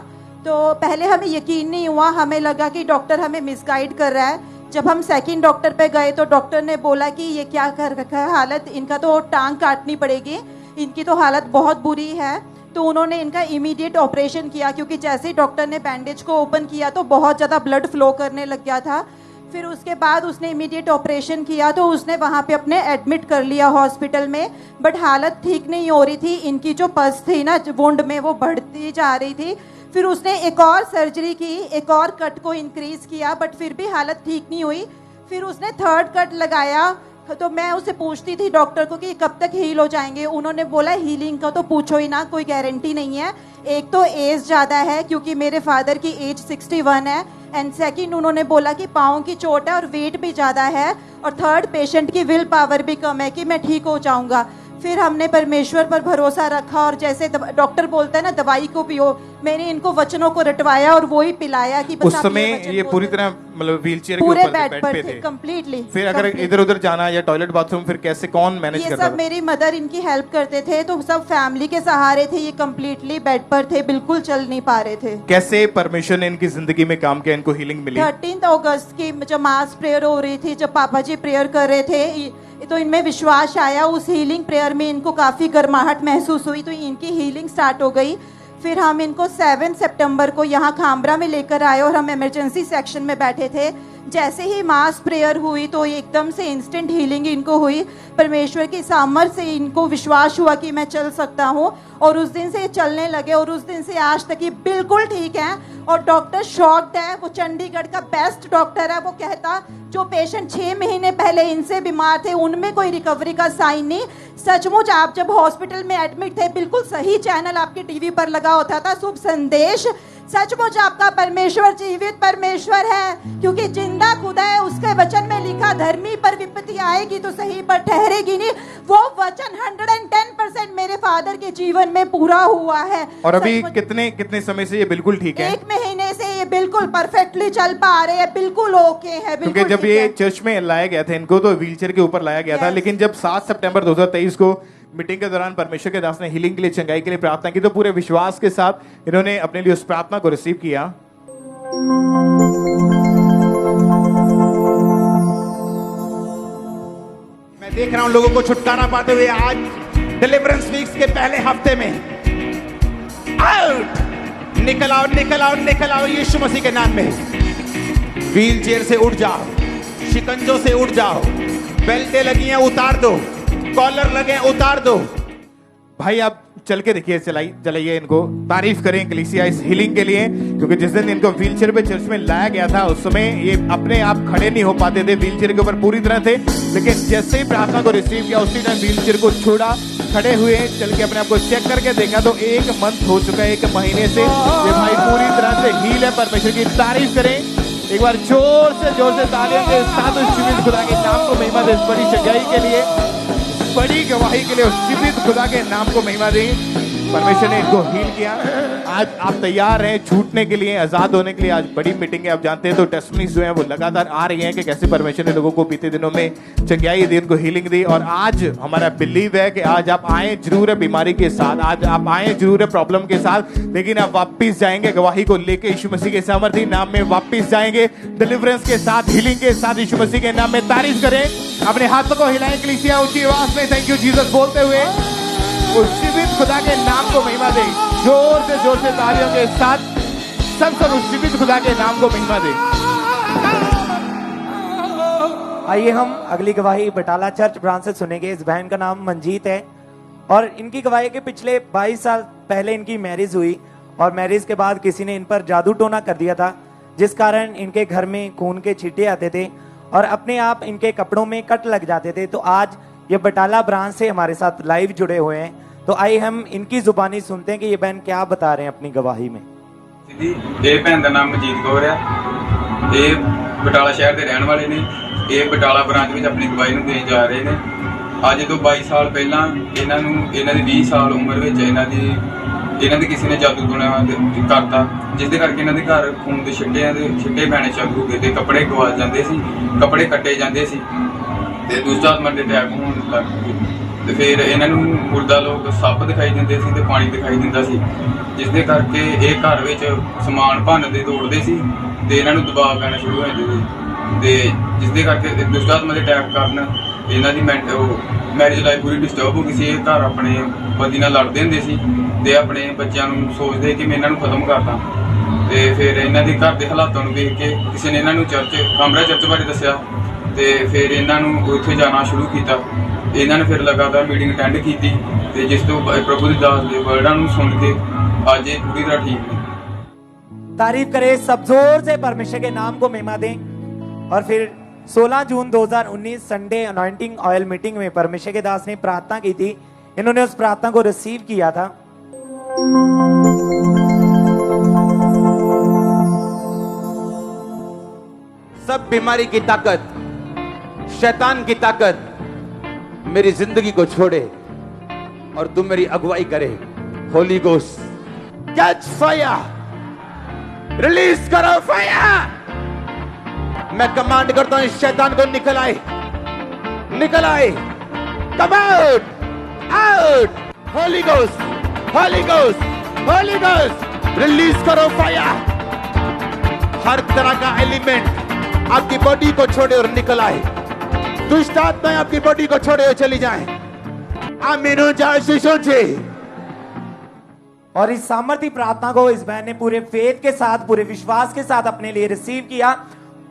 तो पहले हमें यकीन नहीं हुआ, हमें लगा कि डॉक्टर हमें मिसगाइड कर रहा है। जब हम सेकंड डॉक्टर पे गए तो डॉक्टर ने बोला कि ये क्या कर रखा है, हालत इनका तो टांग काटनी पड़ेगी, इनकी तो हालत बहुत बुरी है। तो उन्होंने इनका इमीडिएट ऑपरेशन किया, क्योंकि जैसे ही डॉक्टर ने बैंडेज को ओपन किया तो बहुत ज़्यादा ब्लड फ्लो करने लग गया था। फिर उसके बाद उसने इमीडिएट ऑपरेशन किया, तो उसने वहाँ पे अपने एडमिट कर लिया हॉस्पिटल में। बट हालत ठीक नहीं हो रही थी, इनकी जो पस थी ना वुंड में वो बढ़ती जा रही थी। फिर उसने एक और सर्जरी की, एक और कट को इंक्रीज किया, बट फिर भी हालत ठीक नहीं हुई। फिर उसने 3rd कट लगाया। तो मैं उससे पूछती थी डॉक्टर को कि कब तक हील हो जाएंगे। उन्होंने बोला हीलिंग का तो पूछो ही ना, कोई गारंटी नहीं है। एक तो एज ज़्यादा है, क्योंकि मेरे फादर की एज 61 है, एंड सेकंड उन्होंने बोला कि पाँव की चोट है और वेट भी ज़्यादा है, और थर्ड पेशेंट की विल पावर भी कम है कि मैं ठीक हो जाऊँगा। फिर हमने परमेश्वर पर भरोसा रखा और जैसे डॉक्टर बोलता है ना दवाई को पियो, मैंने इनको वचनों को रटवाया और वो ही पिलाया कि बस उस समय ये पूरी तरह मतलब व्हीलचेयर के पूरे ऊपर बेड पर पे थे कंप्लीटली। फिर अगर इधर उधर जाना या टॉयलेट बाथरूम फिर कैसे कौन मैनेज ये करता था? सब मेरी मदर इनकी हेल्प करते थे, तो सब फैमिली के सहारे थे। ये कंप्लीटली बेड पर थे, बिल्कुल चल नहीं पा रहे थे। कैसे परमेश्वर ने इनकी जिंदगी में काम किया, इनको हीलिंग मिली? 13 अगस्त की जब मास प्रेयर हो रही थी, जब पापा जी प्रेयर कर रहे थे, तो इनमें विश्वास आया। उस हीलिंग प्रेयर में इनको काफ़ी गर्माहट महसूस हुई, तो इनकी हीलिंग स्टार्ट हो गई। फिर हम इनको 7 सितंबर को यहाँ खामरा में लेकर आए और हम इमरजेंसी सेक्शन में बैठे थे। जैसे ही मास प्रेयर हुई तो एकदम से इंस्टेंट हीलिंग इनको हुई। परमेश्वर की सामर्थ्य से इनको विश्वास हुआ कि मैं चल सकता हूँ, और उस दिन से ये चलने लगे और उस दिन से आज तक ये बिल्कुल ठीक है। और डॉक्टर शॉक्ड है, वो चंडीगढ़ का बेस्ट डॉक्टर है। वो कहता जो पेशेंट 6 महीने पहले इनसे बीमार थे उनमें कोई रिकवरी का साइन नहीं। सचमुच आप जब हॉस्पिटल में एडमिट थे, बिल्कुल सही चैनल आपके टीवी पर लगा होता था, शुभ संदेश, सचमुच आपका परमेश्वर जीवित परमेश्वर है, क्योंकि जिंदा खुदा है। उसके वचन में लिखा धर्मी पर विपत्ति आएगी तो सही पर ठहरेगी नहीं। वो वचन 110% मेरे फादर के जीवन में पूरा हुआ है। और अभी कितने समय से ये बिल्कुल ठीक है? 1 महीने से ये बिल्कुल परफेक्टली चल पा रहे हैं, बिल्कुल ओके है। क्योंकि जब ये चर्च में लाया गया था इनको तो व्हीलचेयर के ऊपर लाया गया था, लेकिन जब 7 सितंबर 2023 को मीटिंग के दौरान परमेश्वर के दास ने हीलिंग के लिए, चंगाई के लिए प्रार्थना की, तो पूरे विश्वास के साथ इन्होंने अपने लिए उस प्रार्थना को रिसीव किया। मैं देख रहा हूं लोगों को छुटकारा पाते हुए आज डिलीवरेंस वीक्स के पहले हफ्ते में। आउट! निकल आओ, निकल आओ, निकल आओ यीशु मसीह के नाम में। व्हील चेयर से उठ जाओ, शिकंजों से उठ जाओ, बेल्टें लगी हैं उतार दो, कॉलर लगे उतार दो। भाई आप चल के देखिए, चलाइए इनको, तारीफ करें कलीसिया इस हीलिंग के लिए, क्योंकि जिस दिन इनको व्हीलचेयर पे चर्च में लाया गया था उस समय ये अपने आप खड़े नहीं हो पाते थे, व्हीलचेयर के ऊपर पूरी तरह थे, लेकिन जैसे ही प्रार्थना को रिसीव किया उसी टाइम व्हीलचेयर को छोड़ा, खड़े हुए, चल के अपने आप को चेक करके देखा तो 1 मंथ हो चुका है, 1 महीने से ये भाई पूरी तरह से हील है। परमेश्वर की तारीफ करें एक बार जोर से तालियों के साथ उस जीवित खुदा के नाम को महिमा दे, इस बड़ी सच्चाई के लिए, बड़ी गवाही के लिए उस जीवित खुदा के नाम को महिमा दें। परमेश्वर ने इनको हील किया। आज आप तैयार हैं छूटने के लिए, आजाद होने के लिए। आज बड़ी मीटिंग है, आप जानते हैं, तो टेस्टमनीज जो है वो लगातार आ रही हैं कि कैसे परमेश्वर ने लोगों को बीते दिनों में चंगाई दी, उनको हीलिंग दी। और आज हमारा बिलीव है कि आज आप आए जरूर है बीमारी के साथ, आज आप आए जरूर है प्रॉब्लम के साथ, लेकिन आप वापिस जाएंगे गवाही को लेके, यीशु मसीह के सामर्थी नाम में वापिस जाएंगे, डिलीवरेंस के साथ, हीलिंग के साथ, यीशु मसीह के नाम में। तारीफ करें, अपने हाथों को हिलाएं कलीसिया ऊंची आवाज में, थैंक यू जीसस बोलते हुए उस जीवित खुदा के नाम को महिमा दे। जोर से तालियों के साथ सब उस जीवित खुदा के नाम को महिमा दे। आइए हम अगली गवाही बटाला चर्च ब्रांच से सुनेंगे। इस बहन का नाम मंजीत है और इनकी गवाही के पिछले 22 साल पहले इनकी मैरिज हुई और मैरिज के बाद किसी ने इन पर जादू टोना कर दिया था, जिस कारण इनके घर में खून के छींटे आते थे और अपने आप इनके कपड़ों में कट लग जाते थे। तो आज ये बटाला ब्रांच से हमारे साथ लाइव जुड़े हुए हैं, तो आइए हम इनकी जुबानी सुनते हैं कि ये बहन क्या बता रहे हैं अपनी गवाही में। ਇਹ ਭੈਣ ਦਾ ਨਾਮ ਮਨਜੀਤ ਕੌਰ ਹੈ। ਇਹ ਬਟਾਲਾ ਸ਼ਹਿਰ ਦੇ ਰਹਿਣ ਵਾਲੇ ਨੇ। ਇਹ ਬਟਾਲਾ ਬ੍ਰਾਂਚ ਵਿੱਚ ਆਪਣੀ ਗਵਾਹੀ ਨੂੰ ਦੇਣ ਜਾ ਰਹੇ ਨੇ। ਅੱਜ ਤੋਂ 22 ਸਾਲ ਪਹਿਲਾਂ ਇਹਨਾਂ ਦੀ 20 ਸਾਲ ਉਮਰ ਵਿੱਚ ਇਹਨਾਂ ਦੇ ਕਿਸੇ ਨੇ ਜਾਦੂ ਟੂਣਾ ਕਰਤਾ, ਜਿਸ ਦੇ ਕਰਕੇ ਇਹਨਾਂ ਦੇ ਘਰ ਖੂਨ ਦੇ ਛਿੱਟੇ ਪੈਣੇ ਸ਼ੁਰੂ ਹੋ ਗਏ ਤੇ ਕੱਪੜੇ ਗਵਾਚ ਜਾਂਦੇ ਸੀ, ਕੱਪੜੇ ਕੱਟੇ ਜਾਂਦੇ ਸੀ ਤੇ ਦੁਸ਼ਟ ਆਤਮਾ ਦੇ ਅਟੈਕ ਹੋਣ ਲੱਗ ਪਏ। ਤੇ ਫਿਰ ਇਹਨਾਂ ਨੂੰ ਮੁਰਦਾ ਲੋਕ ਸੱਪ ਦਿਖਾਈ ਦਿੰਦੇ ਸੀ ਤੇ ਪਾਣੀ ਦਿਖਾਈ ਦਿੰਦਾ ਸੀ, ਜਿਸ ਦੇ ਕਰਕੇ ਇਹ ਘਰ ਵਿੱਚ ਸਮਾਨ ਭੰਨਦੇ ਤੋੜਦੇ ਸੀ ਤੇ ਇਹਨਾਂ ਨੂੰ ਦਬਾਅ ਪੈਣਾ ਸ਼ੁਰੂ ਹੋ ਜਾਂਦੇ ਸੀ ਤੇ ਜਿਸ ਦੇ ਕਰਕੇ ਦੁਸ਼ਟ ਆਤਮਾ ਦੇ ਅਟੈਕ ਕਾਰਨ ਇਹਨਾਂ ਦੀ ਮੈਰਿਜ ਲਾਈਫ ਪੂਰੀ ਡਿਸਟਰਬ ਹੋ ਗਈ ਸੀ। ਇਹ ਘਰ ਆਪਣੇ ਪਤੀ ਨਾਲ ਲੜਦੇ ਹੁੰਦੇ ਸੀ ਤੇ ਆਪਣੇ ਬੱਚਿਆਂ ਨੂੰ ਸੋਚਦੇ ਕਿ ਮੈਂ ਇਹਨਾਂ ਨੂੰ ਖਤਮ ਕਰਦਾ। ਤੇ ਫਿਰ ਇਹਨਾਂ ਦੇ ਘਰ ਦੇ ਹਾਲਾਤਾਂ ਨੂੰ ਵੇਖ ਕੇ ਕਿਸੇ ਨੇ ਇਹਨਾਂ ਨੂੰ ਕਾਮਰਾ ਚਰਚ ਬਾਰੇ ਦੱਸਿਆ ਤੇ ਫਿਰ ਇਹਨਾਂ ਨੂੰ ਉੱਥੇ ਜਾਣਾ ਸ਼ੁਰੂ ਕੀਤਾ। ਇਹਨਾਂ ਨੇ ਫਿਰ ਲਗਾਤਾਰ ਮੀਟਿੰਗ ਅਟੈਂਡ ਕੀਤੀ ਤੇ ਜਿਸ ਤੋਂ ਪ੍ਰਭੂ ਦੇ ਦਾਸ ਦੇ ਵਰਡਾਂ ਨੂੰ ਸੁਣ ਕੇ आज ये पूरी तरह ठीक है। तारीफ करें, सब जोर से परमेश्वर के नाम को महिमा दें। और फिर 16 जून 2019 संडे अनॉइंटिंग ऑयल मीटिंग में परमेश्वर के दास ने प्रार्थना की थी। इन्होंने उस प्रार्थना को रिसीव किया था। सब बीमारी की ताकत, शैतान की ताकत मेरी जिंदगी को छोड़े और तुम मेरी अगुवाई करे। Holi ghost catch fire, release करो फायर। मैं कमांड करता हूं इस शैतान को निकल आए, निकल आए, come out, out. Holi ghost, Holi ghost, Holi ghost, release करो फायर। हर तरह का एलिमेंट आपकी बॉडी को छोड़े और निकल आए। दुष्ट आत्माएं आपकी बॉडी को छोड़े और चली जाएं। आमीन जाए शिशों से। और इस सामर्थ्य प्रार्थना को इस बहन ने पूरे फेथ के साथ, पूरे विश्वास के साथ अपने लिए रिसीव किया।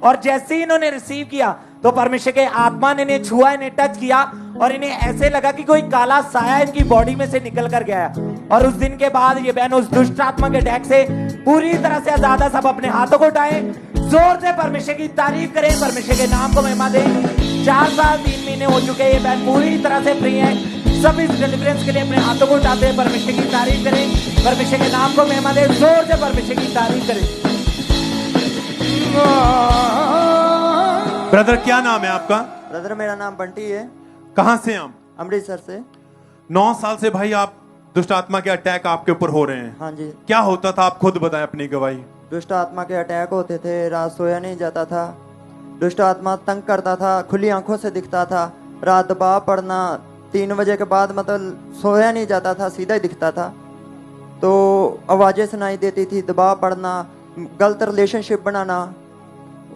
और जैसे ही इन्होंने रिसीव किया तो परमेश्वर के आत्मा ने इन्हें छुआ, इन्हें टच किया और इन्हें ऐसे लगा कि कोई काला साया इनकी बॉडी में से निकल कर गया। और उस दिन के बाद ये बहन उस दुष्ट आत्मा के अटैक से पूरी तरह से आजाद है। सब अपने हाथों को उठाएं, जोर से परमेश्वर की तारीफ करें, परमेश्वर के नाम को महिमा दें। 4 साल 3 महीने हो चुके, ये बहन पूरी तरह से फ्री है। सब इस डिलीवरेंस के लिए अपने हाथों को उठाते हैं, परमेश्वर की तारीफ करें, परमेश्वर के नाम को महिमा दें, जोर से परमेश्वर की तारीफ करें। ब्रदर क्या नाम है आपका? ब्रदर मेरा नाम बंटी है। कहाँ से हम? अमृतसर से। 9 साल से भाई आप दुष्ट आत्मा के अटैक आपके ऊपर हो रहे हैं। हाँ जी। क्या होता था, आप खुद बताएं अपनी गवाही। दुष्ट आत्मा के अटैक होते थे, रात सोया नहीं जाता था, दुष्ट आत्मा तंग करता था, खुली आंखों से दिखता था, रात दबाव पड़ना, 3 बजे के बाद मतलब सोया नहीं जाता था, सीधा ही दिखता था, तो आवाज़ें सुनाई देती थी, दबाव पड़ना, गलत रिलेशनशिप बनाना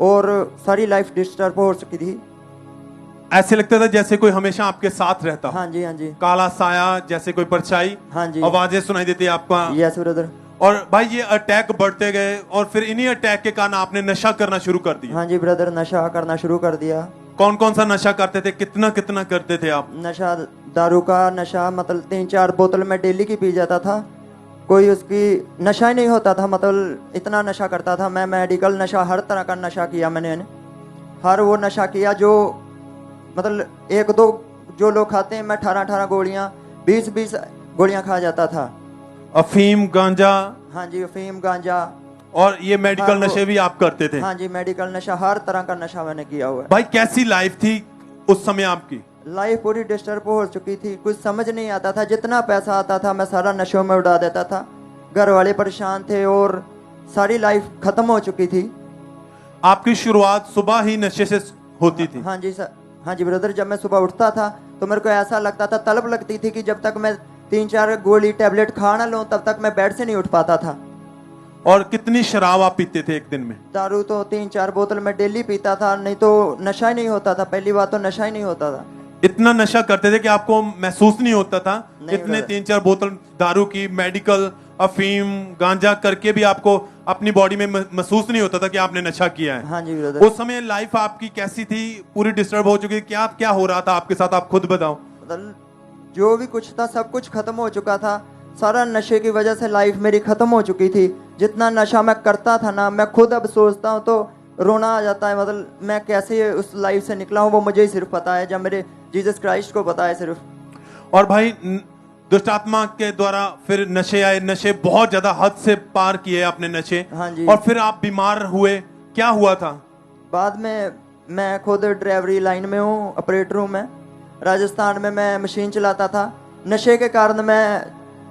और सारी लाइफ डिस्टर्ब हो चुकी थी। ऐसे लगता था जैसे कोई हमेशा आपके साथ रहता। हाँ जी, हाँ जी। काला साया जैसे कोई परछाई। हाँ जी। आवाजें सुनाई देती आपका। Yes brother. और भाई ये अटैक बढ़ते गए और फिर इन्हीं अटैक के कारण आपने नशा करना शुरू कर दिया। हाँ जी ब्रदर, नशा करना शुरू कर दिया। कौन कौन सा नशा करते थे, कितना कितना करते थे आप? नशा दारू का नशा, मतलब 3-4 बोतल में डेली की पी जाता था, कोई उसकी नशा ही नहीं होता था, मतलब इतना नशा करता था मैं। मेडिकल नशा, हर तरह का नशा किया मैंने, हर वो नशा किया जो मतलब 1-2 जो लोग खाते हैं, मैं 18-18 गोलियां, 20-20 गोलियां खा जाता था। अफीम, गांजा। हाँ जी, अफीम, गांजा। और ये मेडिकल नशे भी आप करते थे? हाँ जी, मेडिकल नशा, हर तरह का नशा मैंने किया हुआ है। भाई कैसी लाइफ थी उस समय आपकी? लाइफ पूरी डिस्टर्ब हो चुकी थी, कुछ समझ नहीं आता था, जितना पैसा आता था मैं सारा नशों में उड़ा देता था, घर वाले परेशान थे और सारी लाइफ खत्म हो चुकी थी। आपकी शुरुआत सुबह ही नशे से होती थी? हाँ जी सर, हाँ जी ब्रदर। जब मैं सुबह उठता था तो मेरे को ऐसा लगता था, तलब लगती थी कि जब तक मैं 3-4 गोली टैबलेट खा ना लूं तब तक मैं बेड से नहीं उठ पाता था। और कितनी शराब आप पीते थे एक दिन में? दारू तो 3-4 बोतल में डेली पीता था, नहीं तो नशा ही नहीं होता था। पहली बात तो नशा ही नहीं होता था। इतना नशा करते थे कि आपको महसूस नहीं होता था? इतने 3-4 बोतल दारू की, मेडिकल, अफीम, गांजा करके भी आपको अपनी बॉडी में महसूस नहीं होता था कि आपने नशा किया है? हाँ जी ब्रदर। उस समय लाइफ आपकी कैसी थी? पूरी डिस्टर्ब हो चुकी, क्या क्या हो रहा था आपके साथ, आप खुद बताओ। जो भी कुछ था सब कुछ खत्म हो चुका था, सारा नशे की वजह से लाइफ मेरी खत्म हो चुकी थी। जितना नशा मैं करता था ना, मैं खुद अब सोचता हूँ तो रोना आ जाता है, मतलब मैं कैसे उस लाइफ से निकला हूँ वो मुझे ही सिर्फ पता है, जब मेरे जीसस क्राइस्ट को पता है सिर्फ। और भाई दुष्ट आत्मा के द्वारा फिर नशे आए, नशे बहुत ज्यादा हद से पार किए आपने नशे। हाँ जी। और फिर आप बीमार हुए, क्या हुआ था? बाद में मैं खुद ड्राइवरी लाइन में हूँ, ऑपरेटर हूँ मैं। राजस्थान में मैं मशीन चलाता था, नशे के कारण मैं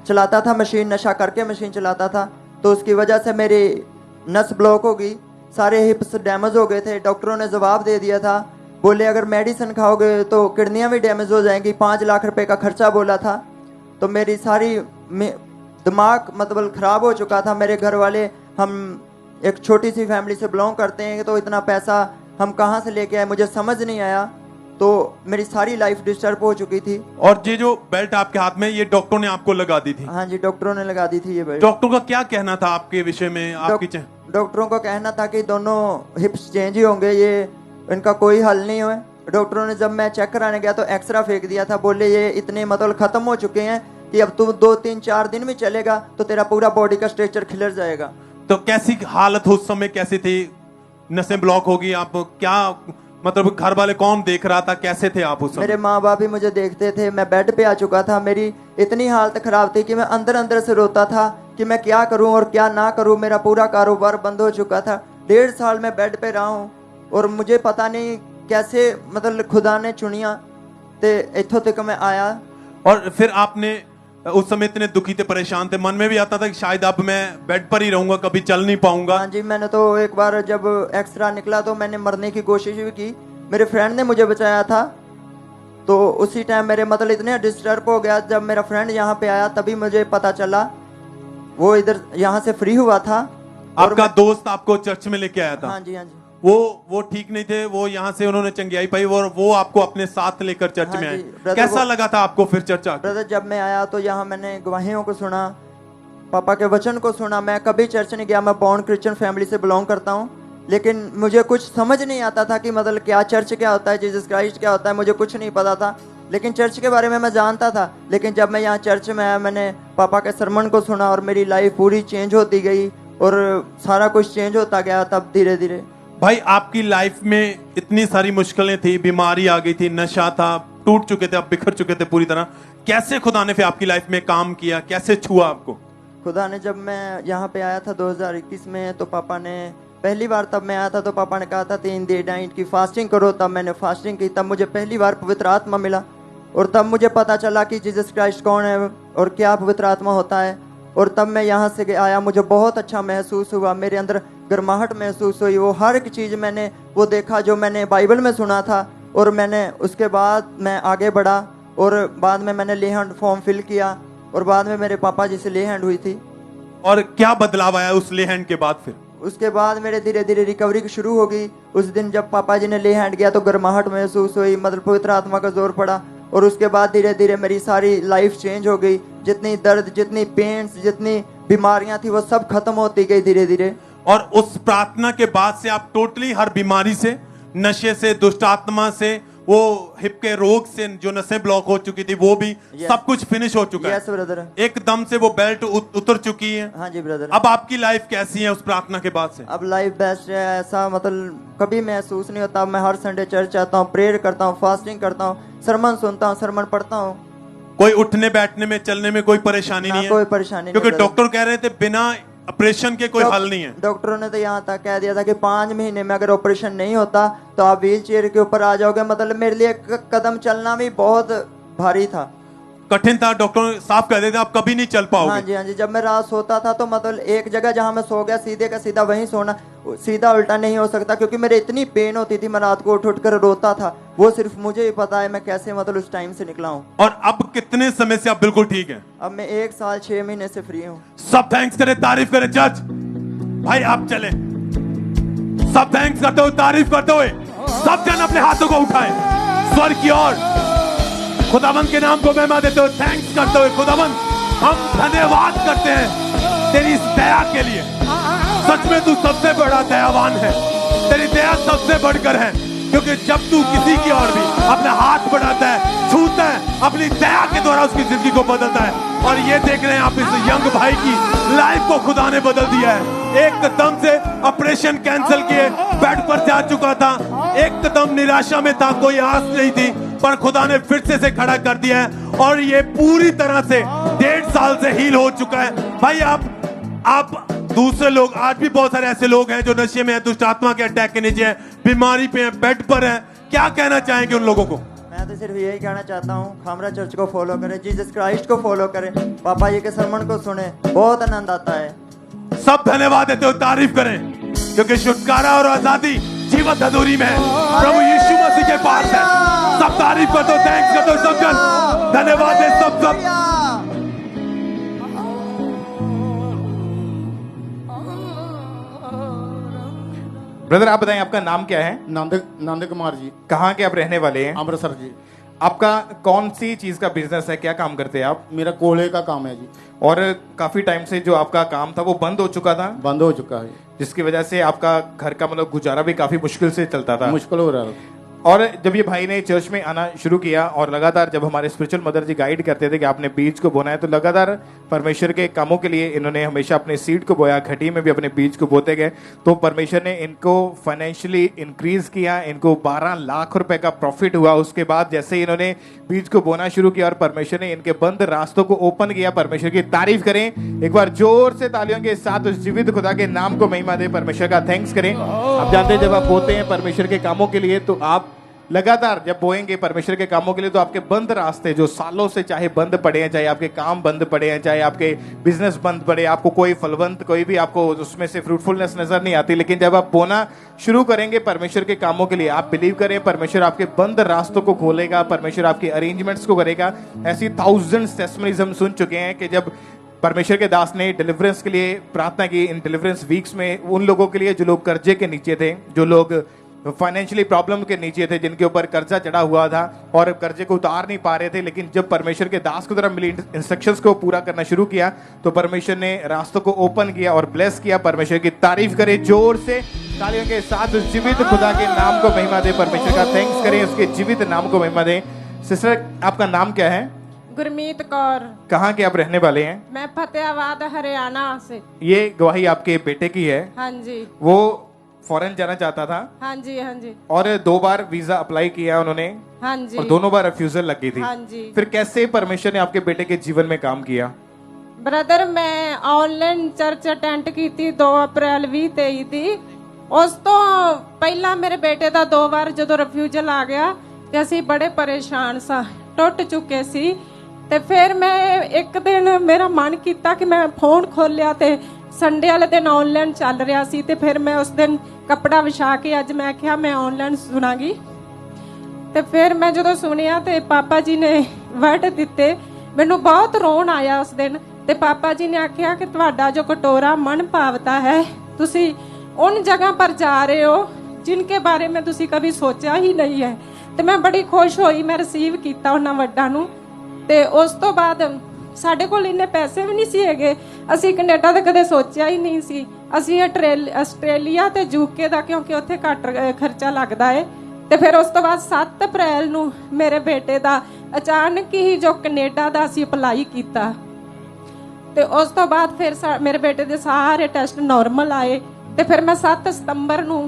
चलाता था मशीन, नशा करके मशीन चलाता था, तो उसकी वजह से मेरी नस ब्लॉक हो गई, सारे हिप्स डैमेज हो गए थे। डॉक्टरों ने जवाब दे दिया था, बोले अगर मेडिसिन खाओगे तो किडनियाँ भी डैमेज हो जाएंगी, 5 लाख रुपए का खर्चा बोला था। तो मेरी सारी दिमाग मतलब ख़राब हो चुका था। मेरे घर वाले, हम एक छोटी सी फैमिली से बिलोंग करते हैं, तो इतना पैसा हम कहाँ से लेके आए मुझे समझ नहीं आया, तो मेरी सारी लाइफ डिस्टर्ब हो चुकी थी। और ये जो बेल्ट आपके हाथ में, ये डॉक्टरों ने आपको लगा दी थी? हाँ जी, डॉक्टरों ने लगा दी थी ये बेल्ट। डॉक्टर का क्या कहना था आपके विषय में? आपकी डॉक्टरों का कहना था कि दोनों हिप्स चेंज ही होंगे, ये इनका कोई हल नहीं हुआ। डॉक्टरों ने जब मैं चेक कराने गया तो एक्सरा फेंक दिया था, बोले ये इतने मतलब खत्म हो चुके हैं कि अब तू 2-3-4 दिन में चलेगा तो तेरा पूरा बॉडी का स्ट्रक्चर खिलर जाएगा। तो कैसी हालत उस समय कैसी थी? नसें ब्लॉक होगी, आप क्या मतलब घर वाले कौन देख रहा था, कैसे थे आप उस समय? मेरे माँ बाप भी मुझे देखते थे, मैं बेड पे आ चुका था, मेरी इतनी हालत खराब थी कि मैं अंदर अंदर से रोता था कि मैं क्या करूं और क्या ना करूं। मेरा पूरा कारोबार बंद हो चुका था, 1.5 साल मैं बेड पे रहा हूं और मुझे पता नहीं कैसे मतलब खुदा ने चुनिया ते इत्थों तक मैं आया। और फिर आपने उस समय इतने दुखी थे, परेशान थे, मन में भी आता था कि शायद अब मैं बेड पर ही रहूंगा, कभी चल नहीं पाऊंगा? हाँ जी, मैंने तो एक बार जब एक्सरा निकला तो मैंने मरने की कोशिश भी की, मेरे फ्रेंड ने मुझे बचाया था। तो उसी टाइम मेरे मतलब इतने डिस्टर्ब हो गया, जब मेरा फ्रेंड यहाँ पे आया तभी मुझे पता चला, वो इधर यहाँ से फ्री हुआ था। आपका दोस्त आपको चर्च में लेके आया था? हाँ जी, हाँ जी। वो ठीक नहीं थे, वो यहाँ से उन्होंने चंगियाई पाई और वो आपको अपने साथ लेकर चर्च में आए। कैसा लगा था आपको फिर चर्च आकर? ब्रदर जब मैं आया तो यहाँ मैंने गवाहियों को सुना, पापा के वचन को सुना। मैं कभी चर्च नहीं गया, मैं बॉर्न क्रिश्चियन फैमिली से बिलोंग करता हूँ, लेकिन मुझे कुछ समझ नहीं आता था कि मतलब क्या चर्च क्या होता है, जीसस क्राइस्ट क्या होता है, मुझे कुछ नहीं पता था। लेकिन चर्च के बारे में मैं जानता था, लेकिन जब मैं यहाँ चर्च में आया मैंने पापा के सरमन को सुना और मेरी लाइफ पूरी चेंज होती गई और सारा कुछ चेंज होता गया। तब धीरे धीरे भाई आपकी लाइफ में इतनी सारी मुश्किलें थी, बीमारी आ गई थी, नशा था, टूट चुके थे, आप बिखर चुके थे पूरी तरह। कैसे खुदा ने फिर आपकी लाइफ में काम किया, कैसे छुआ आपको? खुदा ने, जब मैं यहाँ पे आया था 2021 में, तो पापा ने पहली बार, तब मैं आया था तो पापा ने कहा था 3 डे नाइट की फास्टिंग करो। तब मैंने फास्टिंग की, तब मुझे पहली बार पवित्र आत्मा मिला और तब मुझे पता चला कि जीसस क्राइस्ट कौन है और क्या पवित्र आत्मा होता है। और तब मैं यहाँ से आया, मुझे बहुत अच्छा महसूस हुआ, मेरे अंदर गर्माहट महसूस हुई। वो हर एक चीज़ मैंने वो देखा जो मैंने बाइबल में सुना था। और मैंने उसके बाद मैं आगे बढ़ा और बाद में मैंने ले हैंड फॉर्म फिल किया और बाद में मेरे पापा जी से ले हैंड हुई थी। और क्या बदलाव आया उस ले हैंड के बाद? फिर उसके बाद मेरे धीरे धीरे रिकवरी शुरू हो गई। उस दिन जब पापा जी ने ले हैंड किया तो गर्माहट महसूस हुई, मतलब पवित्र आत्मा का जोर पड़ा। और उसके बाद धीरे धीरे मेरी सारी लाइफ चेंज हो गई। जितनी दर्द, जितनी पेन्स, जितनी बीमारियां थी वो सब खत्म होती गई धीरे धीरे। और उस प्रार्थना के बाद से आप टोटली हर बीमारी से, नशे से, दुष्ट आत्मा से, वो हिप के रोग से जो नसें ब्लॉक हो चुकी थी वो भी सब कुछ फिनिश हो चुका है। ब्रदर, एकदम से वो बेल्ट उतर चुकी है। हाँ जी ब्रदर। अब आपकी लाइफ कैसी है उस प्रार्थना के बाद से? अब लाइफ बेस्ट है, ऐसा मतलब कभी महसूस नहीं होता। मैं हर संडे चर्च आता हूँ, प्रेयर करता हूँ, फास्टिंग करता हूँ, सरमन सुनता हूँ, सरमन पढ़ता हूँ। कोई उठने बैठने में, चलने में कोई परेशानी नहीं है? कोई परेशानी क्योंकि नहीं। डॉक्टर कह रहे थे बिना ऑपरेशन के कोई हल नहीं है। डॉक्टरों ने तो यहाँ तक कह दिया था कि 5 महीने में अगर ऑपरेशन नहीं होता तो आप व्हील चेयर के ऊपर आ जाओगे। मतलब मेरे लिए कदम चलना भी बहुत भारी था, कठिन था। डॉक्टर साफ कह देते आप कभी नहीं चल पाओगे। हाँ जी, हाँ जी। जब मैं रात सोता था तो मतलब एक जगह जहाँ मैं सो गया सीधे का सीधा वहीं सोना, सीधा उल्टा नहीं हो सकता क्योंकि मेरे इतनी पेन होती थी, मैं रात को उठ कर रोता था। वो सिर्फ मुझे ही पता है मैं कैसे मतलब उस टाइम से निकला हूँ। और अब कितने समय से आप बिल्कुल ठीक हैं? अब मैं 1 साल 6 महीने से फ्री हूँ। सब थैंक्स करें, तारीफ करें। जज भाई आप चले, सब थैंक्स करते हुए, तारीफ करते हुए सब जन अपने हाथों को उठाएं स्वर्ग की ओर, खुदावंत के नाम को महिमा देते हुए, थैंक्स करते हुए। खुदावंत हम धन्यवाद करते हैं तेरी इस दया के लिए। सच में तू सबसे बड़ा दयावान है, तेरी दया सबसे बढ़कर है। क्योंकि जब तू किसी की ओर भी अपना हाथ बढ़ाता है, छूता है, अपनी दया के द्वारा उसकी जिंदगी को बदलता है। और ये देख रहे हैं आप इस यंग भाई की लाइफ को खुदा ने बदल दिया है। एकदम से ऑपरेशन कैंसिल किए, बेड पर जा चुका था, एकदम निराशा में था, कोई आस नहीं थी, पर खुदा ने फिर से खड़ा कर दिया है। और ये पूरी तरह से 1.5 साल से हील हो चुका है। भाई आप दूसरे लोग, आज भी बहुत सारे ऐसे लोग हैं जो नशे में हैं, दुष्ट आत्मा के अटैक के नीचे हैं, बीमारी पे हैं, बेड पर हैं, क्या कहना चाहेंगे उन लोगों को? मैं तो सिर्फ यही कहना चाहता हूँ, खामरा चर्च को फॉलो करें, जीसस क्राइस्ट को फॉलो करें, पापा जी के सरमन को सुने, बहुत आनंद आता है। सब धन्यवाद देते हो, तारीफ करें, क्योंकि छुटकारा और आजादी जीवन अधूरी में है, प्रभु यीशु मसीह के पास है। सब तारीफ कर दो, थैंक्स कर दो, सब जन धन्यवाद दे, सब ब्रदर आप बताएं आपका नाम क्या है? नंद कुमार जी। कहाँ के आप रहने वाले हैं? अमृतसर जी। आपका कौन सी चीज का बिजनेस है, क्या काम करते हैं आप? मेरा कोयले का काम है जी। और काफी टाइम से जो आपका काम था वो बंद हो चुका था? बंद हो चुका है, जिसकी वजह से आपका घर का मतलब गुजारा भी काफी मुश्किल से चलता था? मुश्किल हो रहा था। और जब ये भाई ने चर्च में आना शुरू किया और लगातार जब हमारे स्पिरिचुअल मदर जी गाइड करते थे कि आपने बीज को बोना है, तो लगातार परमेश्वर के कामों के लिए इन्होंने हमेशा अपने सीड को बोया, घटी में भी अपने बीज को बोते गए। तो परमेश्वर ने इनको फाइनेंशियली इंक्रीज किया, इनको 12 लाख रुपए का प्रॉफिट हुआ। उसके बाद जैसे ही इन्होंने बीज को बोना शुरू किया और परमेश्वर ने इनके बंद रास्तों को ओपन किया, परमेश्वर की तारीफ करें एक बार जोर से तालियों के साथ, उस जीवित खुदा के नाम को महिमा दे, परमेश्वर का थैंक्स करें। आप जानते हैं जब आप बोते हैं परमेश्वर के कामों के लिए, तो आप लगातार जब बोएंगे परमेश्वर के कामों के लिए, तो आपके बंद रास्ते जो सालों से चाहे बंद पड़े हैं, चाहे आपके काम बंद पड़े हैं, चाहे आपके बिजनेस बंद पड़े, आपको कोई फलवंत, कोई भी आपको उसमें से फ्रूटफुलनेस नजर नहीं आती, लेकिन जब आप बोना शुरू करेंगे परमेश्वर के कामों के लिए, आप बिलीव करें परमेश्वर आपके बंद रास्तों को खोलेगा, परमेश्वर आपके अरेंजमेंट्स को करेगा। ऐसी थाउजेंड्स टेस्टिमनीज हम सुन चुके हैं कि जब परमेश्वर के दास ने डिलीवरेंस के लिए प्रार्थना की, इन डिलीवरेंस वीक्स में, उन लोगों के लिए जो लोग कर्जे के नीचे थे, जो लोग फाइनेंशियली प्रॉब्लम के नीचे थे, जिनके ऊपर कर्जा चढ़ा हुआ था और कर्जे को उतार नहीं पा रहे थे, लेकिन जब परमेश्वर के दास को तरफ मिली इंस्ट्रक्शंस को पूरा करना शुरू किया तो परमेश्वर ने रास्तों को ओपन किया और ब्लेस किया। परमेश्वर की तारीफ करें जोर से तालियों के साथ, उस जीवित खुदा के नाम को महिमा दे, परमेश्वर का थैंक्स करें, उसके जीवित नाम को महिमा दे। सिस्टर आपका नाम क्या है? गुरमीत कौर। कहाँ के आप रहने वाले हैं? मैं फतेहाबाद हरियाणा से। ये गवाही आपके बेटे की है? हाँ जी। वो फॉरेन जाना चाहता था हाँ जी हाँ जी और 2 बार वीजा अप्लाई किया उन्होंने हाँ जी और दोनों बार रिफ्यूजल लग गई थी। हाँ जी। फिर कैसे परमेश्वर ने आपके बेटे के जीवन में काम किया? ब्रदर मैं ऑनलाइन चर्च अटेंड की थी 2 अप्रैल 2023 ਦੀ। ਉਸ ਤੋਂ ਪਹਿਲਾਂ ਮੇਰੇ ਬੇਟੇ ਦਾ 2 ਵਾਰ ਜਦੋਂ ਰਿਫਿਊਜ਼ਲ ਆ ਗਿਆ ਤੇ ਅਸੀਂ ਬੜੇ ਪਰੇਸ਼ਾਨ ਸਾਂ, ਟੁੱਟ ਚੁੱਕੇ ਸੀ। ਤੇ ਫਿਰ ਮੈਂ ਇੱਕ ਦਿਨ ਮੇਰਾ ਮਨ ਕੀਤਾ ਕਿ ਮੈਂ ਫੋਨ ਖੋਲਿਆ ਤੇ ਸੰਡੇ ਵਾਲੇ ਦਿਨ ਆਨਲਾਈਨ ਚੱਲ ਰਿਹਾ ਸੀ ਤੇ ਫਿਰ ਮੈਂ ਉਸ ਦਿਨ ਕੱਪੜਾ ਵਿਛਾ ਕੇ ਅੱਜ ਮੈਂ ਕਿਹਾ ਮੈਂ ਆਨਲਾਈਨ ਸੁਣਾਂਗੀ। ਤੇ ਫਿਰ ਮੈਂ ਜਦੋਂ ਸੁਣਿਆ ਤੇ ਪਾਪਾ ਜੀ ਨੇ ਵਰਡ ਦਿੱਤੇ, ਮੈਨੂੰ ਬਹੁਤ ਰੋਣ ਆਇਆ ਉਸ ਦਿਨ। ਤੇ ਪਾਪਾ ਜੀ ਨੇ ਆਖਿਆ ਕਿ ਤੁਹਾਡਾ ਜੋ ਕਟੋਰਾ ਮਨ ਭਾਵਤਾ ਹੈ, ਤੁਸੀਂ उन जगह पर जा रहे हो जिनके बारे में तुसी कभी सोचा ही नहीं है। ਤੇ ਮੈਂ ਬੜੀ ਖੁਸ਼ ਹੋਈ, ਮੈਂ ਰਿਸੀਵ ਕੀਤਾ ਉਹਨਾਂ ਵੱਡਾਂ ਨੂੰ। ਤੇ ਉਸ ਤੋਂ ਬਾਅਦ ਸਾਡੇ ਕੋਲ ਇੰਨੇ ਪੈਸੇ ਵੀ ਨਹੀਂ ਸੀ ਹੈਗੇ, ਅਸੀਂ ਕੈਨੇਡਾ ਦਾ ਕਦੇ ਸੋਚਿਆ ਹੀ ਨਹੀਂ ਸੀ। ਅਸੀਂ ਆਸਟ੍ਰੇਲੀਆ ਤੇ ਯੂਕੇ ਦਾ, ਕਿਉਂਕਿ ਉੱਥੇ ਘੱਟ ਖਰਚਾ ਲੱਗਦਾ ਹੈ। ਤੇ ਫਿਰ ਉਸ ਤੋਂ ਬਾਅਦ 7 ਅਪ੍ਰੈਲ ਨੂੰ ਮੇਰੇ ਬੇਟੇ ਦਾ ਅਚਾਨਕ ਹੀ ਜੋ ਕੈਨੇਡਾ ਦਾ ਅਸੀਂ ਅਪਲਾਈ ਕੀਤਾ। ਤੇ ਉਸ ਤੋਂ ਬਾਅਦ ਫਿਰ ਮੇਰੇ ਬੇਟੇ ਦੇ ਸਾਰੇ ਟੈਸਟ ਨਾਰਮਲ ਆਏ। ਤੇ ਫਿਰ ਮੈਂ 7 ਸਤੰਬਰ ਨੂੰ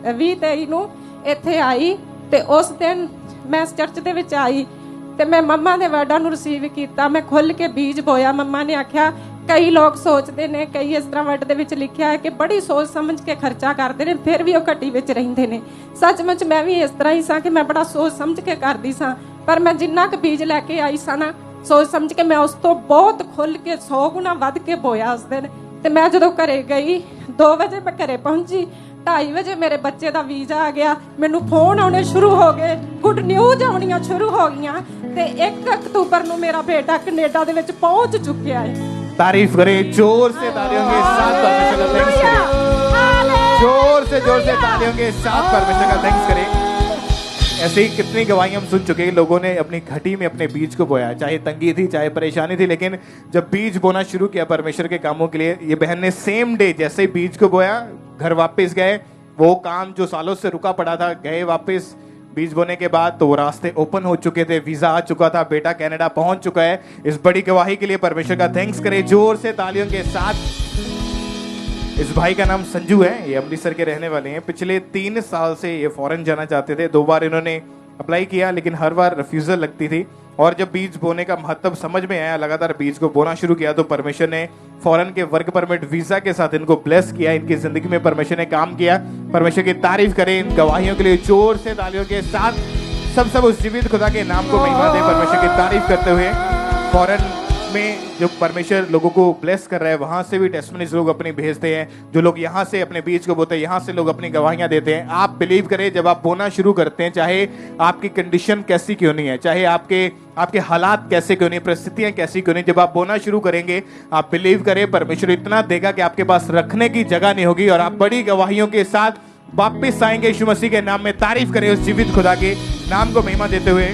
2023 ਨੂੰ ਇੱਥੇ ਆਈ ਤੇ ਉਸ ਦਿਨ ਮੈਂ ਚਰਚ ਦੇ ਵਿੱਚ ਆਈ ਤੇ ਮੈਂ ਮੰਮਾ ਦੇ ਵਰਡਾਂ ਨੂੰ ਰਿਸੀਵ ਕੀਤਾ। ਮੈਂ ਖੁੱਲ ਕੇ ਬੀਜ ਬੋਇਆ। ਮੰਮਾ ਨੇ ਆਖਿਆ ਕਈ ਲੋਕ ਸੋਚਦੇ ਨੇ, ਕਈ ਇਸ ਤਰ੍ਹਾਂ ਵਰਡ ਦੇ ਵਿੱਚ ਲਿਖਿਆ ਹੈ ਕਿ ਬੜੀ ਸੋਚ ਸਮਝ ਕੇ ਖਰਚਾ ਕਰਦੇ ਨੇ, ਫਿਰ ਵੀ ਉਹ ਘਟੀ ਵਿੱਚ ਰਹਿੰਦੇ ਨੇ। ਸੱਚਮੁੱਚ ਮੈਂ ਵੀ ਇਸ ਤਰ੍ਹਾਂ ਹੀ ਸਾਂ ਕਿ ਮੈਂ ਬੜਾ ਸੋਚ ਸਮਝ ਕੇ ਕਰਦੀ ਸਾਂ, ਪਰ ਮੈਂ ਜਿੰਨਾ ਕੁ ਬੀਜ ਲੈ ਕੇ ਆਈ ਸਾਂ ਨਾ ਸੋਚ ਸਮਝ ਕੇ, ਮੈਂ ਉਸ ਤੋਂ ਬਹੁਤ ਖੁੱਲ ਕੇ 100 ਗੁਣਾ ਵੱਧ ਕੇ ਬੋਇਆ ਉਸ ਦਿਨ। ਤੇ ਮੈਂ ਜਦੋਂ ਘਰੇ ਗਈ 2 ਵਜੇ ਮੈਂ ਘਰੇ ਪਹੁੰਚੀ, 2:30 ਵਜੇ ਮੇਰੇ ਬੱਚੇ ਦਾ ਵੀਜ਼ਾ ਆ ਗਿਆ। ਮੈਨੂੰ ਫੋਨ ਆਉਣੇ ਸ਼ੁਰੂ ਹੋ ਗਏ, ਗੁੱਡ ਨਿਊਜ਼ ਆਉਣੀਆਂ ਸ਼ੁਰੂ ਹੋ ਗਈਆਂ ਤੇ 1 ਅਕਤੂਬਰ ਨੂੰ ਮੇਰਾ ਬੇਟਾ ਕੈਨੇਡਾ ਦੇ ਵਿੱਚ ਪਹੁੰਚ ਚੁੱਕਿਆ ਹੈ। तारीफ करें, जोर से तालियों के साथ परमेश्वर का थैंक्स करें। जोर से तालियों के साथ परमेश्वर का थैंक्स करें। ऐसे ही कितनी गवाही हम सुन चुके हैं, लोगों ने अपनी घटी में अपने बीज को बोया, चाहे तंगी थी चाहे परेशानी थी, लेकिन जब बीज बोना शुरू किया परमेश्वर के कामों के लिए, ये बहन ने सेम डे जैसे ही बीज को बोया घर वापस गए। वो काम जो सालों से रुका पड़ा था, गए वापस बीज बोने के बाद तो वो रास्ते ओपन हो चुके थे, वीजा आ चुका था, बेटा कनाडा पहुंच चुका है। इस बड़ी गवाही के लिए परमेश्वर का थैंक्स करें जोर से तालियों के साथ। इस भाई का नाम संजू है, ये अमृतसर के रहने वाले हैं। पिछले 3 साल से ये फॉरेन जाना चाहते थे, 2 बार इन्होंने अप्लाई किया लेकिन हर बार रिफ्यूजल लगती थी। और जब बीज बोने का महत्व समझ में आया, लगातार बीज को बोना शुरू किया, तो परमेश्वर ने फॉरेन के वर्क परमिट वीजा के साथ इनको ब्लेस किया। इनकी जिंदगी में परमेश्वर ने काम किया। परमेश्वर की तारीफ करें इन गवाहियों के लिए जोर से तालियों के साथ। सब उस जीवित खुदा के नाम को महिमा दें, परमेश्वर की तारीफ करते हुए। फॉरेन में जो परमेश्वर लोगों को ब्लेस कर रहा है, वहां से भी टेस्टिमनीज लोग अपनी भेजते हैं। जो लोग यहाँ से अपने बीज को बोते हैं, यहाँ से लोग अपनी गवाहियां देते हैं। आप बिलीव करें, जब आप बोना शुरू करते हैं, चाहे आपकी कंडीशन कैसी क्यों नहीं है, चाहे आपके हालात कैसे क्यों नहीं, परिस्थितियां कैसी क्यों नहीं, जब आप बोना शुरू करेंगे, आप बिलीव करें परमेश्वर इतना देगा कि आपके पास रखने की जगह नहीं होगी और आप बड़ी गवाहियों के साथ वापिस आएंगे यीशु मसीह के नाम में। तारीफ करें उस जीवित खुदा के नाम को महिमा देते हुए।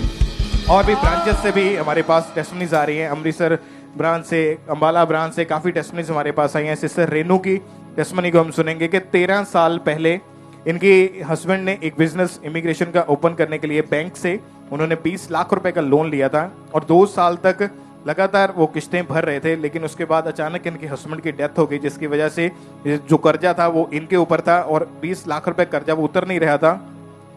और भी ब्रांचेस से भी हमारे पास टेस्टिमनीज आ रही हैं। अमृतसर ब्रांच से, अंबाला ब्रांच से काफ़ी टेस्टिमनीज हमारे पास आई हैं। सिस्टर रेनू की टेस्टिमनी को हम सुनेंगे कि 13 साल पहले इनके हस्बैंड ने एक बिजनेस इमिग्रेशन का ओपन करने के लिए बैंक से उन्होंने 20 लाख रुपए का लोन लिया था और 2 साल तक लगातार वो किस्तें भर रहे थे। लेकिन उसके बाद अचानक इनके हस्बैंड की डेथ हो गई, जिसकी वजह से जो कर्जा था वो इनके ऊपर था और 20 लाख रुपए कर्जा वो उतर नहीं रहा था।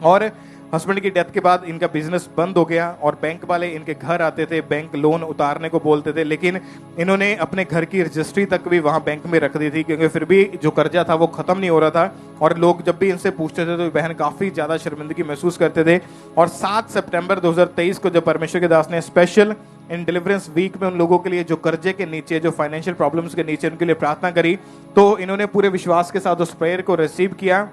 और हस्बैंड की डेथ के बाद इनका बिजनेस बंद हो गया और बैंक वाले इनके घर आते थे, बैंक लोन उतारने को बोलते थे, लेकिन इन्होंने अपने घर की रजिस्ट्री तक भी वहां बैंक में रख दी थी, क्योंकि फिर भी जो कर्जा था वो खत्म नहीं हो रहा था। और लोग जब भी इनसे पूछते थे तो बहन काफी ज्यादा शर्मिंदगी महसूस करते थे। और 7 सितंबर 2023 को जब परमेश्वर के दास ने स्पेशल इन डिलीवरेंस वीक में उन लोगों के लिए जो कर्जे के नीचे, जो फाइनेंशियल प्रॉब्लम्स के नीचे, उनके लिए प्रार्थना करी, तो इन्होंने पूरे विश्वास के साथ उस प्रेयर को रिसीव किया।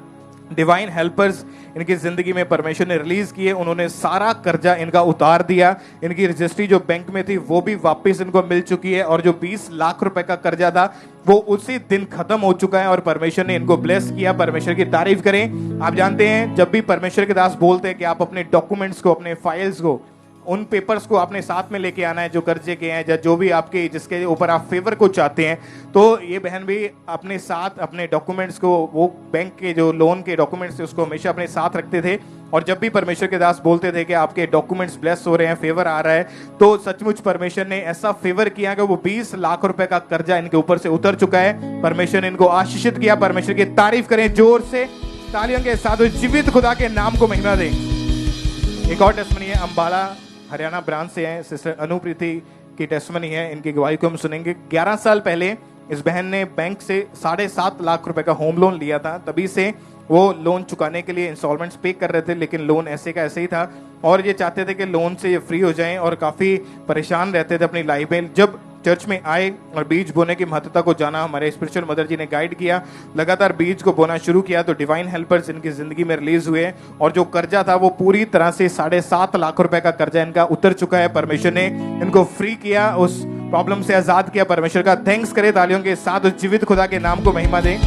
डिवाइन हेल्पर्स इनकी जिंदगी में परमेश्वर ने रिलीज किए। उन्होंने सारा कर्जा इनका उतार दिया। इनकी रजिस्ट्री जो बैंक में थी वो भी वापस इनको मिल चुकी है और जो 20 लाख रुपए का कर्जा था वो उसी दिन खत्म हो चुका है और परमेश्वर ने इनको ब्लेस किया। परमेश्वर की तारीफ करें। आप जानते हैं, जब भी परमेश्वर के दास बोलते हैं कि आप अपने डॉक्यूमेंट्स को, अपने फाइल्स को, उन पेपर्स को अपने साथ में लेके आना है जो कर्जे के हैं या जो भी आपके, जिसके ऊपर आप फेवर को चाहते हैं, तो ये बहन भी अपने साथ अपने डॉक्यूमेंट्स को, वो बैंक के जो लोन के डॉक्यूमेंट्स थे उसको हमेशा अपने साथ रखते थे। और जब भी परमेश्वर के दास बोलते थे कि आपके डॉक्यूमेंट्स ब्लेस हो रहे हैं, फेवर आ रहा है, तो सचमुच परमेश्वर ने ऐसा फेवर किया कि वो 20 लाख रुपए का कर्जा इनके ऊपर से उतर चुका है। परमेश्वर ने इनको आशीषित किया। परमेश्वर की तारीफ करें जोर से तालियों के साथ उस जीवित खुदा के नाम को महिमा दें। एक और टेस्टमनी है, अंबाला हरियाणा ब्रांच से है, सिस्टर अनुप्रीति की टेस्टमनी है। इनकी गवाही को हम सुनेंगे। 11 साल पहले इस बहन ने बैंक से 7.5 लाख रुपए का होम लोन लिया था। तभी से वो लोन चुकाने के लिए इंस्टॉलमेंट्स पे कर रहे थे, लेकिन लोन ऐसे का ऐसे ही था और ये चाहते थे कि लोन से ये फ्री हो जाएं और काफ़ी परेशान रहते थे अपनी लाइफ में। जब चर्च में आए और बीज बोने की महत्वता को जाना, हमारे स्पिरिचुअल मदर जी ने गाइड किया, लगातार बीज को बोना शुरू किया तो डिवाइन हेल्पर्स इनकी जिंदगी में रिलीज हुए और जो कर्जा था वो पूरी तरह से 7.5 लाख रुपए का कर्जा इनका उतर चुका है। परमेश्वर ने इनको फ्री किया, उस प्रॉब्लम से आजाद किया। परमेश्वर का थैंक्स करें तालियों के साथ, उस जीवित खुदा के नाम को महिमा दें।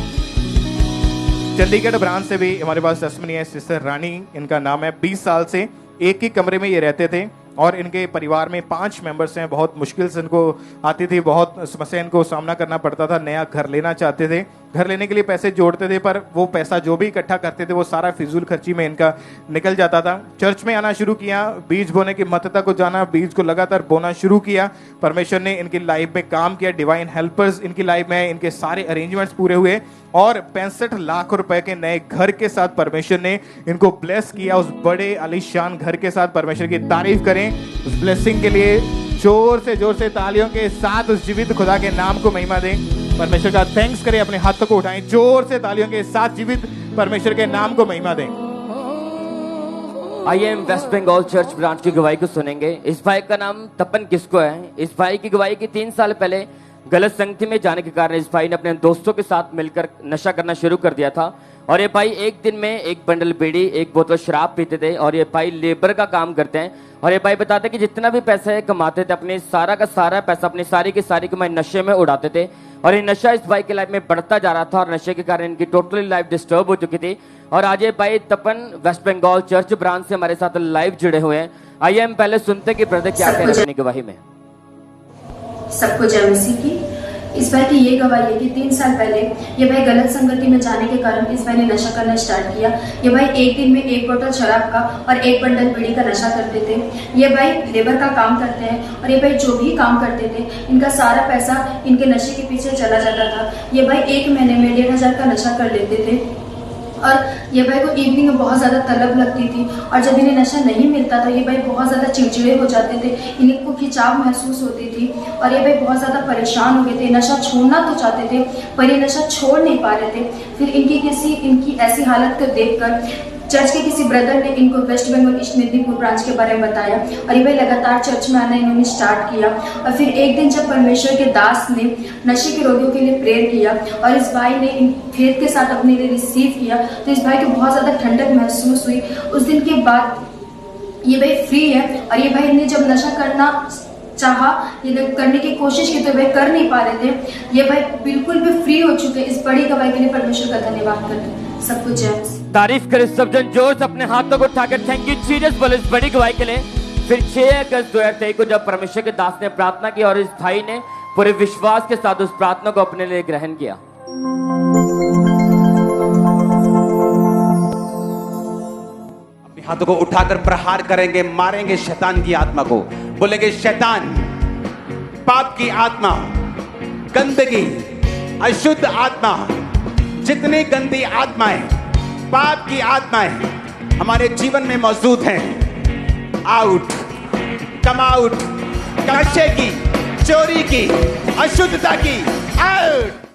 चंडीगढ़ ब्रांच से भी हमारे पास टेस्टमनी है, सिस्टर रानी इनका नाम है। 20 साल से एक ही कमरे में ये रहते थे और इनके परिवार में 5 मेंबर्स हैं। बहुत मुश्किल से इनको आती थी, बहुत समस्या इनको सामना करना पड़ता था। नया घर लेना चाहते थे, घर लेने के लिए पैसे जोड़ते थे, पर वो पैसा जो भी इकट्ठा करते थे वो सारा फिजूल खर्ची में इनका निकल जाता था। चर्च में आना शुरू किया, बीज बोने की महत्वता को जाना, बीज को लगातार बोना शुरू किया। परमेश्वर ने इनकी लाइफ में काम किया, डिवाइन हेल्पर्स इनकी लाइफ में, इनके सारे अरेंजमेंट्स पूरे हुए और 65 लाख रुपए के नए घर के साथ परमेश्वर ने इनको ब्लेस किया। उस बड़े आलीशान घर के साथ परमेश्वर की तारीफ करें। उस ब्लेसिंग के लिए जोर से तालियों के साथ उस जीवित खुदा के नाम को महिमा दें। परमेश्वर का थैंक्स करें, अपने हाथों को उठाएं, जोर से तालियों के साथ जीवित परमेश्वर के नाम को महिमा दें। आइए हम वेस्ट बंगाल चर्च ब्रांच की गवाही को सुनेंगे। इस भाई का नाम तपन किस्को है। इस भाई की गवाही की 3 साल पहले गलत संगति में जाने के कारण इस भाई ने अपने दोस्तों के साथ मिलकर नशा करना शुरू कर दिया था और ये भाई एक दिन में 1 बंडल बीड़ी, 1 बोतल शराब पीते थे और ये भाई लेबर का काम करते हैं और ये भाई बताते कि जितना भी पैसा कमाते थे अपने सारा का सारा पैसा अपनी सारी की सारी कमाई नशे में उड़ाते थे और ये नशा इस भाई की लाइफ में बढ़ता जा रहा था और नशे के कारण इनकी टोटली लाइफ डिस्टर्ब हो चुकी थी। और आज ये भाई तपन वेस्ट बंगाल चर्च ब्रांच से हमारे साथ लाइव जुड़े हुए हैं। आइए हम पहले सुनते कि ब्रदर क्या कह रहे हैं अपनी गवाही में। सबको जय मसीह की। इस भाई की ये गवाही है कि 3 साल पहले ये भाई गलत संगति में जाने के कारण इस भाई ने नशा करना स्टार्ट किया। ये भाई एक दिन में 1 बोतल शराब का और 1 बंडल बीड़ी का नशा करते थे। ये भाई लेबर का काम करते हैं और ये भाई जो भी काम करते थे इनका सारा पैसा इनके नशे के पीछे चला जाता था। ये भाई 1 महीने में 1,500 का नशा कर लेते थे और ये भाई को इवनिंग में बहुत ज़्यादा तलब लगती थी और जब इन्हें नशा नहीं मिलता तो ये भाई बहुत ज़्यादा चिड़चिड़े हो जाते थे, इनको खिंचाव महसूस होती थी और ये भाई बहुत ज़्यादा परेशान हो गए थे। नशा छोड़ना तो चाहते थे पर ये नशा छोड़ नहीं पा रहे थे। फिर इनकी ऐसी हालत को देखकर चर्च के किसी ब्रदर ने इनको West Bengal East Medinipur branch के बारे में बताया और ये भाई लगातार चर्च में आना इन्होंने स्टार्ट किया। और फिर एक दिन जब परमेश्वर के दास ने नशे के रोगियों के लिए प्रेयर किया और इस भाई ने इन फेथ के साथ अपने लिए रिसीव किया तो इस भाई को बहुत ज़्यादा ठंडक महसूस हुई। उस दिन के बाद ये भाई फ्री है और ये भाई ने जब नशा करना चाहा, ये करने की कोशिश की तो भाई कर नहीं पा रहे थे। ये भाई बिल्कुल भी फ्री हो चुके। इस बड़ी गवाही के लिए परमेश्वर का धन्यवाद करते हैं। सब कुछ जय। तारीफ करें सब जन जोर से अपने हाथों को उठाकर थैंक यू जीसस बोले इस बड़ी गवाही के लिए। फिर 6 अगस्त 2023 को जब परमेश्वर के दास ने प्रार्थना की और इस भाई ने पूरे विश्वास के साथ उस प्रार्थना को अपने लिए ग्रहण किया। अपने हाथों को उठाकर प्रहार करेंगे, मारेंगे शैतान की आत्मा को, बोलेंगे शैतान, पाप की आत्मा, गंदगी, अशुद्ध आत्मा, जितनी गंदी आत्माएं, पाप की आत्माएं हमारे जीवन में मौजूद हैं, आउट, कम आउट, नशे की, चोरी की, अशुद्धता की, आउट।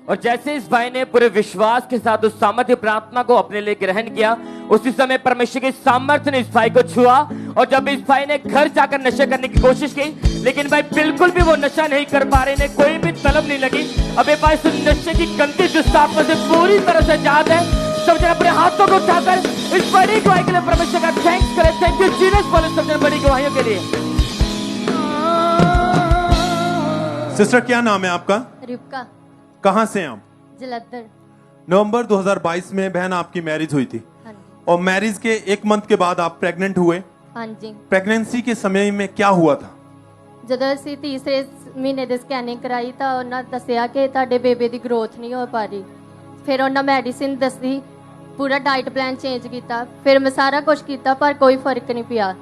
और जैसे इस भाई ने पूरे विश्वास के साथ उस सामर्थ्य प्रार्थना को अपने लिए ग्रहण किया, उसी समय परमेश्वर के सामर्थ्य ने इस भाई को छुआ और जब इस भाई ने घर जाकर नशा करने की कोशिश की लेकिन भाई बिल्कुल भी वो नशा नहीं कर पा रहे, ने कोई भी तलब नहीं लगी। अब ये भाई नशे की गंदी दुष्ट आत्मा से पूरी तरह से आजाद है। सब जन अपने हाथों को उठाकर इस बड़ी गवाही के लिए परमेश्वर का थैंक्स करें। थैंक यू जीसस बोले सब जन बड़ी गवाहियों के लिए। सिस्टर क्या नाम है आपका? रिबका। कहाँ से हैं आप? जलंधर। नवंबर 2022 में बहन आपकी मैरिज हुई थी और मैरिज के 1 मंथ के बाद आप प्रेग्नेंट हुए। हाँ जी। प्रेगनेंसी के समय में क्या हुआ था? ਜਦੋਂ ਅਸੀਂ ਤੀਸਰੇ ਮਹੀਨੇ ਦੇ ਸਕੈਨਿੰਗ ਕਰਾਈ ਤਾਂ ਉਹਨਾਂ ਦੱਸਿਆ ਕਿ ਤੁਹਾਡੇ ਬੇਬੇ ਦੀ ਗਰੋਥ ਨਹੀਂ ਹੋ ਪਾ ਰਹੀ। ਫਿਰ ਉਹਨਾਂ ਮੈਡੀਸਿਨ ਦੱਸੀ, ਪੂਰਾ ਡਾਈਟ ਪਲਾਨ ਚੇਂਜ ਕੀਤਾ, ਫਿਰ ਮੈਂ ਸਾਰਾ ਕੁਝ ਕੀਤਾ ਪਰ ਕੋਈ ਫਰਕ ਨਹੀਂ ਪਿਆ।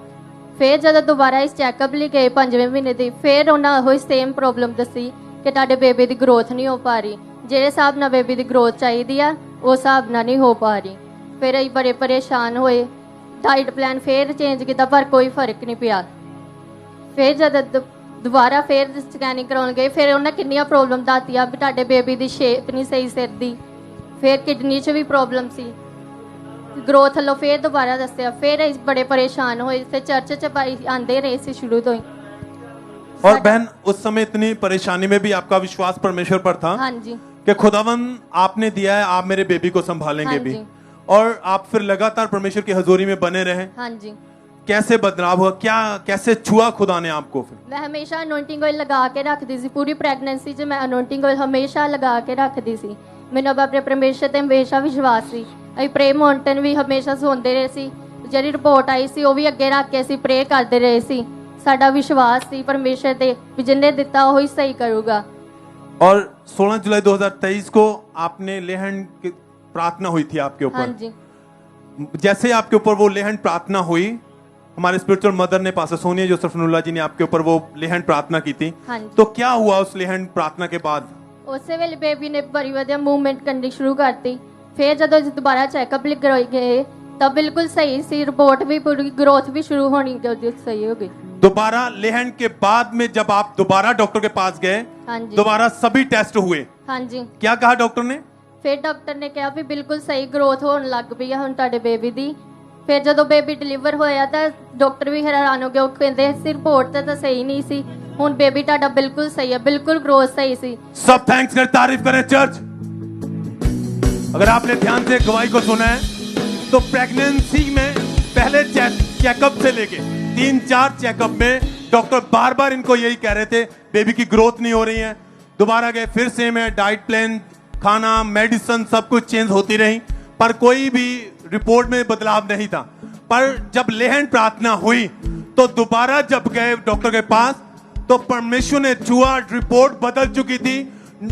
ਫਿਰ ਜਦੋਂ ਦੁਬਾਰਾ ਇਸ ਚੈੱਕਅਪ ਲਈ ਗਏ 5ਵੇਂ ਮਹੀਨੇ ਦੀ, ਫਿਰ ਉਹਨਾਂ ਉਹੀ ਸੇਮ ਪ੍ਰੋਬਲਮ ਦੱਸੀ ਕਿ ਤੁਹਾਡੇ ਬੇਬੇ ਦੀ ਗਰੋਥ ਨਹੀਂ ਹੋ ਪਾ ਰਹੀ। ਜਿਹੜੇ ਹਿਸਾਬ ਨਾਲ ਬੇਬੀ ਦੀ ਗਰੋਥ ਚਾਹੀਦੀ ਆ ਉਸ ਹਿਸਾਬ ਨਾਲ ਨਹੀਂ ਹੋ ਪਾ ਰਹੀ। ਫਿਰ ਅਸੀਂ ਬੜੇ ਪਰੇਸ਼ਾਨ ਹੋਏ। ਡਾਈਟ ਪਲਾਨ ਫਿਰ ਚੇਂਜ ਕੀਤਾ ਪਰ ਕੋਈ ਫਰਕ ਨਹੀਂ ਪਿਆ। ਫਿਰ ਜਦ ਦੁਬਾਰਾ ਫਿਰ ਸਕੈਨਿੰਗ ਕਰਾਉਣ ਗਏ, ਫਿਰ ਉਹਨਾਂ ਕਿੰਨੀਆਂ ਪ੍ਰੋਬਲਮ ਦੱਸਤੀਆਂ ਵੀ ਤੁਹਾਡੇ ਬੇਬੀ ਦੀ ਸ਼ੇਪ ਨਹੀਂ ਸਹੀ ਸਿਰ ਦੀ, ਫਿਰ ਕਿਡਨੀ 'ਚ ਵੀ ਪ੍ਰੋਬਲਮ ਸੀ, ग्रोथ लो। फिर दोबारा दसिया, फिर बड़े परेशान हुए। फिर चर्च च भाई आंदे रहे सी शुरू तो ही। और बहन उस समय इतनी परेशानी में भी आपका विश्वास परमेश्वर पर था हाँ जी कि खुदावन आपने दिया है, आप मेरे बेबी को संभालेंगे हाँ भी, जी। और आप फिर लगातार परमेश्वर की हजूरी में बने रहे। हाँ जी। कैसे बदलाव हुआ, क्या कैसे छुआ खुदा ने आपको? फिर मैं हमेशा अनोइंटिंग ऑयल लगा के रखती सी, पूरी प्रैगनेंसी च मैं अनोइंटिंग ऑयल हमेशा लगा के रखती सी। मैंने अब अपने परमेश्वर ते हमेशा विश्वास सी। ਅਸੀਂ ਪ੍ਰੇ ਮਾਉਂਟਨ ਵੀ ਹਮੇਸ਼ਾ ਸੁਣਦੇ ਰਹੇ ਸੀ, ਜਿਹੜੀ ਰਿਪੋਰਟ ਆਈ ਸੀ ਉਹ ਵੀ ਅੱਗੇ ਰੱਖ ਕੇ ਅਸੀਂ ਪ੍ਰੇ ਕਰਦੇ ਰਹੇ ਸੀ। ਸਾਡਾ ਵਿਸ਼ਵਾਸ ਸੀ ਪਰਮੇਸ਼ਰ ਤੇ ਵੀ ਜਿੰਨੇ ਦਿੱਤਾ ਉਹ ਹੀ ਸਹੀ ਕਰੂਗਾ। और 16 जुलाई 2023 को आपने लेहन की प्रार्थना हुई थी आपके ऊपर। हाँ जी। जैसे आपके ऊपर वो लेहन प्रार्थना हुई, हमारे स्पिरिचुअल मदर ने पास्टर सोनिया जोसेफनुल्लाह जी ने आपके ऊपर वो लेहन प्रार्थना की थी। हाँ जी। तो क्या हुआ उस लेहन प्रार्थना के बाद? ਉਸੇ ਵੇਲੇ ਬੇਬੀ ਨੇ ਬੜੀ ਵਧੀਆ ਮੂਵਮੈਂਟ ਕਰਨੀ ਸ਼ੁਰੂ ਕਰਤੀ। फिर ਜਦੋਂ दोबारा चेकअप लिख गए तब बिल्कुल सही सी, रिपोर्ट भी पूरी, ग्रोथ भी शुरू होनी सही हो गई। दोबारा लेहन के बाद में जब आप दोबारा डॉक्टर के पास गए, हाँ जी। दोबारा सभी टेस्ट हुए, हाँ जी। क्या कहा डॉक्टर ने? फिर डॉक्टर ने कहा भी बिल्कुल सही ग्रोथ होने लग पई है हुण तुहाडे बेबी दी। फिर ਜਦੋਂ बेबी डिलीवर होया ਤਾਂ डॉक्टर भी हैरान हो गए, ਉਹ ਕਹਿੰਦੇ ਸੀ रिपोर्ट ਤਾਂ सही नहीं सी, ਹੁਣ बेबी ਤੁਹਾਡਾ बिल्कुल सही है, बिल्कुल ग्रोथ सही सी। सब थैंक्स कर तारीफ करें चर्च। अगर आपने ध्यान से गवाही को सुना है तो प्रेगनेंसी में पहले चेकअप से लेके 3-4 चेकअप में डॉक्टर बार बार इनको यही कह रहे थे बेबी की ग्रोथ नहीं हो रही है। दोबारा गए, फिर सेम है, डाइट प्लान, खाना, मेडिसिन सब कुछ चेंज होती रही, पर कोई भी रिपोर्ट में बदलाव नहीं था। पर जब लेहन प्रार्थना हुई तो दोबारा जब गए डॉक्टर के पास तो परमेश्वर ने छुआ, रिपोर्ट बदल चुकी थी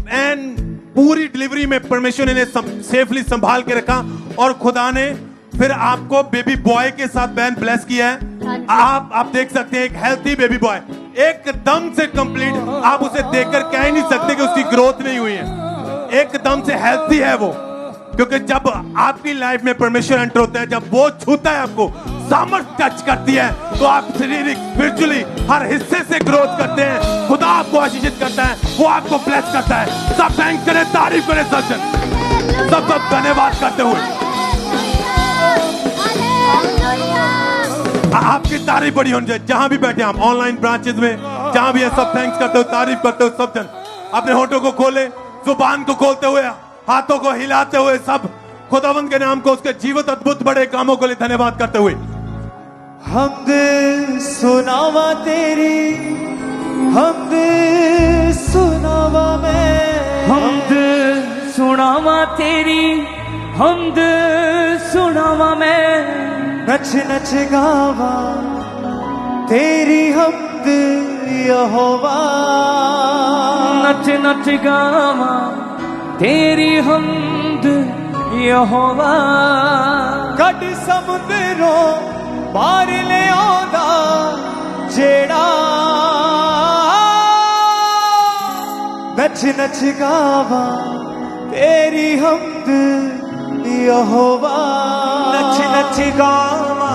एंड पूरी डिलीवरी में परमेश्वर ने सेफली संभाल के रखा। और खुदा ने फिर आपको बेबी बॉय के साथ बहन ब्लेस किया है। आप देख सकते हैं एक हेल्थी बेबी बॉय, एकदम से कंप्लीट, आप उसे देखकर कह ही नहीं सकते कि उसकी ग्रोथ नहीं हुई है, एकदम से हेल्थी है वो। क्योंकि जब आपकी लाइफ में परमेश्वर एंटर होता है, जब वो छूता है आपको, सामर्थ टच करती है, तो आप शारीरिक स्पिरिचुअली हर हिस्से से ग्रोथ करते हैं। खुदा आपको आशीषित करता है, वो आपको ब्लेस करता है। सब थैंक्स करें, तारीफ करें सज्जन, सब धन्यवाद करते हुए। आपकी तारीफ बड़ी होनी चाहिए जहां भी बैठे आप, ऑनलाइन ब्रांचेस में जहां भी है, सब थैंक्स करते हुए, तारीफ करते हुए। सब जन अपने होठों को खोले, जुबान को खोलते हुए, हाथों को हिलाते हुए, सब खुदावंद के नाम को, उसके जीवित अद्भुत बड़े कामों के लिए धन्यवाद करते हुए। हमद सुनावा तेरी, हमद सुनावा मैं, हमद सुनावा तेरी, हमद सुनावा मैं, नच नच गावा तेरी हमद यहोवा, नच नच गावा तेरी हमद यहोवा, कट समुद्रों पार ले आंदा जेड़ा, नच नच गावा तेरी हमद यहोवा, नच नच गावा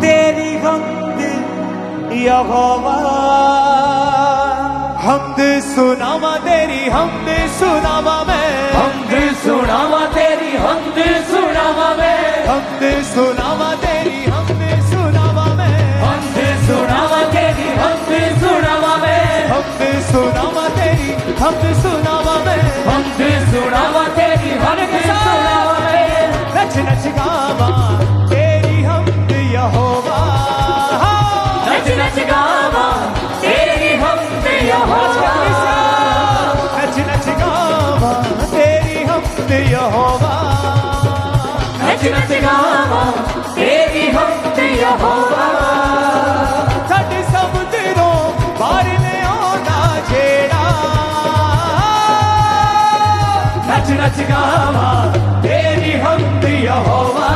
तेरी हमद यहोवा, हमद सुनावा तेरी, हमद सुनावा मैं, हमद सुनावा तेरी, हमद सुनावा मैं, हमद सुनावा तेरी, हमद सुनावा मैं, हमद सुनावा तेरी, हमद सुनावा मैं, हमद सुनावा तेरी, हमद सुनावा मैं, हमद सुनावा तेरी, हमद सुनावा मैं, नच नच गावा तेरी हमद यहोवा, नच नच गावा तेरी हमद यहोवा, नच नच गावा तेरी हमद यहोवा, नच नच गावा तेरी हमद यहोवा, साडे समुद्रों पार ले आंदा जेड़ा, नच नच गावा तेरी हमद यहोवा,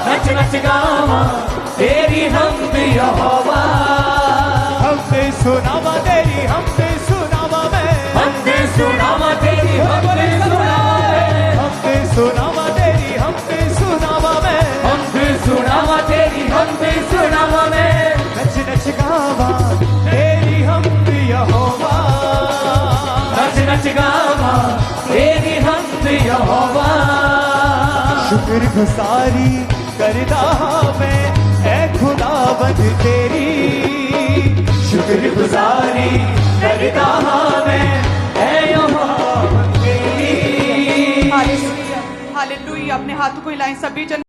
नच नच गावा तेरी हमद यहोवा, हमद सुनावा तेरी, हमद सुनावा मैं, हमद सुनावा तेरी, हमद सुनावा मैं, हमद सुनावा तेरी, शुक्रगुजारी करदा मैं ऐ खुदावंद तेरी शुक्रगुजारी करदा मैं ऐ यहोवा तेरी। Hallelujah, hallelujah. अपने हाथों को हिलाएं सभी जन।